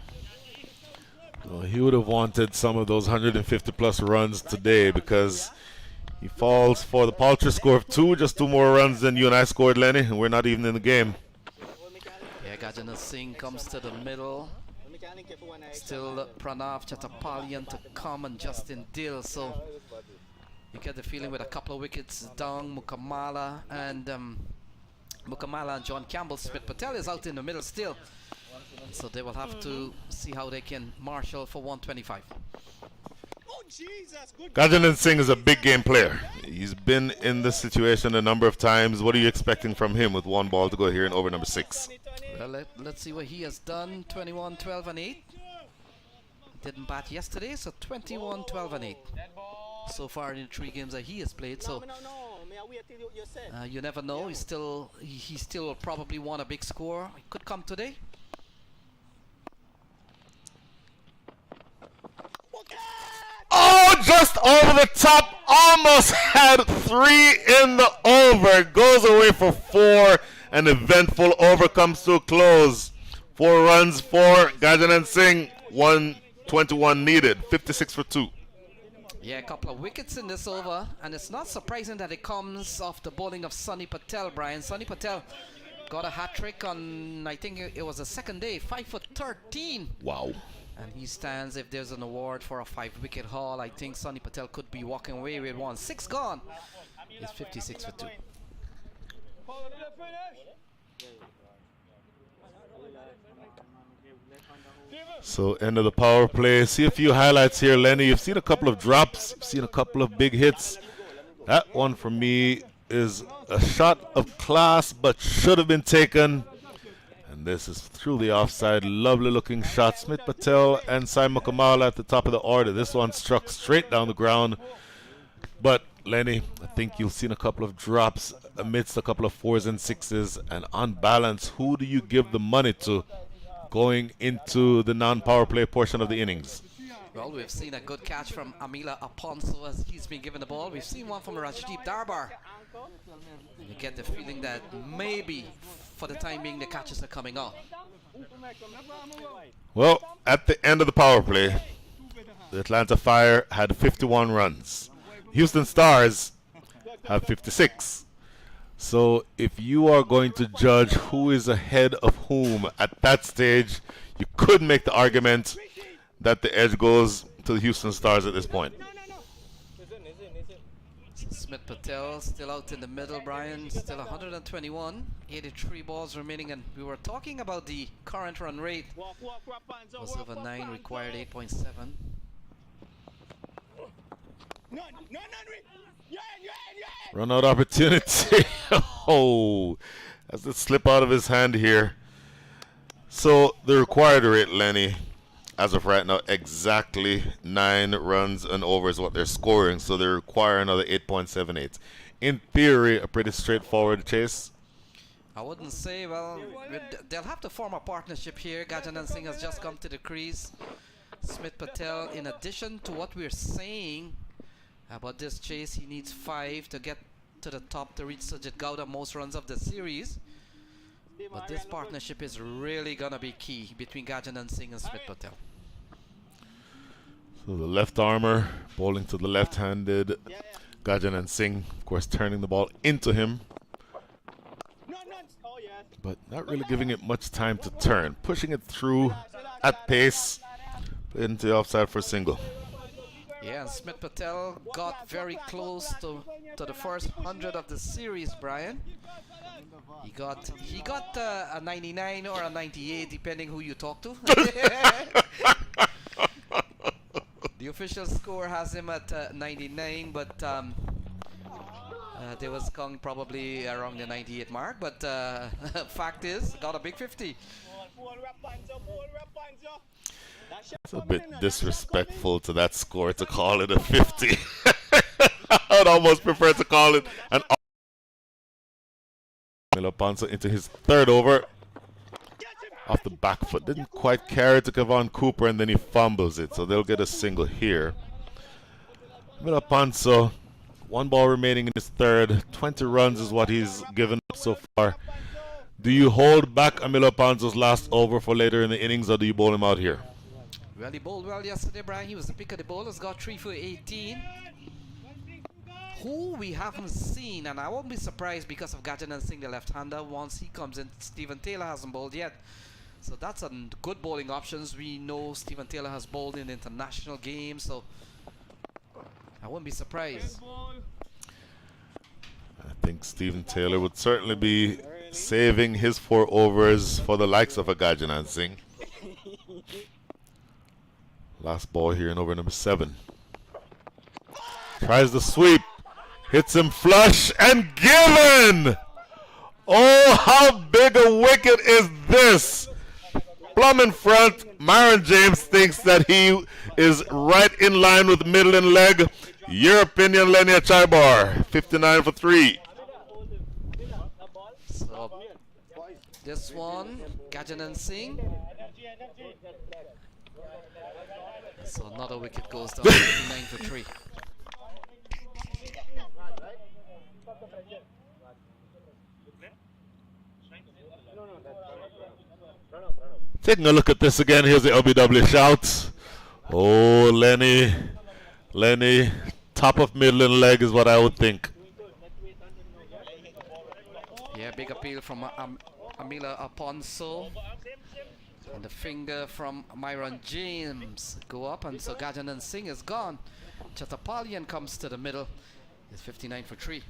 Well, he would have wanted some of those 150 plus runs today because he falls for the paltry score of 2, just 2 more runs than you and I scored, Lenny, and we're not even in the game. Yeah, Gajana Singh comes to the middle. Still Pranav Chatterpallian to come and Justin Dill. So you get the feeling with a couple of wickets down, Mukamala and John Campbell. Smith Patel is out in the middle still. So they will have to see how they can marshal for 125. Gajanan Singh is a big game player. He's been in this situation a number of times. What are you expecting from him with 1 ball to go here in over number 6? Well, let's see what he has done. 21, 12 and 8. Didn't bat yesterday, so 21, 12 and 8. So far in the 3 games that he has played. So you never know. He still will probably want a big score. It could come today. Oh, just over the top. Almost had 3 in the over. Goes away for 4. An eventful over comes to a close. 4 runs for Gajanan Singh. 121 needed. 56 for 2. Yeah, a couple of wickets in this over. And it's not surprising that it comes off the bowling of Sonny Patel, Brian. Sonny Patel got a hat-trick on, I think it was the second day. 5 for 13. Wow. And he stands, if there's an award for a 5-wicket haul, I think Sonny Patel could be walking away with 1. 6 gone. It's 56 for 2. So end of the power play. See a few highlights here, Lenny. You've seen a couple of drops. You've seen a couple of big hits. That one for me is a shot of class, but should have been taken. And this is through the offside. Lovely looking shot. Smith Patel and Saimo Kamala at the top of the order. This one struck straight down the ground. But Lenny, I think you've seen a couple of drops amidst a couple of 4s and 6s. And on balance, who do you give the money to going into the non-power play portion of the innings. Well, we've seen a good catch from Amila Aponso as he's been given the ball. We've seen one from Rajdeep Darbar. You get the feeling that maybe, for the time being, the catches are coming on. Well, at the end of the power play, the Atlanta Fire had 51 runs. Houston Stars have 56. So if you are going to judge who is ahead of whom at that stage, you could make the argument that the edge goes to the Houston Stars at this point. Smith Patel still out in the middle, Brian, still 121, 83 balls remaining, and we were talking about the current run rate. Was over 9, required 8.7. Run out opportunity. Oh, that's a slip out of his hand here. So the required rate, Lenny, as of right now, exactly 9 runs and over is what they're scoring. So they require another 8.78. In theory, a pretty straightforward chase. I wouldn't say, well, they'll have to form a partnership here. Gajanan Singh has just come to the crease. Smith Patel, in addition to what we're saying about this chase, he needs 5 to get to the top to reach Sujit Gowda most runs of the series. But this partnership is really going to be key between Gajanan Singh and Smith Patel. So the left armor bowling to the left-handed Gajanan Singh, of course, turning the ball into him, but not really giving it much time to turn, pushing it through at pace into the offside for a single. Yeah, and Smith Patel got very close to the first 100 of the series, Brian. He got a 99 or a 98, depending who you talk to. The official score has him at 99, but there was Kong probably around the 98 mark. But fact is, got a big 50. It's a bit disrespectful to that score to call it a 50. I would almost prefer to call it an Milo Ponce into his third over. Off the back foot. Didn't quite carry to Kevon Cooper, and then he fumbles it. So they'll get a single here. Milo Ponce, 1 ball remaining in his third. 20 runs is what he's given up so far. Do you hold back Amilo Ponce's last over for later in the innings, or do you bowl him out here? Well, he bowled well yesterday, Brian. He was the pick of the bowlers, got 3 for 18. Who we haven't seen, and I won't be surprised because of Gajanan Singh, the left-hander. Once he comes in, Stephen Taylor hasn't bowled yet. So that's a good bowling options. We know Stephen Taylor has bowled in international games, so I wouldn't be surprised. I think Stephen Taylor would certainly be saving his 4 overs for the likes of a Gajanan Singh. Last ball here in over number 7. Tries the sweep. Hits him flush and given! Oh, how big a wicket is this? Plumb in front. Myron James thinks that he is right in line with middle and leg. Your opinion, Lenny Chaibar. 59 for 3. So this one, Gajanan Singh. So another wicket goes down, 59 for 3. Taking a look at this again, here's the LBW shout. Oh, Lenny, top of middle and leg is what I would think. Yeah, big appeal from Amila Aponso. And the finger from Myron James go up, and so Gajanan Singh is gone. Chatapalian comes to the middle. It's 59 for 3.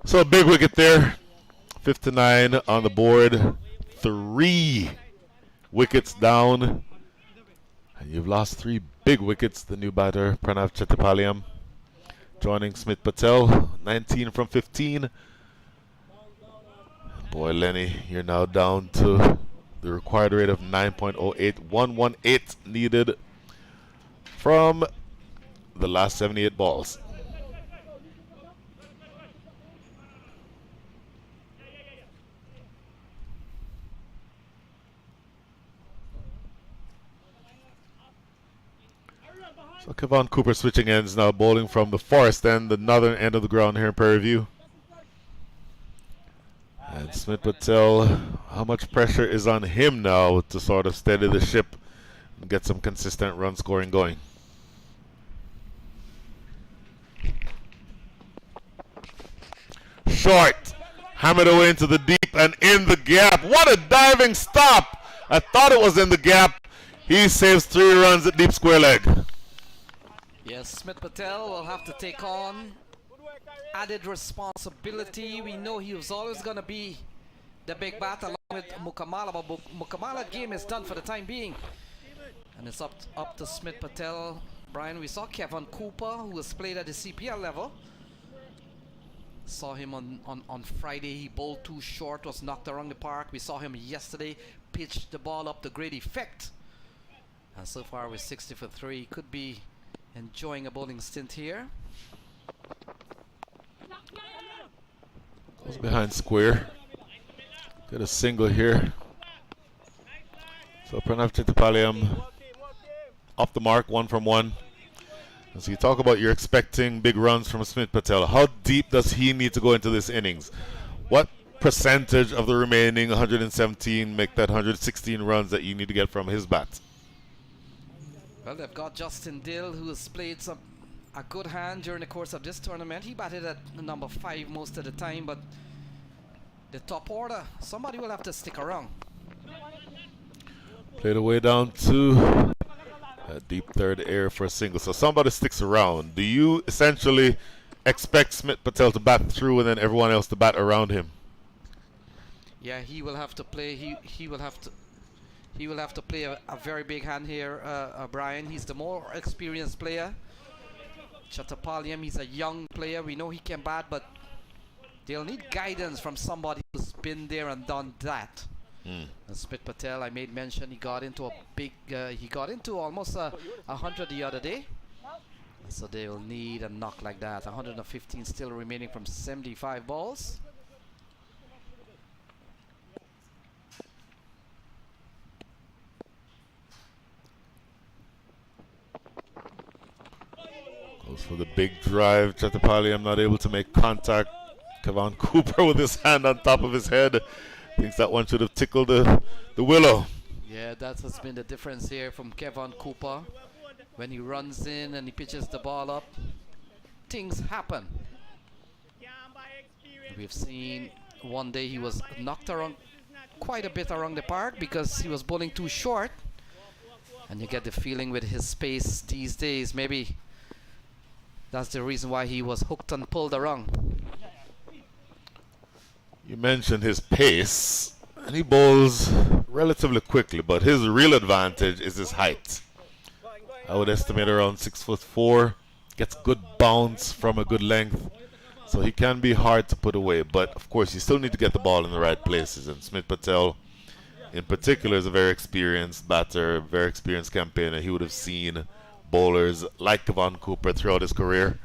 So a big wicket there. 59 on the board. 3 wickets down. And you've lost 3 big wickets. The new batter, Pranav Chettipalayam, joining Smith Patel, 19 from 15. Boy, Lenny, you're now down to the required rate of 9.08. 118 needed from the last 78 balls. So Kevon Cooper switching ends now, bowling from the forest end, the northern end of the ground here in Prairie View. And Smith Patel, how much pressure is on him now to sort of steady the ship and get some consistent run scoring going? Short, hammered away into the deep and in the gap. What a diving stop! I thought it was in the gap. He saves 3 runs at deep square leg. Yes, Smith Patel will have to take on added responsibility. We know he was always going to be the big bat along with Mukamala, but Mukamala's game is done for the time being. And it's up to Smith Patel. Brian, we saw Kevon Cooper, who has played at the CPL level. Saw him on Friday. He bowled too short, was knocked around the park. We saw him yesterday pitch the ball up to great effect. And so far with 60 for 3, could be enjoying a bowling stint here. Goes behind square. Get a single here. So Pranav Chettipalayam off the mark, 1 from 1. And so you talk about you're expecting big runs from Smith Patel. How deep does he need to go into this innings? What percentage of the remaining 117 make that 116 runs that you need to get from his bat? Well, they've got Justin Dill, who has played a good hand during the course of this tournament. He batted at number 5 most of the time, but the top order, somebody will have to stick around. Played away down to a deep third air for a single. So somebody sticks around. Do you essentially expect Smith Patel to bat through and then everyone else to bat around him? Yeah, he will have to play. He will have to play a very big hand here, Brian. He's the more experienced player. Chettipalayam, he's a young player. We know he can bat, but they'll need guidance from somebody who's been there and done that. And Smith Patel, I made mention, he got into a big, he got into almost 100 the other day. So they will need a knock like that. 115 still remaining from 75 balls. Goes for the big drive. Chettipalayam not able to make contact. Kevon Cooper with his hand on top of his head. Thinks that one should have tickled the willow. Yeah, that has been the difference here from Kevon Cooper. When he runs in and he pitches the ball up, things happen. We've seen one day he was knocked around quite a bit around the park because he was bowling too short. And you get the feeling with his pace these days, maybe that's the reason why he was hooked and pulled around. You mentioned his pace, and he bowls relatively quickly, but his real advantage is his height. I would estimate around 6'4", gets good bounce from a good length, so he can be hard to put away. But of course, you still need to get the ball in the right places, and Smith Patel in particular is a very experienced batter, very experienced campaigner. He would have seen bowlers like Kevon Cooper throughout his career.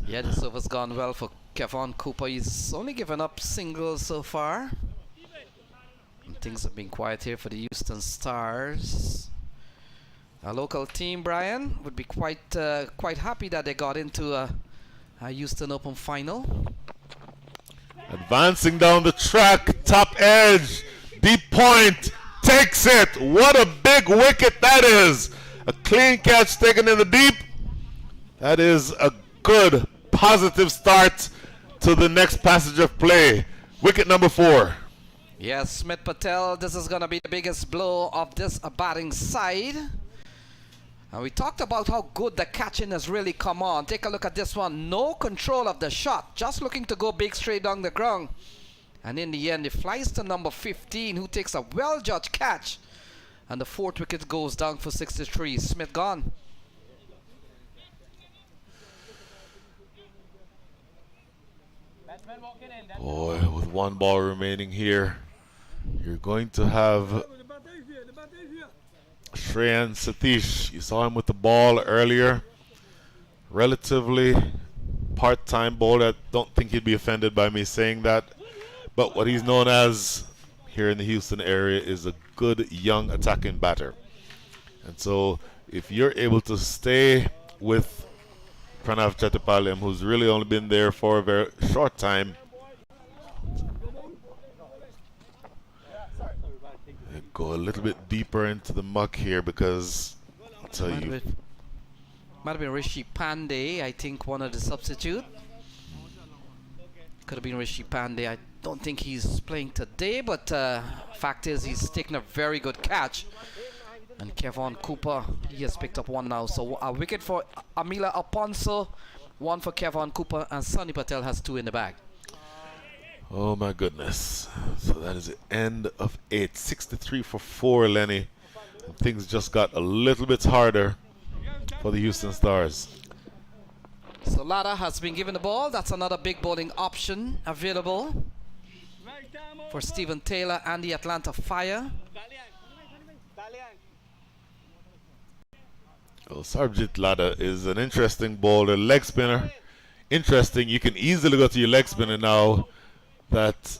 Yeah, this over's gone well for Kevon Cooper. He's only given up singles so far. And things have been quiet here for the Houston Stars. Our local team, Brian, would be quite happy that they got into a Houston Open final. Advancing down the track, top edge, deep point, takes it. What a big wicket that is. A clean catch taken in the deep. That is a good, positive start to the next passage of play. Wicket number 4. Yes, Smith Patel, this is going to be the biggest blow of this batting side. And we talked about how good the catching has really come on. Take a look at this one. No control of the shot. Just looking to go big straight down the ground. And in the end, it flies to number 15, who takes a well-judged catch And the 4th wicket goes down for 63. Smith gone. Boy, with 1 ball remaining here, you're going to have Shreyan Satish. You saw him with the ball earlier. Relatively part-time bowler. I don't think he'd be offended by me saying that. But what he's known as here in the Houston area is a good young attacking batter. And so if you're able to stay with Pranav Chattopadhyay, who's really only been there for a very short time, go a little bit deeper into the muck here, because I'll tell you, might have been Rishi Pandey, I think, one of the substitute. Could have been Rishi Pandey. I don't think he's playing today, but fact is he's taken a very good catch. And Kevon Cooper, he has picked up 1 now. So a wicket for Amila Aponso, 1 for Kevon Cooper, and Sunny Patel has 2 in the bag. oh my goodness. So that is the end of 8. 63 for 4, Lenny. And things just got a little bit harder for the Houston Stars. So Lada has been given the ball. That's another big bowling option available for Stephen Taylor and the Atlanta Fire. Well, Sarvjit Lada is an interesting bowler, leg spinner. Interesting, you can easily go to your leg spinner now that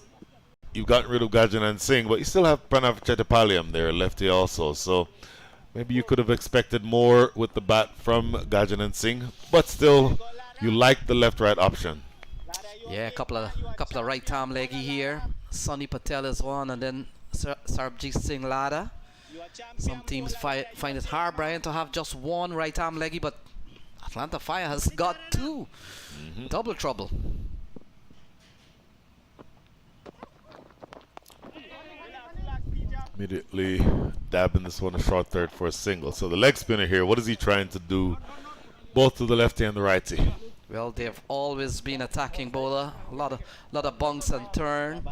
you've gotten rid of Gajan Singh, but you still have Pranav Chattopadhyay there, lefty also. So maybe you could have expected more with the bat from Gajan Singh, but still, you like the left-right option. Yeah, a couple of right-arm leggy here. Sunny Patel is one, and then Sarabjit Singh Lada. Some teams find it hard, Brian, to have just 1 right-arm leggy, but Atlanta Fire has got 2. Double trouble. Immediately dabbing this one a short third for a single. So the leg spinner here, what is he trying to do, both to the lefty and the righty? Well, they've always been attacking bowler. A lot of bunks and turn.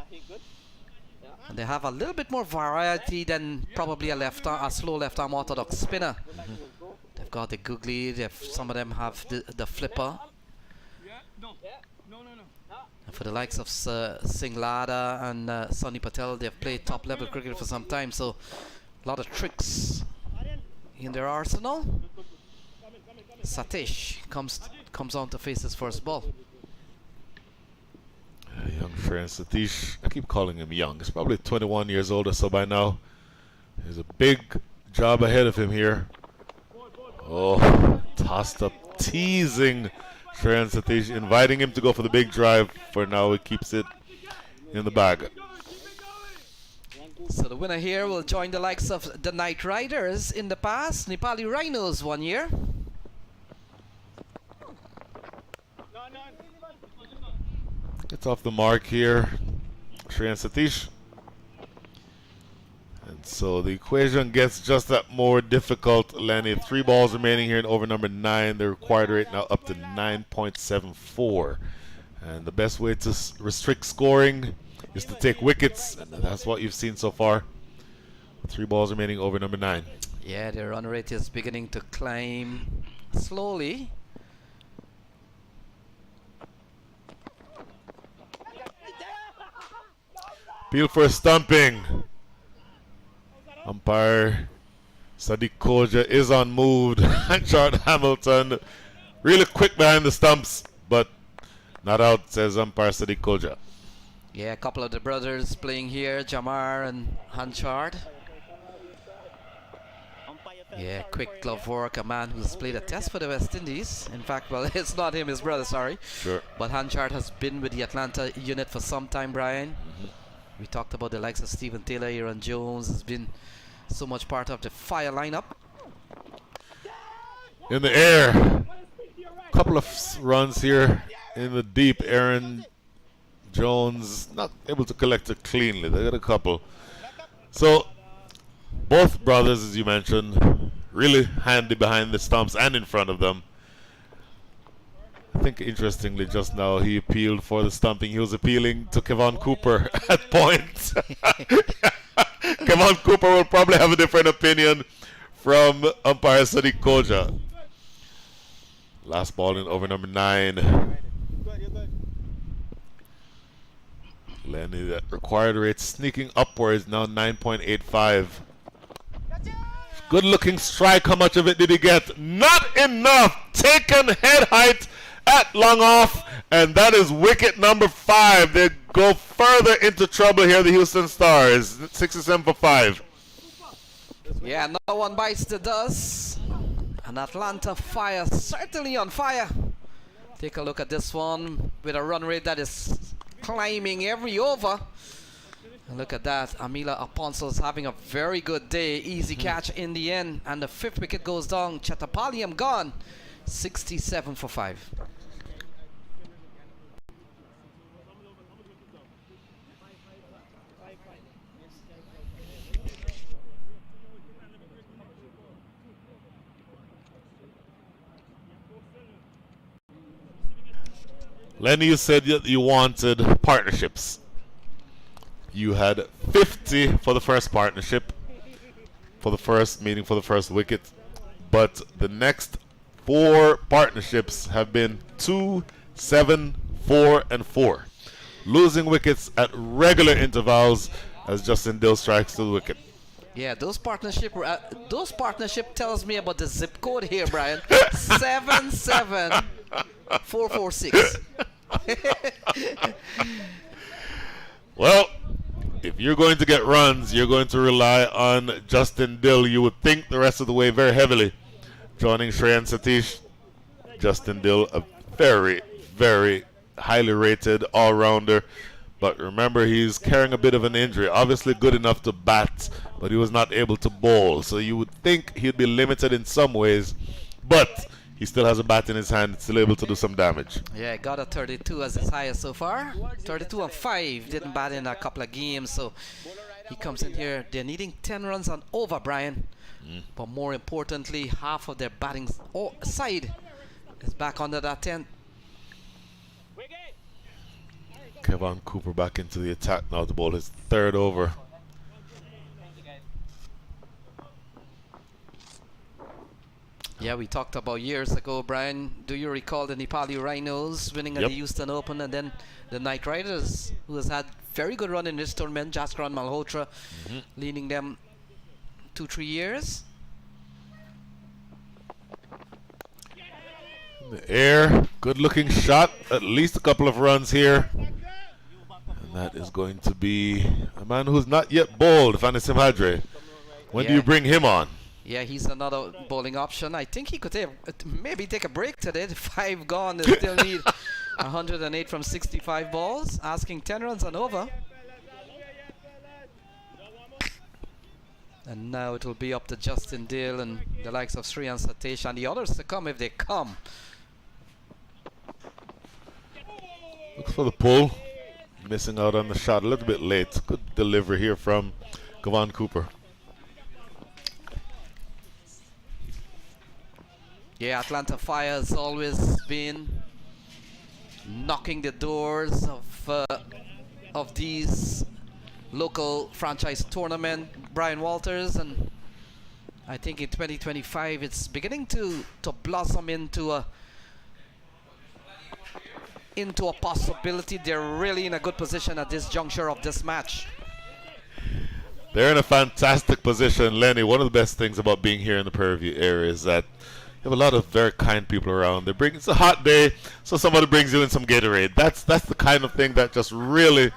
And they have a little bit more variety than probably a slow left-arm orthodox spinner. They've got the googly. Some of them have the flipper. And for the likes of Singh Lada and Sunny Patel, they've played top-level cricket for some time. So a lot of tricks in their arsenal. Satish comes on to face his first ball. Young friend Satish, I keep calling him young. He's probably 21 years old or so by now. There's a big job ahead of him here. Oh, tossed up, teasing Shreyan Satish, inviting him to go for the big drive. For now, he keeps it in the bag. So the winner here will join the likes of the Knight Riders in the past, Nepali Rhinos 1 year. Gets off the mark here, Shreyan Satish. And so the equation gets just that more difficult, Lenny. 3 balls remaining here in over number 9. The required rate now up to 9.74. And the best way to restrict scoring is to take wickets. And that's what you've seen so far. 3 balls remaining over number 9. Yeah, their run rate is beginning to climb slowly. Appeal for a stumping. Umpire Sadiq Koja is unmoved. And Chart Hamilton really quick behind the stumps, but not out, says umpire Sadiq Koja. Yeah, a couple of the brothers playing here, Jamar and Hanchard. Yeah, quick glove work, a man who's played a test for the West Indies. In fact, well, it's not him, his brother, sorry. Sure. But Hanchard has been with the Atlanta unit for some time, Brian. We talked about the likes of Stephen Taylor, Aaron Jones has been so much part of the Fire lineup. In the air. Couple of runs here in the deep. Aaron Jones not able to collect it cleanly. They got a couple. So both brothers, as you mentioned, really handy behind the stumps and in front of them. I think interestingly just now he appealed for the stumping. He was appealing to Kevon Cooper at points. Kevin Cooper will probably have a different opinion from umpire Sadiq Koja. Last ball in over number 9. Lenny, that required rate sneaking upwards, now 9.85. Good looking strike. How much of it did he get? Not enough. Taken head height at long off, and that is wicket number 5. They go further into trouble here, the Houston Stars. 67 for 5. Yeah, no one bites the dust. And Atlanta Fire certainly on fire. Take a look at this one with a run rate that is climbing every over. And look at that. Amila Aponso's having a very good day. Easy catch in the end. And the 5th wicket goes down. Chattapaliam gone. 67 for 5. Lenny, you said that you wanted partnerships. You had 50 for the first partnership, for the first meeting, for the first wicket. But the next 4 partnerships have been 2, 7, 4, and 4. Losing wickets at regular intervals as Justin Dill strikes to the wicket. Yeah, those partnership tells me about the zip code here, Brian. 77446. Well, if you're going to get runs, you're going to rely on Justin Dill. You would think the rest of the way very heavily. Joining Shreyan Satish, Justin Dill, a very, very highly rated all-rounder. But remember, he's carrying a bit of an injury. Obviously good enough to bat, but he was not able to bowl. So you would think he'd be limited in some ways. But he still has a bat in his hand, still able to do some damage. Yeah, got a 32 as his highest so far. 32 and 5. Didn't bat in a couple of games, so he comes in here. They're needing 10 runs and over, Brian. But more importantly, half of their batting side is back under that 10. Kevin Cooper back into the attack now to bowl his 3rd over. Yeah, we talked about years ago, Brian. Do you recall the Nepali Rhinos winning at the Houston Open, and then the Knight Riders, who has had very good run in this tournament, Jaskaran Malhotra, leading them 2-3 years? In the air, good looking shot, at least a couple of runs here. And that is going to be a man who's not yet bowled, Fanny Simhadre. When do you bring him on? Yeah, he's another bowling option. I think he could maybe take a break today. 5 gone, they still need 108 from 65 balls. Asking 10 runs and over. And now it will be up to Justin Dill and the likes of Shreyan Satish and the others to come if they come. Looks for the pull. Missing out on the shot a little bit late. Good delivery here from Kevin Cooper. Yeah, Atlanta Fire has always been knocking the doors of these local franchise tournament, Brian Walters, and I think in 2025 it's beginning to blossom into a possibility. They're really in a good position at this juncture of this match. They're in a fantastic position, Lenny. One of the best things about being here in the Prairie View area is that you have a lot of very kind people around. It's a hot day, so somebody brings you in some Gatorade. That's the kind of thing that just really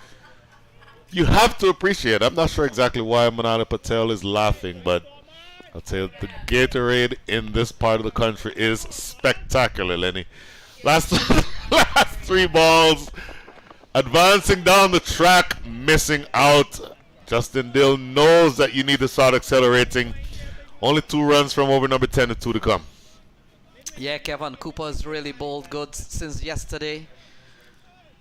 you have to appreciate. I'm not sure exactly why Manali Patel is laughing, but I'll tell you, the Gatorade in this part of the country is spectacular, Lenny. Last 3 balls, advancing down the track, missing out. Justin Dill knows that you need to start accelerating. Only 2 runs from over number 10 and 2 to come. Yeah, Kevin Cooper has really bowled good since yesterday.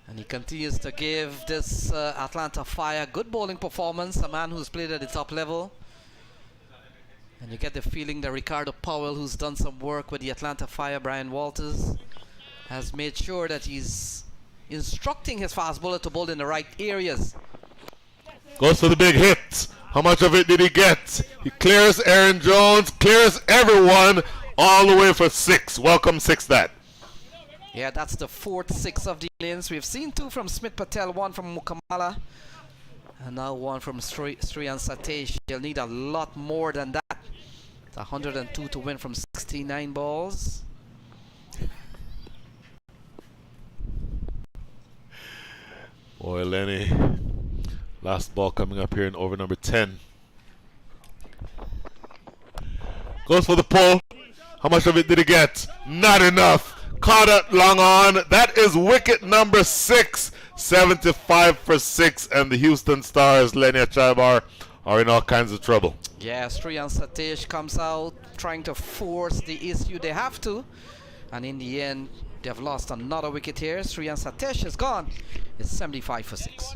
And he continues to give this Atlanta Fire good bowling performance, a man who's played at the top level. And you get the feeling that Ricardo Powell, who's done some work with the Atlanta Fire, Brian Walters, has made sure that he's instructing his fast bowler to bowl in the right areas. Goes for the big hit. How much of it did he get? He clears Aaron Jones, clears everyone all the way for 6. Welcome 6 that. Yeah, that's the 4th 6 of the innings. We've seen 2 from Smith Patel, 1 from Mukamala, and now 1 from Sriyan Satish. He'll need a lot more than that. It's 102 to win from 69 balls. Boy, Lenny. Last ball coming up here in over number 10. Goes for the pull. How much of it did he get? Not enough. Caught it long on. That is wicket number 6. 75 for 6. And the Houston Stars, Lenny Achaibar, are in all kinds of trouble. Yeah, Sriyan Satish comes out trying to force the issue. They have to. And in the end, they've lost another wicket here. Sriyan Satish is gone. It's 75 for 6.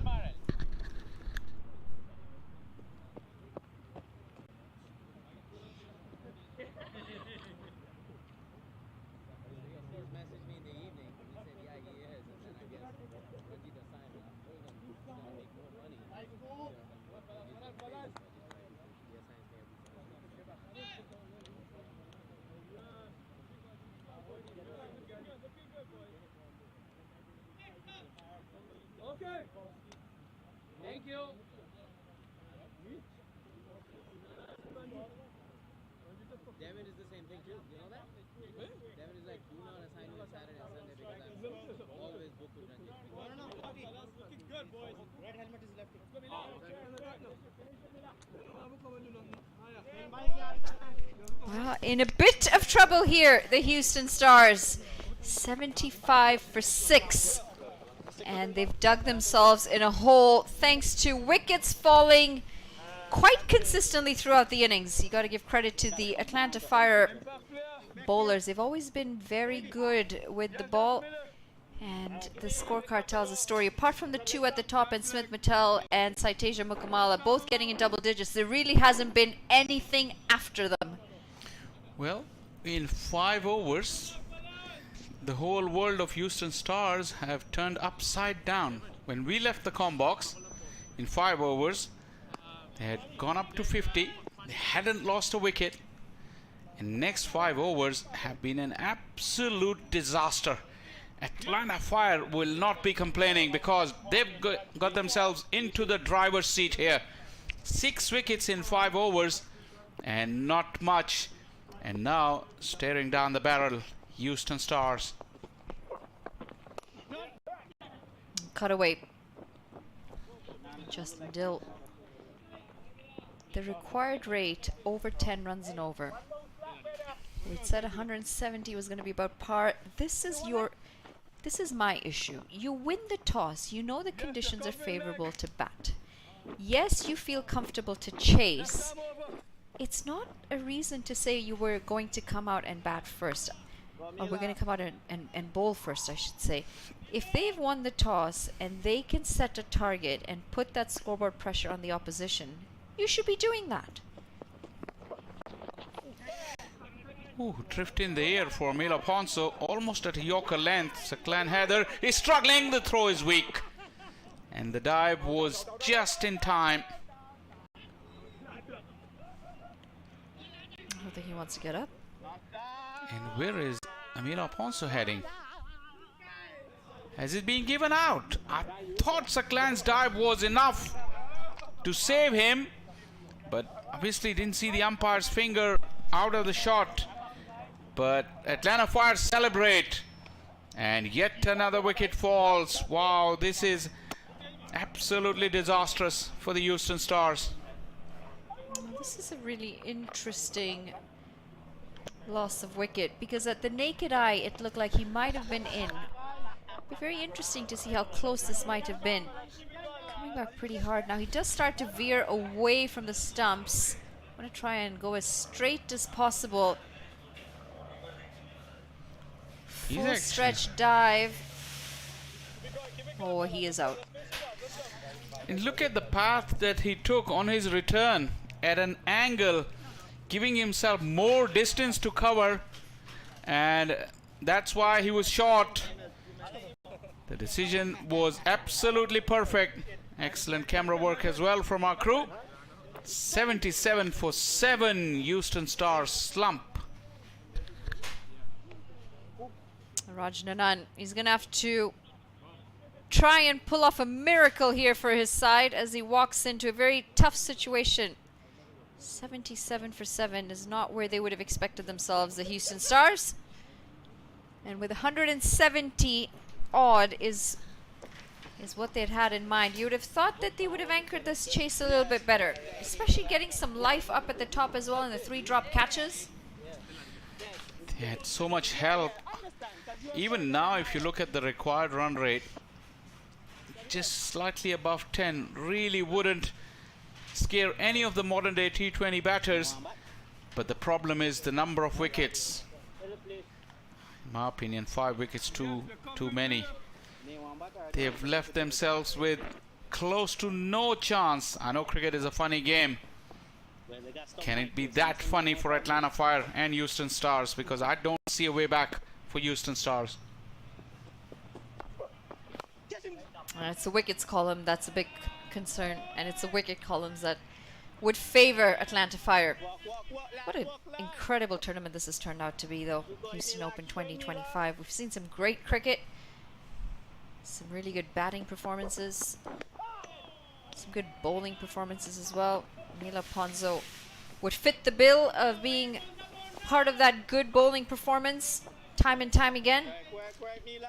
Okay. Thank you. Devin is the same thing too. You know that? Devin is like, do not assign you a Saturday and Sunday because I'm always booked with Ranjit. No. Looking good, boys. Red helmet is left. Well, in a bit of trouble here, the Houston Stars. 75 for 6. And they've dug themselves in a hole thanks to wickets falling quite consistently throughout the innings. You got to give credit to the Atlanta Fire bowlers. They've always been very good with the ball. And the scorecard tells a story. Apart from the 2 at the top and Smith Patel and Saiteja Mukamala both getting in double digits, there really hasn't been anything after them. Well, in 5 overs, the whole world of Houston Stars have turned upside down. When we left the comm box, in 5 overs, they had gone up to 50. They hadn't lost a wicket. And next 5 overs have been an absolute disaster. Atlanta Fire will not be complaining because they've got themselves into the driver's seat here. 6 wickets in 5 overs and not much. And now staring down the barrel, Houston Stars. Cut away. Justin Dill. The required rate over 10 runs and over. We said 170 was going to be about par. This is my issue. You win the toss. You know the conditions are favorable to bat. Yes, you feel comfortable to chase. It's not a reason to say you were going to come out and bat first. Or we're going to come out and bowl first, I should say. If they've won the toss and they can set a target and put that scoreboard pressure on the opposition, you should be doing that. Ooh, drift in the air for Mila Ponso, almost at a Yorker length. Saklan Heather is struggling, the throw is weak. And the dive was just in time. I don't think he wants to get up. And where is Amila Ponso heading? Has it been given out? I thought Saklan's dive was enough to save him, but obviously didn't see the umpire's finger out of the shot. But Atlanta Fire celebrate, and yet another wicket falls. Wow, this is absolutely disastrous for the Houston Stars. This is a really interesting loss of wicket, because at the naked eye it looked like he might have been in. It'd be very interesting to see how close this might have been. Coming back pretty hard now. He does start to veer away from the stumps. I'm going to try and go as straight as possible. Full stretch dive. Oh, he is out. And look at the path that he took on his return at an angle, giving himself more distance to cover, and that's why he was short. The decision was absolutely perfect. Excellent camera work as well from our crew. 77 for 7, Houston Stars slump. Rajnanan, he's going to have to try and pull off a miracle here for his side as he walks into a very tough situation. 77 for 7 is not where they would have expected themselves, the Houston Stars. And with 170 odd is what they'd had in mind. You would have thought that they would have anchored this chase a little bit better, especially getting some life up at the top as well in the 3 drop catches. They had so much help. Even now, if you look at the required run rate, just slightly above 10 really wouldn't scare any of the modern day T20 batters. But the problem is the number of wickets. In my opinion, 5 wickets too many. They have left themselves with close to no chance. I know cricket is a funny game. Can it be that funny for Atlanta Fire and Houston Stars? Because I don't see a way back for Houston Stars. It's the wickets column that's a big concern, and it's the wicket columns that would favor Atlanta Fire. What an incredible tournament this has turned out to be, though. Houston Open 2025. We've seen some great cricket, some really good batting performances, some good bowling performances as well. Mila Ponzo would fit the bill of being part of that good bowling performance time and time again.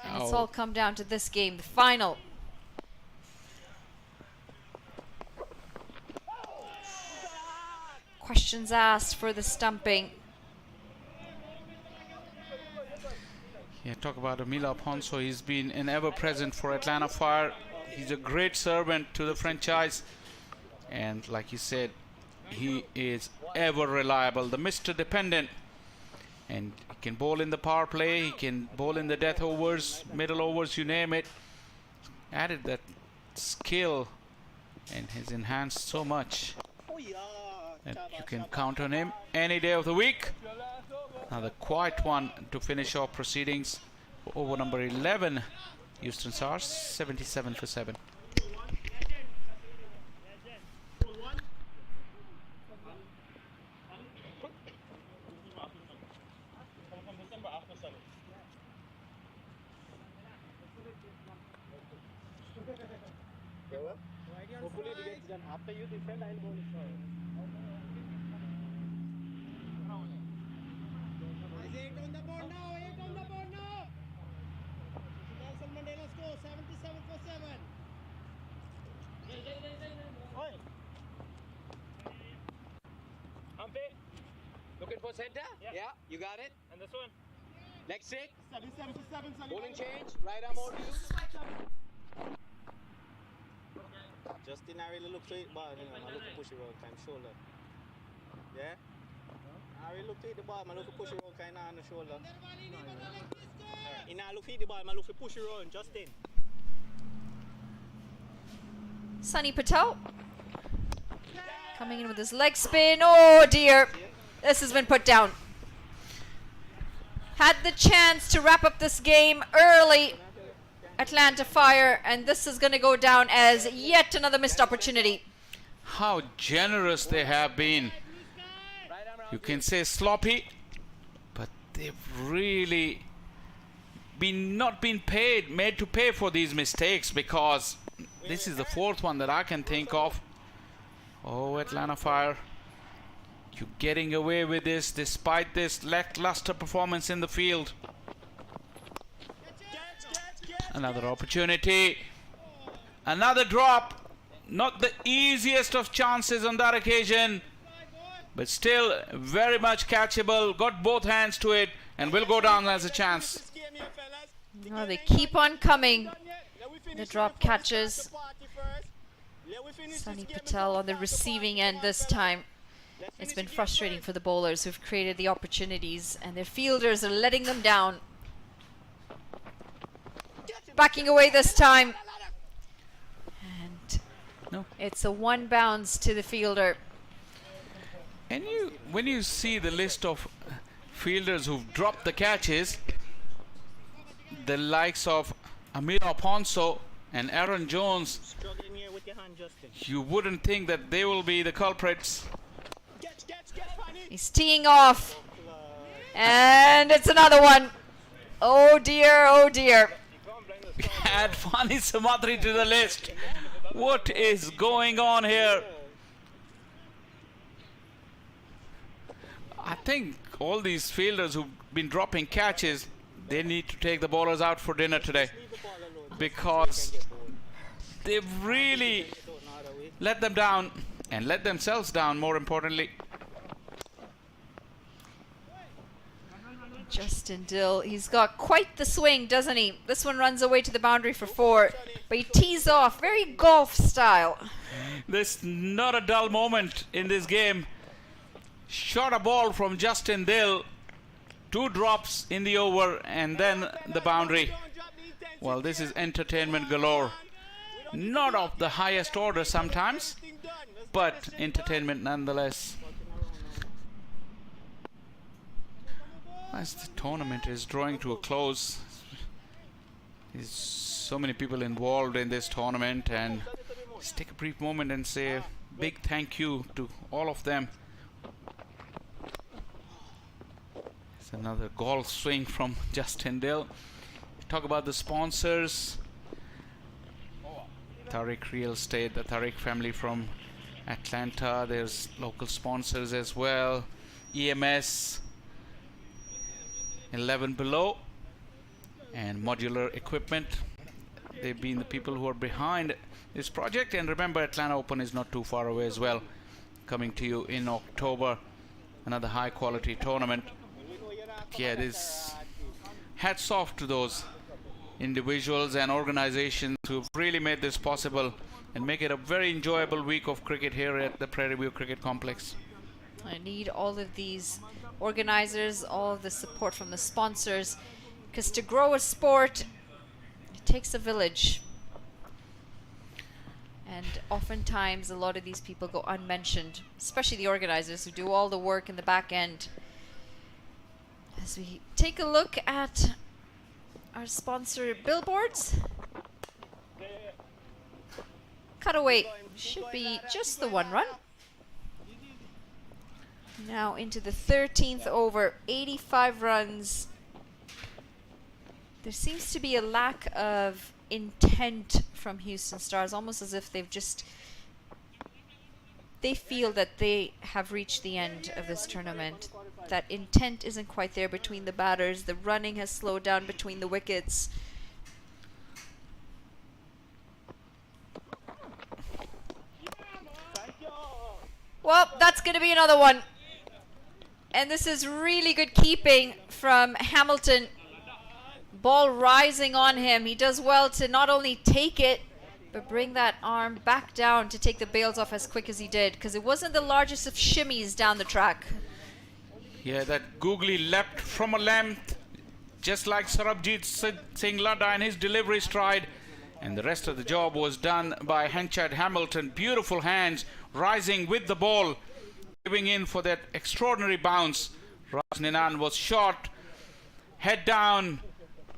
And it's all come down to this game, the final. Questions asked for the stumping. Yeah, talk about Mila Ponzo. He's been an ever-present for Atlanta Fire. He's a great servant to the franchise. And like you said, he is ever reliable, the Mr. Dependent. And he can bowl in the power play, he can bowl in the death overs, middle overs, you name it. Added that skill and has enhanced so much that you can count on him any day of the week. Another quiet one to finish off proceedings for over number 11, Houston Stars, 77 for 7. Hopefully it gets done after you defend. I'll bowl it for you. Guys, 8 on the board now. 8 on the board now. Nelson Mandela's score 77 for 7. Oi. Humpy. Looking for center? Yeah. You got it. And this one. Leg 6. 77 for 7. Bowling change. Right arm over to you. Justin, I really look to it, but I look to push it around kind of shoulder. Yeah? I really look to it, the ball, I look to push it around kind of on the shoulder. I look to the ball, I look to push it around, Justin. Sunny Patel coming in with his leg spin. Oh dear, this has been put down. Had the chance to wrap up this game early, Atlanta Fire, and this is going to go down as yet another missed opportunity. How generous they have been. You can say sloppy, but they've really not been made to pay for these mistakes, because this is the 4th one that I can think of. Oh, Atlanta Fire, you're getting away with this despite this lackluster performance in the field. Another opportunity, another drop. Not the easiest of chances on that occasion, but still very much catchable. Got both hands to it and will go down as a chance. Oh, they keep on coming, the drop catches. Sunny Patel on the receiving end this time. It's been frustrating for the bowlers who've created the opportunities, and their fielders are letting them down. Backing away this time, and it's a 1 bounce to the fielder. And when you see the list of fielders who've dropped the catches, the likes of Amir Ponzo, and Aaron Jones. Struggling here with your hand, Justin. You wouldn't think that they will be the culprits. Get, Fanny. He's teeing off. And it's another one. Oh dear, oh dear. Add Fani Samadri to the list. What is going on here? I think all these fielders who've been dropping catches, they need to take the bowlers out for dinner today, because they've really let them down and let themselves down, more importantly. Justin Dill, he's got quite the swing, doesn't he? This one runs away to the boundary for 4, but he tees off, very golf style. There's not a dull moment in this game. Shot a ball from Justin Dill, 2 drops in the over, and then the boundary. Well, this is entertainment galore. Not of the highest order sometimes, but entertainment nonetheless. As the tournament is drawing to a close, there's so many people involved in this tournament, and just take a brief moment and say a big thank you to all of them. It's another golf swing from Justin Dill. Talk about the sponsors. Tariq Real Estate, the Tariq family from Atlanta. There's local sponsors as well. EMS, 11 Below, and Modular Equipment. They've been the people who are behind this project. And remember, Atlanta Open is not too far away as well, coming to you in October. Another high quality tournament. Yeah, this hats off to those individuals and organizations who've really made this possible and make it a very enjoyable week of cricket here at the Prairie View Cricket Complex. I need all of these organizers, all of the support from the sponsors, because to grow a sport, it takes a village. And oftentimes a lot of these people go unmentioned, especially the organizers who do all the work in the back end. As we take a look at our sponsor billboards, cutaway should be just the 1 run. Now into the 13th over, 85 runs. There seems to be a lack of intent from Houston Stars, almost as if they feel that they have reached the end of this tournament. That intent isn't quite there between the batters. The running has slowed down between the wickets. Well, that's going to be another one. And this is really good keeping from Hamilton. Ball rising on him. He does well to not only take it, but bring that arm back down to take the bails off as quick as he did, because it wasn't the largest of shimmies down the track. Yeah, that googly leapt from a length, just like Sarabjit Singh Ladda in his delivery stride. And the rest of the job was done by Henchad Hamilton. Beautiful hands, rising with the ball, giving in for that extraordinary bounce. Raj Ninan was shot, head down.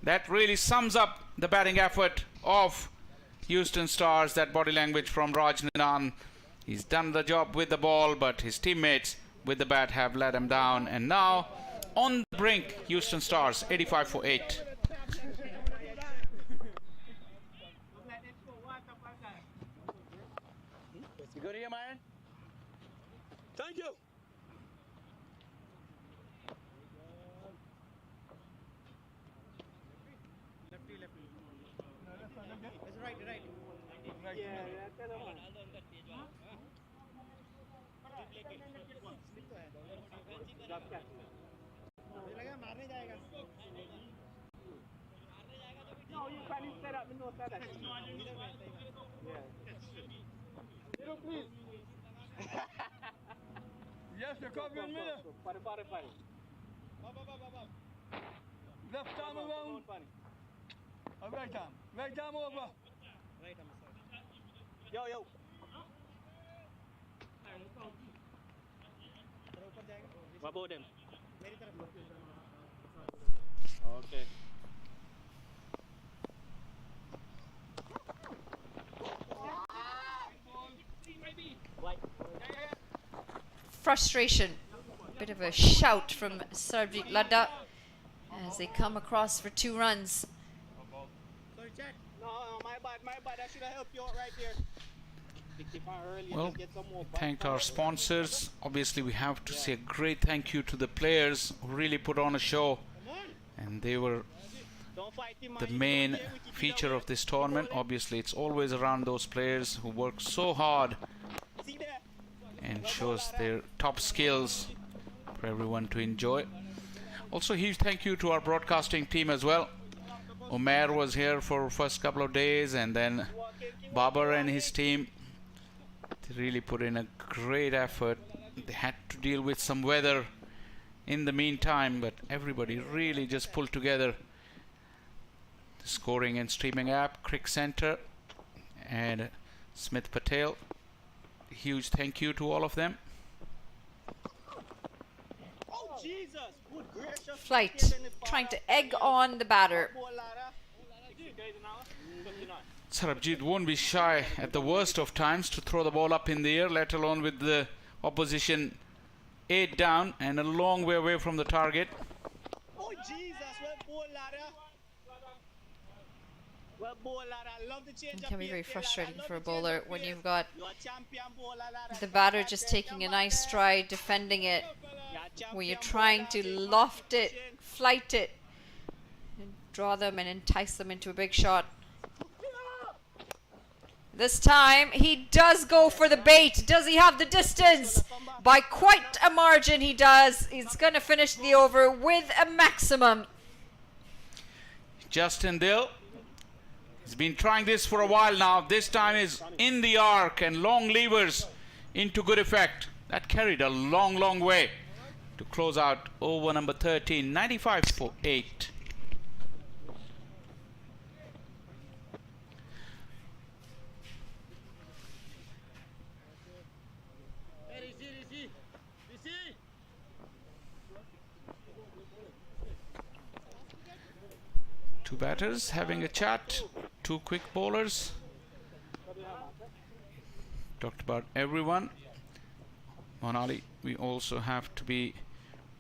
That really sums up the batting effort of Houston Stars, that body language from Raj Ninan. He's done the job with the ball, but his teammates with the bat have let him down. And now on the brink, Houston Stars, 85 for 8. You good here, man? Thank you. Yes, you're covering me. Left arm around. Right arm. Right arm over. Yo. What about them? Okay. frustration. A bit of a shout from Sarabjit Ladda as they come across for 2 runs. Sorry, Chad. No, my bad. I should have helped you out right there. Well, thanked our sponsors. Obviously, we have to say a great thank you to the players who really put on a show. And they were the main feature of this tournament. Obviously, it's always around those players who work so hard and shows their top skills for everyone to enjoy. Also, huge thank you to our broadcasting team as well. Omer was here for first couple of days, and then Babar and his team, they really put in a great effort. They had to deal with some weather in the meantime, but everybody really just pulled together. The scoring and streaming app, Crick Center, and Smith Patel. Huge thank you to all of them. Oh, Jesus. Good gracious. Flight trying to egg on the batter. Sarabjit won't be shy at the worst of times to throw the ball up in the air, let alone with the opposition 8 down and a long way away from the target. Oh, Jesus. Well, ball, ladder. Well, ball, ladder. I love the change. It can be very frustrating for a bowler when you've got You're a champion bowler, ladder. the batter just taking a nice stride, defending it, where you're trying to loft it, flight it, and draw them and entice them into a big shot. This time, he does go for the bait. Does he have the distance? By quite a margin, he does. He's going to finish the over with a maximum. Justin Dill, he's been trying this for a while now. This time is in the arc and long levers into good effect. That carried a long way to close out over number 13, 95 for 8. Two batters having a chat, 2 quick bowlers. Talked about everyone. Monali, we also have to be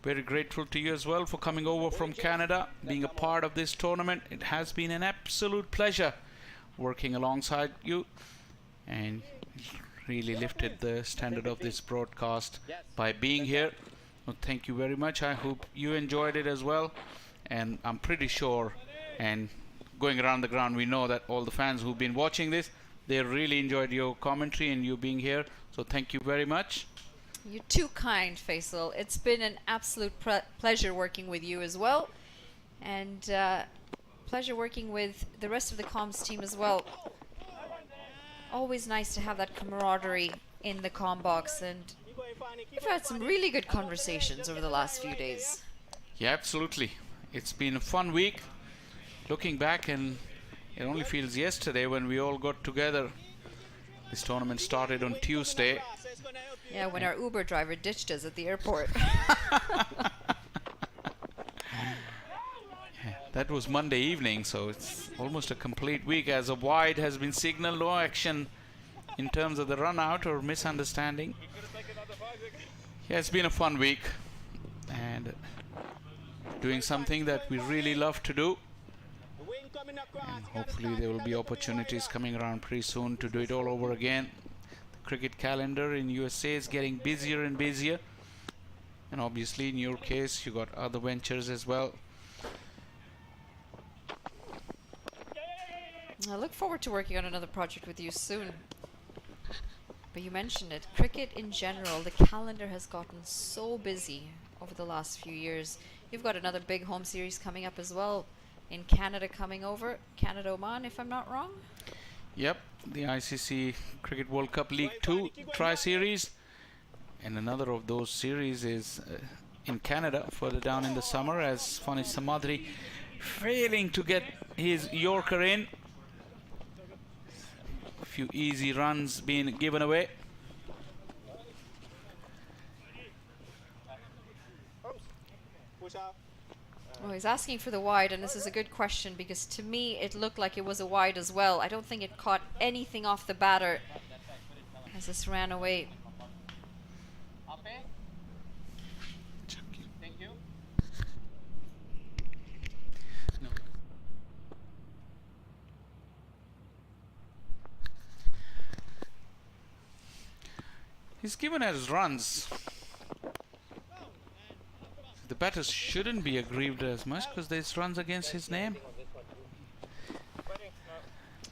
very grateful to you as well for coming over from Canada, being a part of this tournament. It has been an absolute pleasure working alongside you, and really lifted the standard of this broadcast by being here. Well, thank you very much. I hope you enjoyed it as well, and I'm pretty sure, and going around the ground, we know that all the fans who've been watching this, they really enjoyed your commentary and you being here. So thank you very much. You're too kind, Faisal. It's been an absolute pleasure working with you as well. And pleasure working with the rest of the comms team as well. Always nice to have that camaraderie in the comm box. And we've had some really good conversations over the last few days. Yeah, absolutely. It's been a fun week. Looking back, and it only feels yesterday when we all got together. This tournament started on Tuesday. Yeah, when our Uber driver ditched us at the airport. That was Monday evening, so it's almost a complete week as a wide has been signaled. No action in terms of the run out or misunderstanding. Yeah, it's been a fun week and doing something that we really love to do. And hopefully there will be opportunities coming around pretty soon to do it all over again. The cricket calendar in USA is getting busier and busier, and obviously in your case you got other ventures as well. I look forward to working on another project with you soon. But you mentioned it, cricket in general, the calendar has gotten so busy over the last few years. You've got another big home series coming up as well. In Canada coming over, Canada-Oman, if I'm not wrong. Yep, the ICC Cricket World Cup League 2 Tri-Series. And another of those series is in Canada, further down in the summer, as Fanish Samadri failing to get his Yorker in. A few easy runs being given away. Push up. Oh, he's asking for the wide, and this is a good question because to me it looked like it was a wide as well. I don't think it caught anything off the batter as this ran away. He's given us runs. The batters shouldn't be aggrieved as much because there's runs against his name.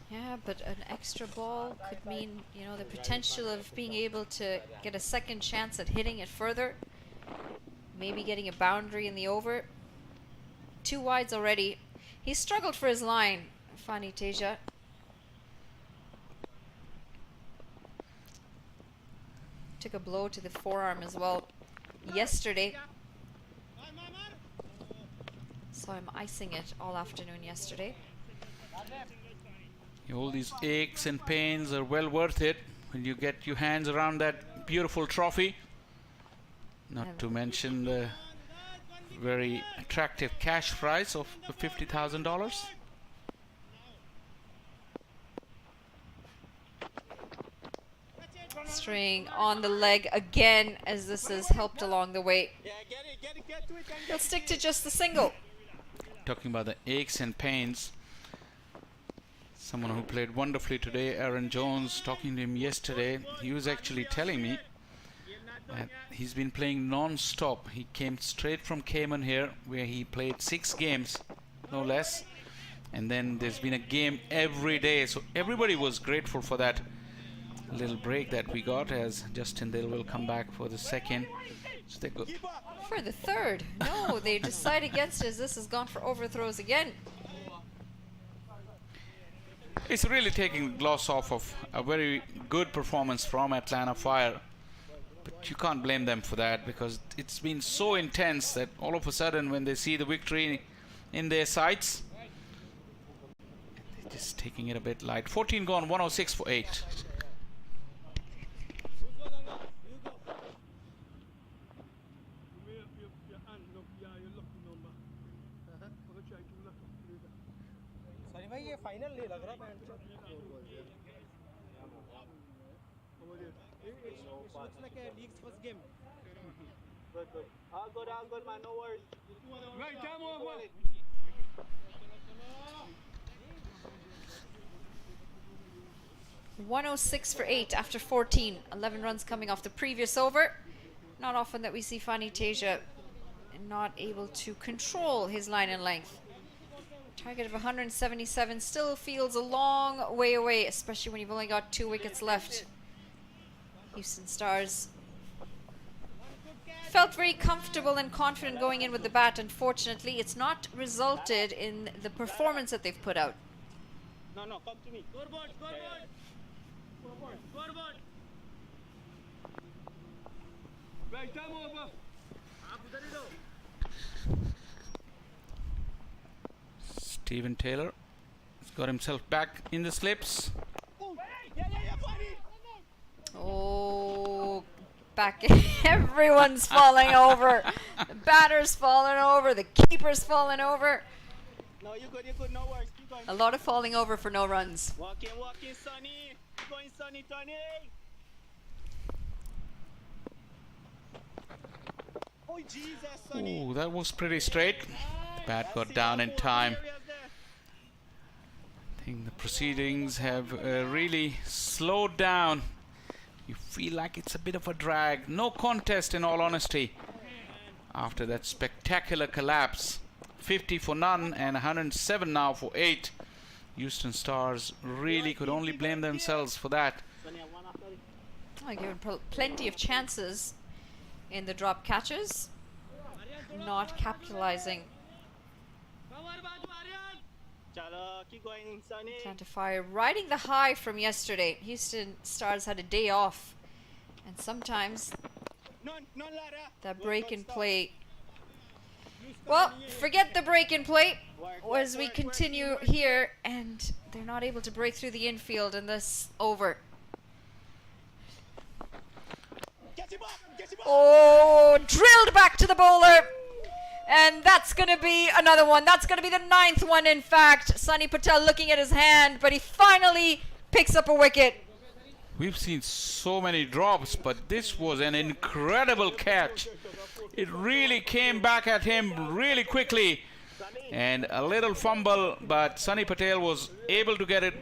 Yeah, but an extra ball could mean, you know, the potential of being able to get a second chance at hitting it further. Maybe getting a boundary in the over. 2 wides already. He struggled for his line, Fani Teja. Took a blow to the forearm as well yesterday. Saw him icing it all afternoon yesterday. All these aches and pains are well worth it when you get your hands around that beautiful trophy. Not to mention the very attractive cash prize of $50,000. String on the leg again as this is helped along the way. He'll stick to just the single. Talking about the aches and pains, someone who played wonderfully today, Aaron Jones, talking to him yesterday, he was actually telling me that he's been playing non-stop. He came straight from Cayman here where he played 6 games, no less, and then there's been a game every day, so everybody was grateful for that little break that we got, as Justin Dill will come back for the second. So they go for the third. No, they decide against it as this has gone for overthrows again. It's really taking the gloss off of a very good performance from Atlanta Fire, but you can't blame them for that because it's been so intense that all of a sudden when they see the victory in their sights, they're just taking it a bit light. 14 gone, 106 for 8. भाई ये final नहीं लग रहा है It looks like a league's first game. Good, good. All good, man. No worries. Right, time over. .106 for 8 after 14. 11 runs coming off the previous over. Not often that we see Fani Teja not able to control his line and length. Target of 177 still feels a long way away, especially when you've only got 2 wickets left. Houston Stars felt very comfortable and confident going in with the bat. Unfortunately, it's not resulted in the performance that they've put out. No, come to me. Scoreboard. Right, time over. Steven Taylor has got himself back in the slips. Oh, back. Everyone's falling over. The batter's falling over. The keeper's falling over. No, you're good. No worries. Keep going. A lot of falling over for no runs. Walk in, Sonny. Keep going, Sonny, Tony. Oh, Jesus, Sonny. Oh, that was pretty straight. Bat got down in time. I think the proceedings have really slowed down. You feel like it's a bit of a drag. No contest, in all honesty, after that spectacular collapse. 50 for none and 107 now for 8. Houston Stars really could only blame themselves for that. Given plenty of chances in the drop catches, not capitalizing. Keep going, Sonny. Atlanta Fire riding the high from yesterday. Houston Stars had a day off, and sometimes that break in play. Well, forget the break in play as we continue here, and they're not able to break through the infield in this over. Oh, drilled back to the bowler. And that's going to be another one. That's going to be the 9th one, in fact. Sunny Patel looking at his hand, but he finally picks up a wicket. We've seen so many drops, but this was an incredible catch. It really came back at him really quickly. And a little fumble, but Sunny Patel was able to get it.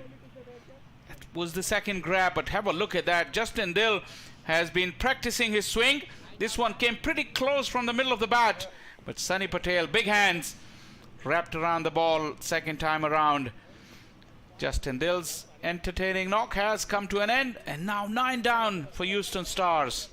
That was the second grab, but have a look at that. Justin Dill has been practicing his swing. This one came pretty close from the middle of the bat, but Sunny Patel, big hands, wrapped around the ball second time around. Justin Dill's entertaining knock has come to an end, and now 9 down for Houston Stars.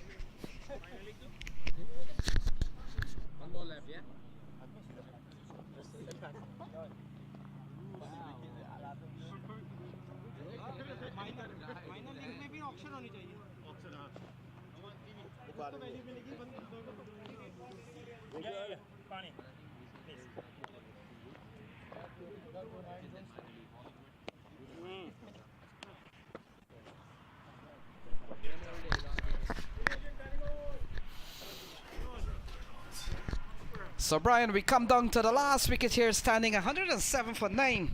So Brian, we come down to the last wicket here, standing 107 for 9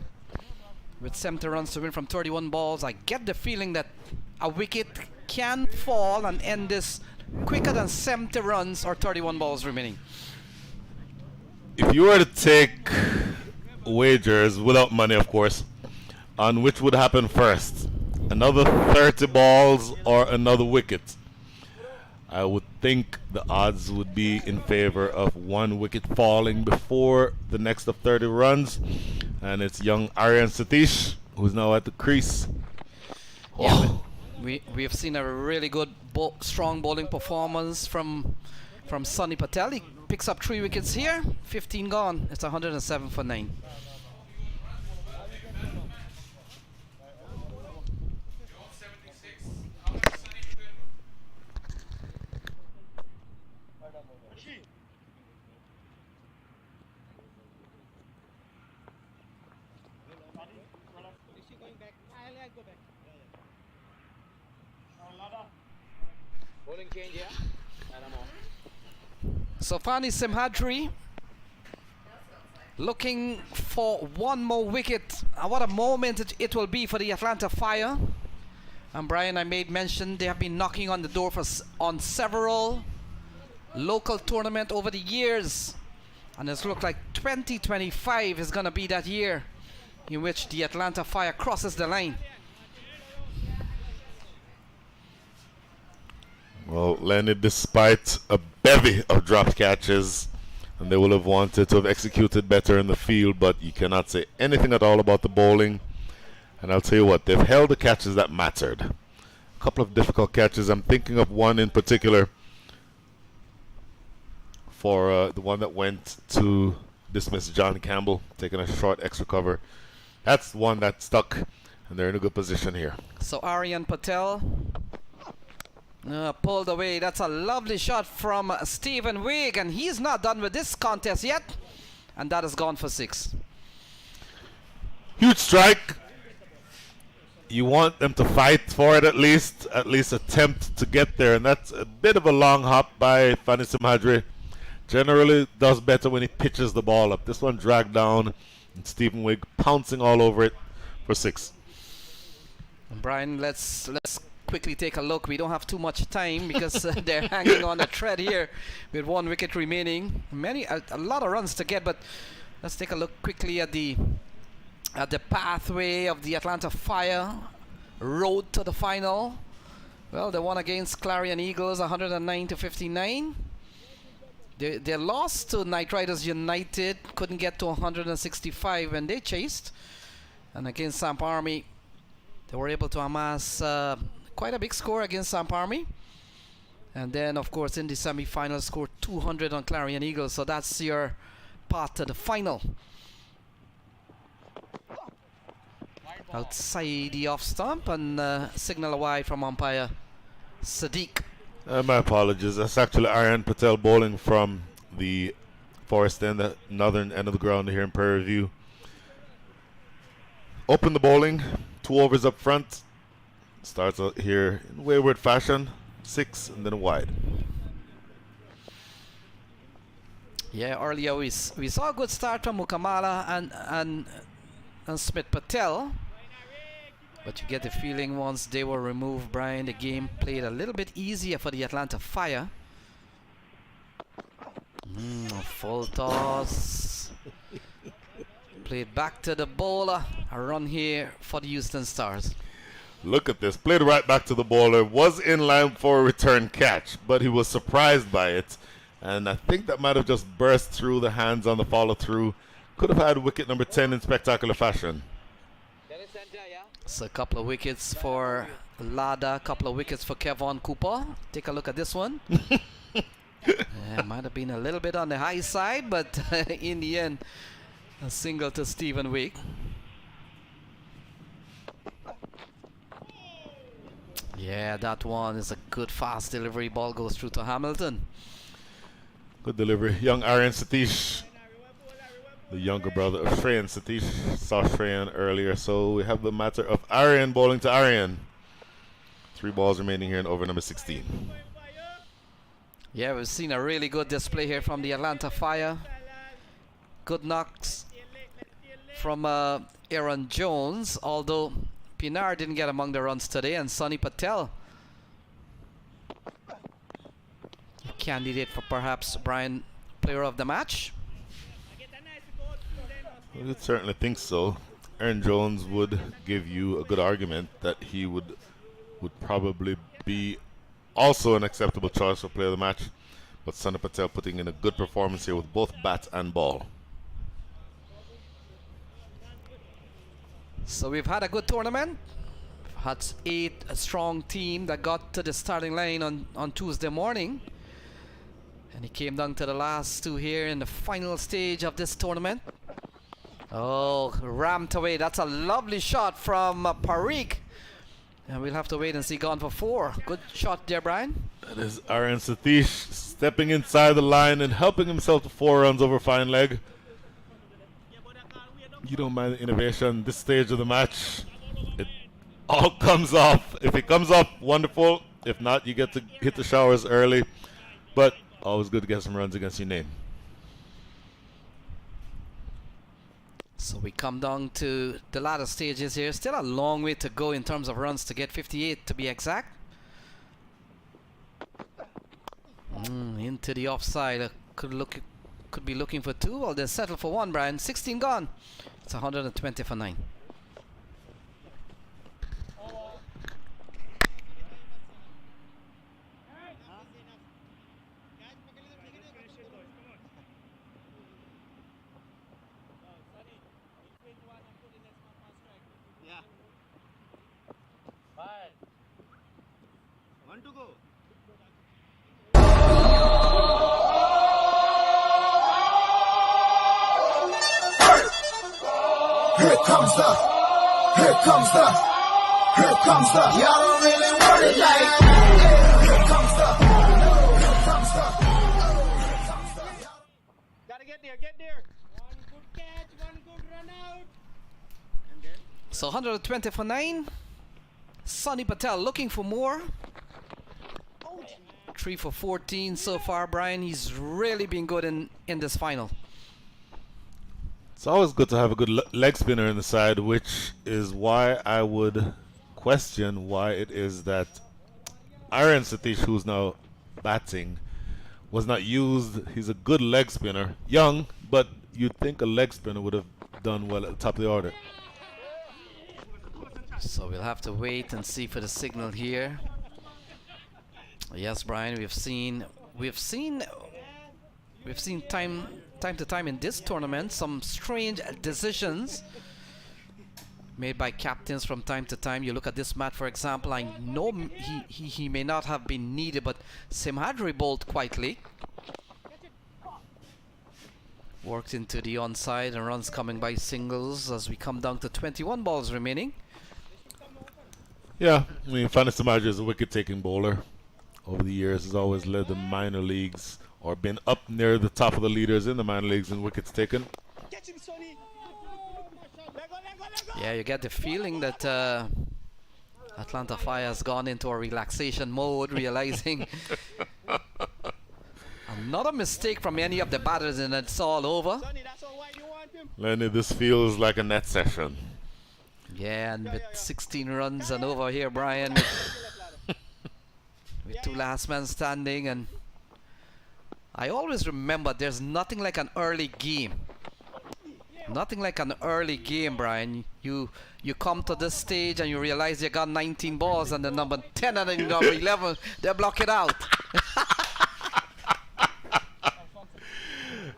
with 70 runs to win from 31 balls. I get the feeling that a wicket can fall and end this quicker than 70 runs or 31 balls remaining. If you were to take wagers, without money of course, on which would happen first, another 30 balls or another wicket, I would think the odds would be in favor of 1 wicket falling before the next of 30 runs, and it's young Aryan Satish who's now at the crease. Yeah, we have seen a really good strong bowling performance from Sunny Patel. He picks up 3 wickets here, 15 gone. It's 107 for 9. So Fani Simhadri looking for 1 more wicket. What a moment it will be for the Atlanta Fire. And Brian, I made mention they have been knocking on the door on several local tournaments over the years. And it's looked like 2025 is going to be that year in which the Atlanta Fire crosses the line. Well, Lenny, despite a bevy of dropped catches, and they will have wanted to have executed better in the field, but you cannot say anything at all about the bowling. And I'll tell you what, they've held the catches that mattered. A couple of difficult catches. I'm thinking of one in particular for the one that went to dismiss John Campbell, taking a short extra cover. That's one that stuck, and they're in a good position here. So Aryan Patel pulled away. That's a lovely shot from Stephen Wigg, and he's not done with this contest yet, and that has gone for 6. Huge strike. You want them to fight for it, at least attempt to get there, and that's a bit of a long hop by Fani Simhadri. Generally does better when he pitches the ball up. This one dragged down, and Stephen Wigg pouncing all over it for 6. Brian, let's quickly take a look. We don't have too much time because they're hanging on a thread here with 1 wicket remaining. A lot of runs to get, but let's take a look quickly at the pathway of the Atlanta Fire road to the final. Well, they won against Clarion Eagles 109 to 59. They lost to Knight Riders United, couldn't get to 165 when they chased, and against Samp Army they were able to amass quite a big score against Samp Army, and then of course in the semi-final scored 200 on Clarion Eagles. So that's your path to the final. Outside the off stump, and signal a wide from umpire Sadiq. My apologies. That's actually Aryan Patel bowling from the forest end, the northern end of the ground here in Prairie View. Open the bowling, 2 overs up front. Starts out here in wayward fashion, 6 and then a wide. Yeah, earlier we saw a good start from Mukamala and Smith Patel, but you get the feeling once they were removed, Brian, the game played a little bit easier for the Atlanta Fire. Full toss. Played back to the bowler. A run here for the Houston Stars. Look at this. Played right back to the bowler. Was in line for a return catch, but he was surprised by it. And I think that might have just burst through the hands on the follow through. Could have had wicket number 10 in spectacular fashion. So a couple of wickets for Lada, a couple of wickets for Kevon Cooper. Take a look at this one. Might have been a little bit on the high side, but in the end, a single to Stephen Wake. Yeah, that one is a good fast delivery. Ball goes through to Hamilton. Good delivery. Young Aryan Satish, the younger brother of Shreyan Satish. Saw Shreyan earlier, so we have the matter of Aryan bowling to Aryan. 3 balls remaining here in over number 16. Yeah, we've seen a really good display here from the Atlanta Fire. Good knocks from Aaron Jones, although Pinar didn't get among the runs today, and Sonny Patel, a candidate for perhaps Brian Player of the Match. I would certainly think so. Aaron Jones would give you a good argument that he would probably be also an acceptable choice for Player of the Match. But Sonny Patel putting in a good performance here with both bat and ball. So we've had a good tournament. Had 8 a strong team that got to the starting line on Tuesday morning. And it came down to the last 2 here in the final stage of this tournament. Oh, rammed away. That's a lovely shot from Parikh. And we'll have to wait and see. Gone for 4. Good shot there, Brian. That is Aryan Satish stepping inside the line and helping himself to 4 runs over fine leg. You don't mind the innovation this stage of the match. It all comes off. If it comes off, wonderful. If not, you get to hit the showers early. But always good to get some runs against your name. So we come down to the latter stages here. Still a long way to go in terms of runs to get 58 to be exact. Into the offside. Could be looking for 2. Well, they settle for 1, Brian. 16 gone. It's 120 for 9. Yeah. 5. 1 to go. Here comes the, y'all don't really want it like that. Here comes the. Gotta get there. 1 good catch, 1 good run out. And then? So 120 for 9. Sonny Patel looking for more. 3 for 14 so far, Brian. He's really been good in this final. It's always good to have a good leg spinner in the side, which is why I would question why it is that Aryan Satish, who's now batting, was not used. He's a good leg spinner. Young, but you'd think a leg spinner would have done well at the top of the order. So we'll have to wait and see for the signal here. Yes, Brian, we've seen time to time in this tournament some strange decisions made by captains from time to time. You look at this match, for example. I know he may not have been needed, but Simhadri bowled quietly. Worked into the onside and runs coming by singles as we come down to 21 balls remaining. Yeah, I mean, Fanny Samaji is a wicket-taking bowler. Over the years, has always led the minor leagues or been up near the top of the leaders in the minor leagues in wickets taken. Yeah, you get the feeling that Atlanta Fire has gone into a relaxation mode, realizing another mistake from any of the batters and it's all over. Lenny, this feels like a net session. Yeah, and with 16 runs and over here, Brian, with 2 last men standing. And I always remember there's nothing like an early game Nothing like an early game, Brian. You come to this stage and you realize you got 19 balls and the number 10 and the number 11, they block it out.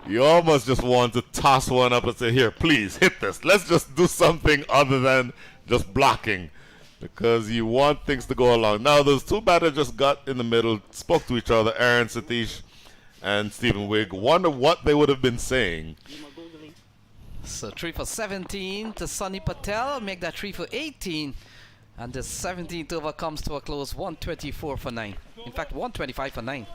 You almost just want to toss one up and say, here, please, hit this. Let's just do something other than just blocking, because you want things to go along. Now, those two batters just got in the middle, spoke to each other, Aaron Satish and Stephen Wigg. Wonder what they would have been saying. So 3 for 17 to Sunny Patel, make that 3 for 18. And the 17th over comes to a close, 124 for 9. In fact, 125 for 9.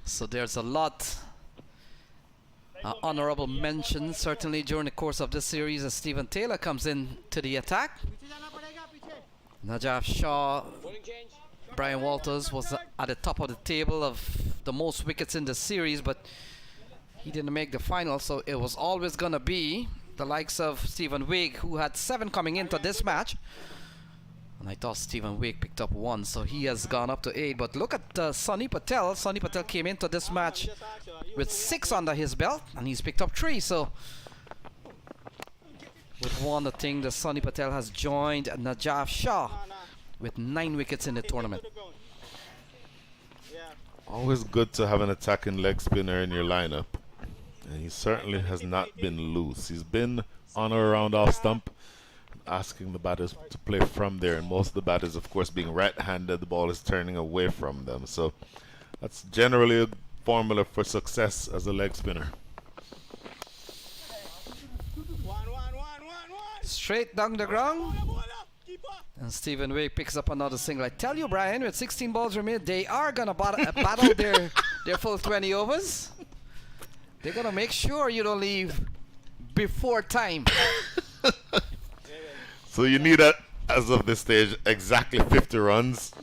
So there's a lot honorable mention certainly during the course of this series as Stephen Taylor comes in to the attack. Najaf Shah, Brian Walters was at the top of the table of the most wickets in the series, but he didn't make the final, so it was always going to be the likes of Stephen Wigg, who had 7 coming into this match. And I thought Stephen Wigg picked up 1, so he has gone up to 8. But look at Sunny Patel. Sunny Patel came into this match with 6 under his belt, and he's picked up 3. So with one, the thing that Sunny Patel has joined Najaf Shah with 9 wickets in the tournament. Always good to have an attacking leg spinner in your lineup. And he certainly has not been loose. He's been on or around off stump, asking the batters to play from there, and most of the batters, of course, being right-handed, the ball is turning away from them. So that's generally a formula for success as a leg spinner. Straight down the ground, and Stephen Wigg picks up another single. I tell you, Brian, with 16 balls remaining, they are gonna battle their full 20 overs. They're gonna make sure you don't leave before time. So you need, as of this stage, exactly 50 runs.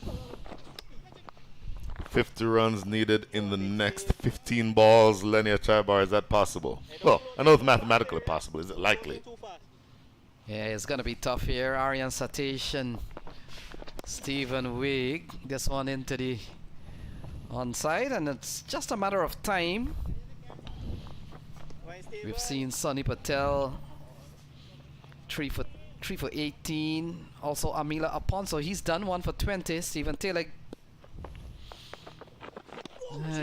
50 runs needed in the next 15 balls. Lenny Achabar, is that possible? Well, I know it's mathematically possible. Is it likely? Yeah, it's going to be tough here. Aryan Satish and Stephen Wigg. This one into the onside, and it's just a matter of time. We've seen Sunny Patel 3 for 18. Also Amila Apon, so he's done 1 for 20. Stephen Taylor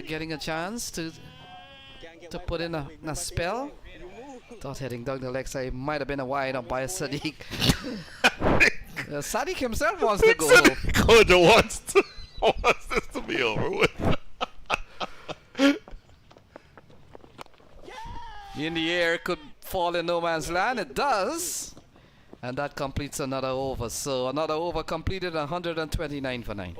getting a chance to put in a spell. Thought heading down the leg side might have been a wide up by Sadiq. Sadiq himself wants to go home. Kojo wants this to be over with. In the air, could fall in no man's land. It does. And that completes another over. So another over completed, 129 for 9.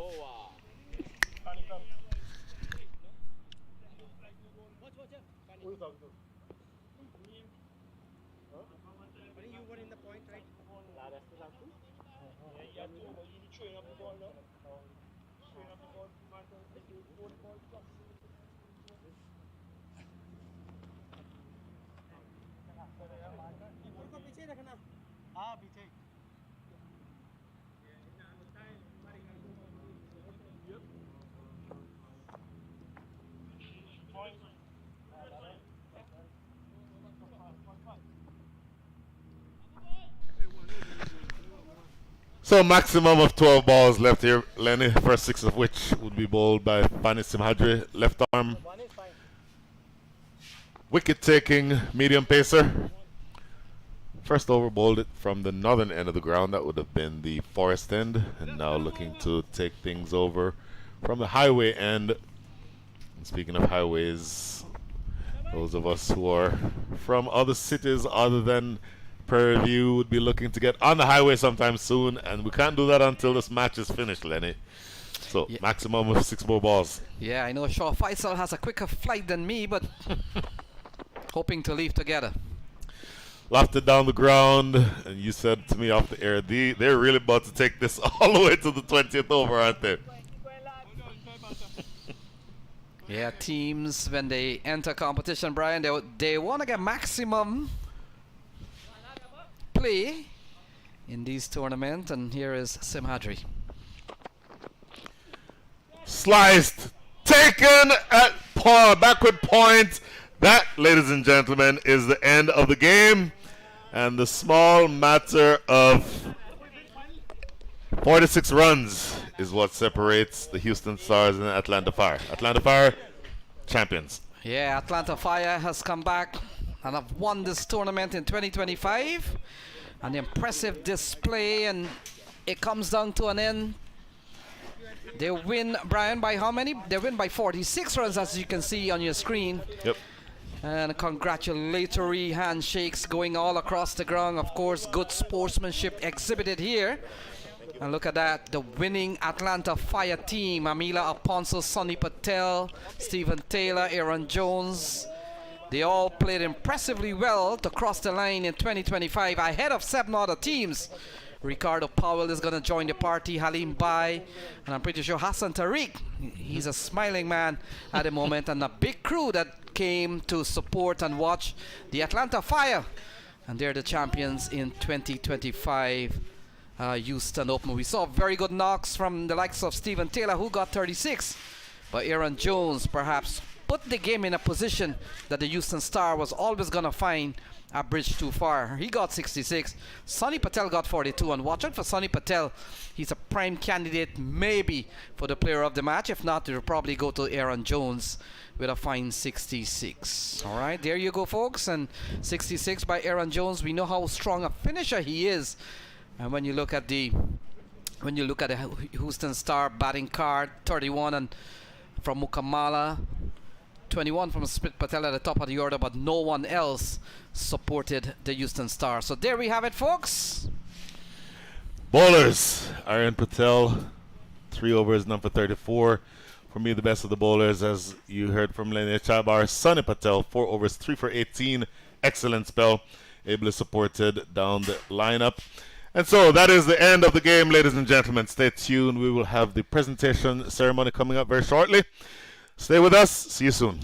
So maximum of 12 balls left here, Lenny. First 6 of which would be bowled by Pani Simhadri, left arm. Wicket taking medium pacer. First over bowled it from the northern end of the ground. That would have been the forest end. And now looking to take things over from the highway end. And speaking of highways, those of us who are from other cities other than Prairie View would be looking to get on the highway sometime soon, and we can't do that until this match is finished, Lenny. So yeah, maximum of 6 more balls. Yeah, I know Shaw Faisal has a quicker flight than me, but hoping to leave together. Lofted down the ground, and you said to me off the air, they're really about to take this all the way to the 20th over, aren't they? Yeah, teams when they enter competition, Brian, they want to get maximum play in these tournaments, and here is Simhadri. Sliced, taken at backward point. That, ladies and gentlemen, is the end of the game, and the small matter of 46 runs is what separates the Houston Stars and the Atlanta Fire. Atlanta Fire, champions. Yeah, Atlanta Fire has come back and have won this tournament in 2025. An impressive display, and it comes down to an end. They win, Brian, by how many? They win by 46 runs, as you can see on your screen. Yep. And congratulatory handshakes going all across the ground. Of course, good sportsmanship exhibited here. And look at that, the winning Atlanta Fire team, Amila Aponso, Sonny Patel, Stephen Taylor, Aaron Jones. They all played impressively well to cross the line in 2025 ahead of 7 other teams. Ricardo Powell is going to join the party, Halim Bai, and I'm pretty sure Hassan Tariq. He's a smiling man at the moment, and a big crew that came to support and watch the Atlanta Fire. And they're the champions in 2025 Houston Open. We saw very good knocks from the likes of Stephen Taylor, who got 36, but Aaron Jones perhaps put the game in a position that the Houston Star was always going to find a bridge too far. He got 66. Sonny Patel got 42, and watch out for Sonny Patel. He's a prime candidate maybe for the player of the match. If not, he'll probably go to Aaron Jones with a fine 66. All right, there you go, folks. And 66 by Aaron Jones. We know how strong a finisher he is. And when you look at the Houston Star batting card, 31 and from Mukamala, 21 from Smith Patel at the top of the order, but no one else supported the Houston Star. So there we have it, folks. Bowlers, Aaron Patel, 3 overs, number 34. For me, the best of the bowlers, as you heard from Lenny Chabar. Sonny Patel, 4 overs, 3 for 18. Excellent spell. Ably supported down the lineup. And so that is the end of the game, ladies and gentlemen. Stay tuned. We will have the presentation ceremony coming up very shortly. Stay with us. See you soon.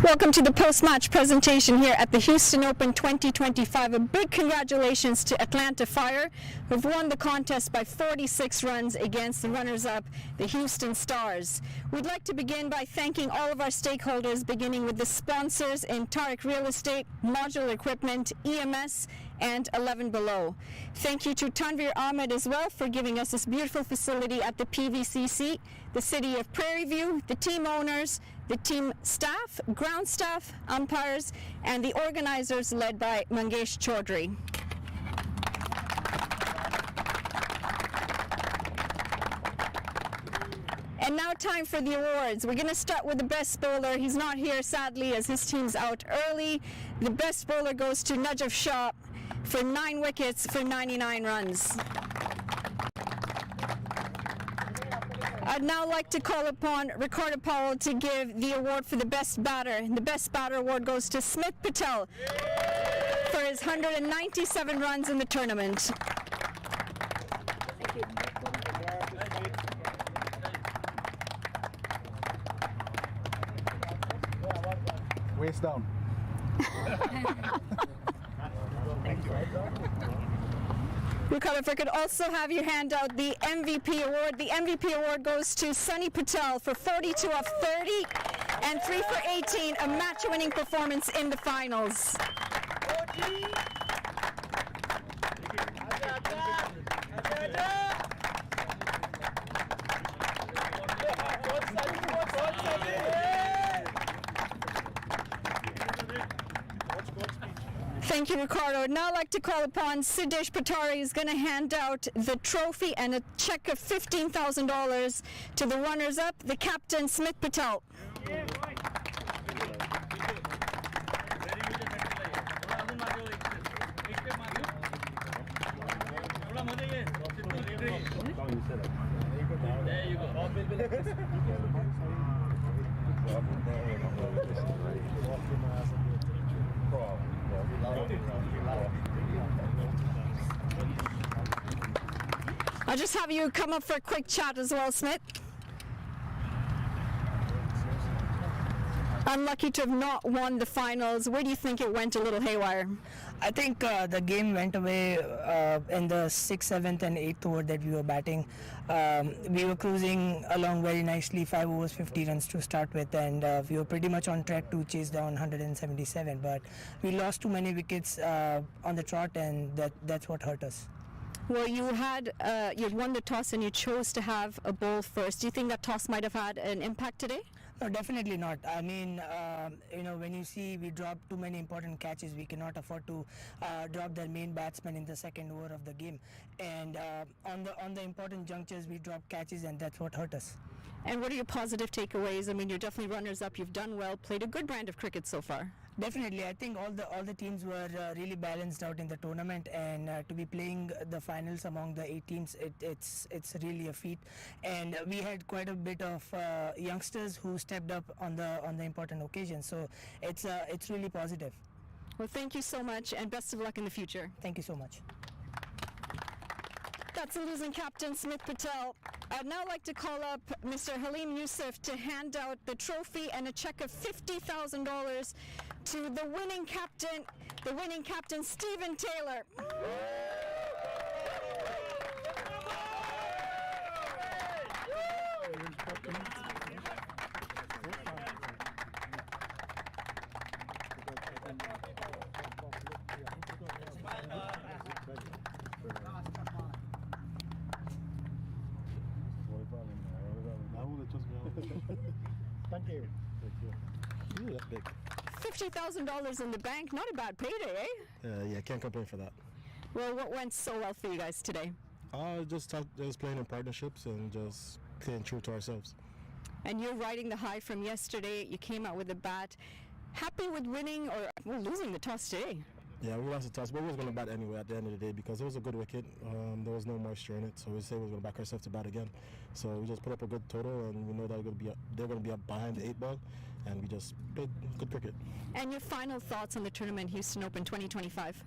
Welcome to the post-match presentation here at the Houston Open 2025. A big congratulations to Atlanta Fire, who've won the contest by 46 runs against the runners-up, the Houston Stars. We'd like to begin by thanking all of our stakeholders, beginning with the sponsors in Tariq Real Estate, Modular Equipment, EMS, and 11 Below. Thank you to Tanvir Ahmed as well for giving us this beautiful facility at the PVCC, the City of Prairie View, the team owners, the team staff, ground staff, umpires, and the organizers led by Mangesh Chaudhry. And now time for the awards. We're going to start with the best bowler. He's not here, sadly, as his team's out early. The best bowler goes to Najaf Shah for 9 wickets for 99 runs. I'd now like to call upon Ricardo Powell to give the award for the best batter. The best batter award goes to Smith Patel for his 197 runs in the tournament. Waist down. Ricardo, if I could also have you hand out the MVP award. The MVP award goes to Sunny Patel for 42 of 30 and 3 for 18, a match-winning performance in the finals. Thank you, Ricardo. Now I'd like to call upon Siddesh Patari, who's going to hand out the trophy and a check of $15,000 to the runners-up, the captain, Smith Patel. I'll just have you come up for a quick chat as well, Smith. Unlucky to have not won the finals. Where do you think it went a little haywire? I think the game went away in the 6th, 7th, and 8th over that we were batting. We were cruising along very nicely, 5 overs, 50 runs to start with, and we were pretty much on track to chase down 177. But we lost too many wickets on the trot, and that's what hurt us. Well, you'd won the toss and you chose to have a bowl first. Do you think that toss might have had an impact today? No, definitely not. I mean, when you see we dropped too many important catches, we cannot afford to drop their main batsman in the second over of the game. And on the important junctures, we dropped catches, and that's what hurt us. And what are your positive takeaways? I mean, you're definitely runners-up. You've done well, played a good brand of cricket so far. Definitely, I think all the teams were really balanced out in the tournament, and to be playing the finals among the 8 teams, it's really a feat. And we had quite a bit of youngsters who stepped up on the important occasions, so it's really positive. Well, thank you so much, and best of luck in the future. Thank you so much. That's the losing captain, Smith Patel. I'd now like to call up Mr. Halim Youssef to hand out the trophy and a check of $50,000 to the winning captain, Stephen Taylor. Thank you. Ooh, that's big. $50,000 in the bank, not a bad payday, eh? Yeah, can't complain for that. Well, what went so well for you guys today? Just playing in partnerships and just staying true to ourselves. And you're riding the high from yesterday. You came out with a bat. Happy with winning or losing the toss today? Yeah, we lost the toss, but we was going to bat anyway at the end of the day because it was a good wicket. There was no moisture in it, so we said we were going to back ourselves to bat again. So we just put up a good total, and we know that they're going to be up behind the 8 ball, and we just played good cricket. And your final thoughts on the tournament, Houston Open 2025?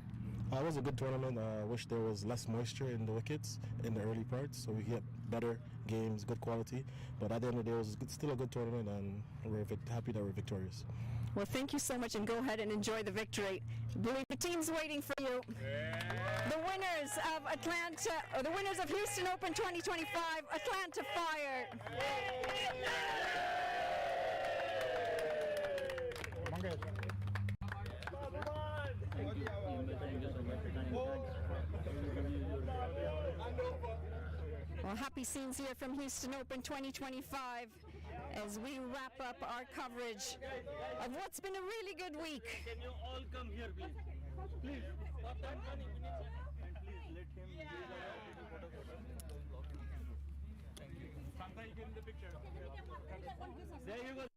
It was a good tournament. I wish there was less moisture in the wickets in the early parts, so we get better games, good quality. But at the end of the day, it was still a good tournament, and we're happy that we're victorious. Well, thank you so much, and go ahead and enjoy the victory. Believe the team's waiting for you. The winners of the winners of Houston Open 2025, Atlanta Fire. Well, happy scenes here from Houston Open 2025 as we wrap up our coverage of what's been a really good week. Can you all come here, please? Please, stop that money. And please let him use our photo. Thank you. Santa, you get in the picture. There you go.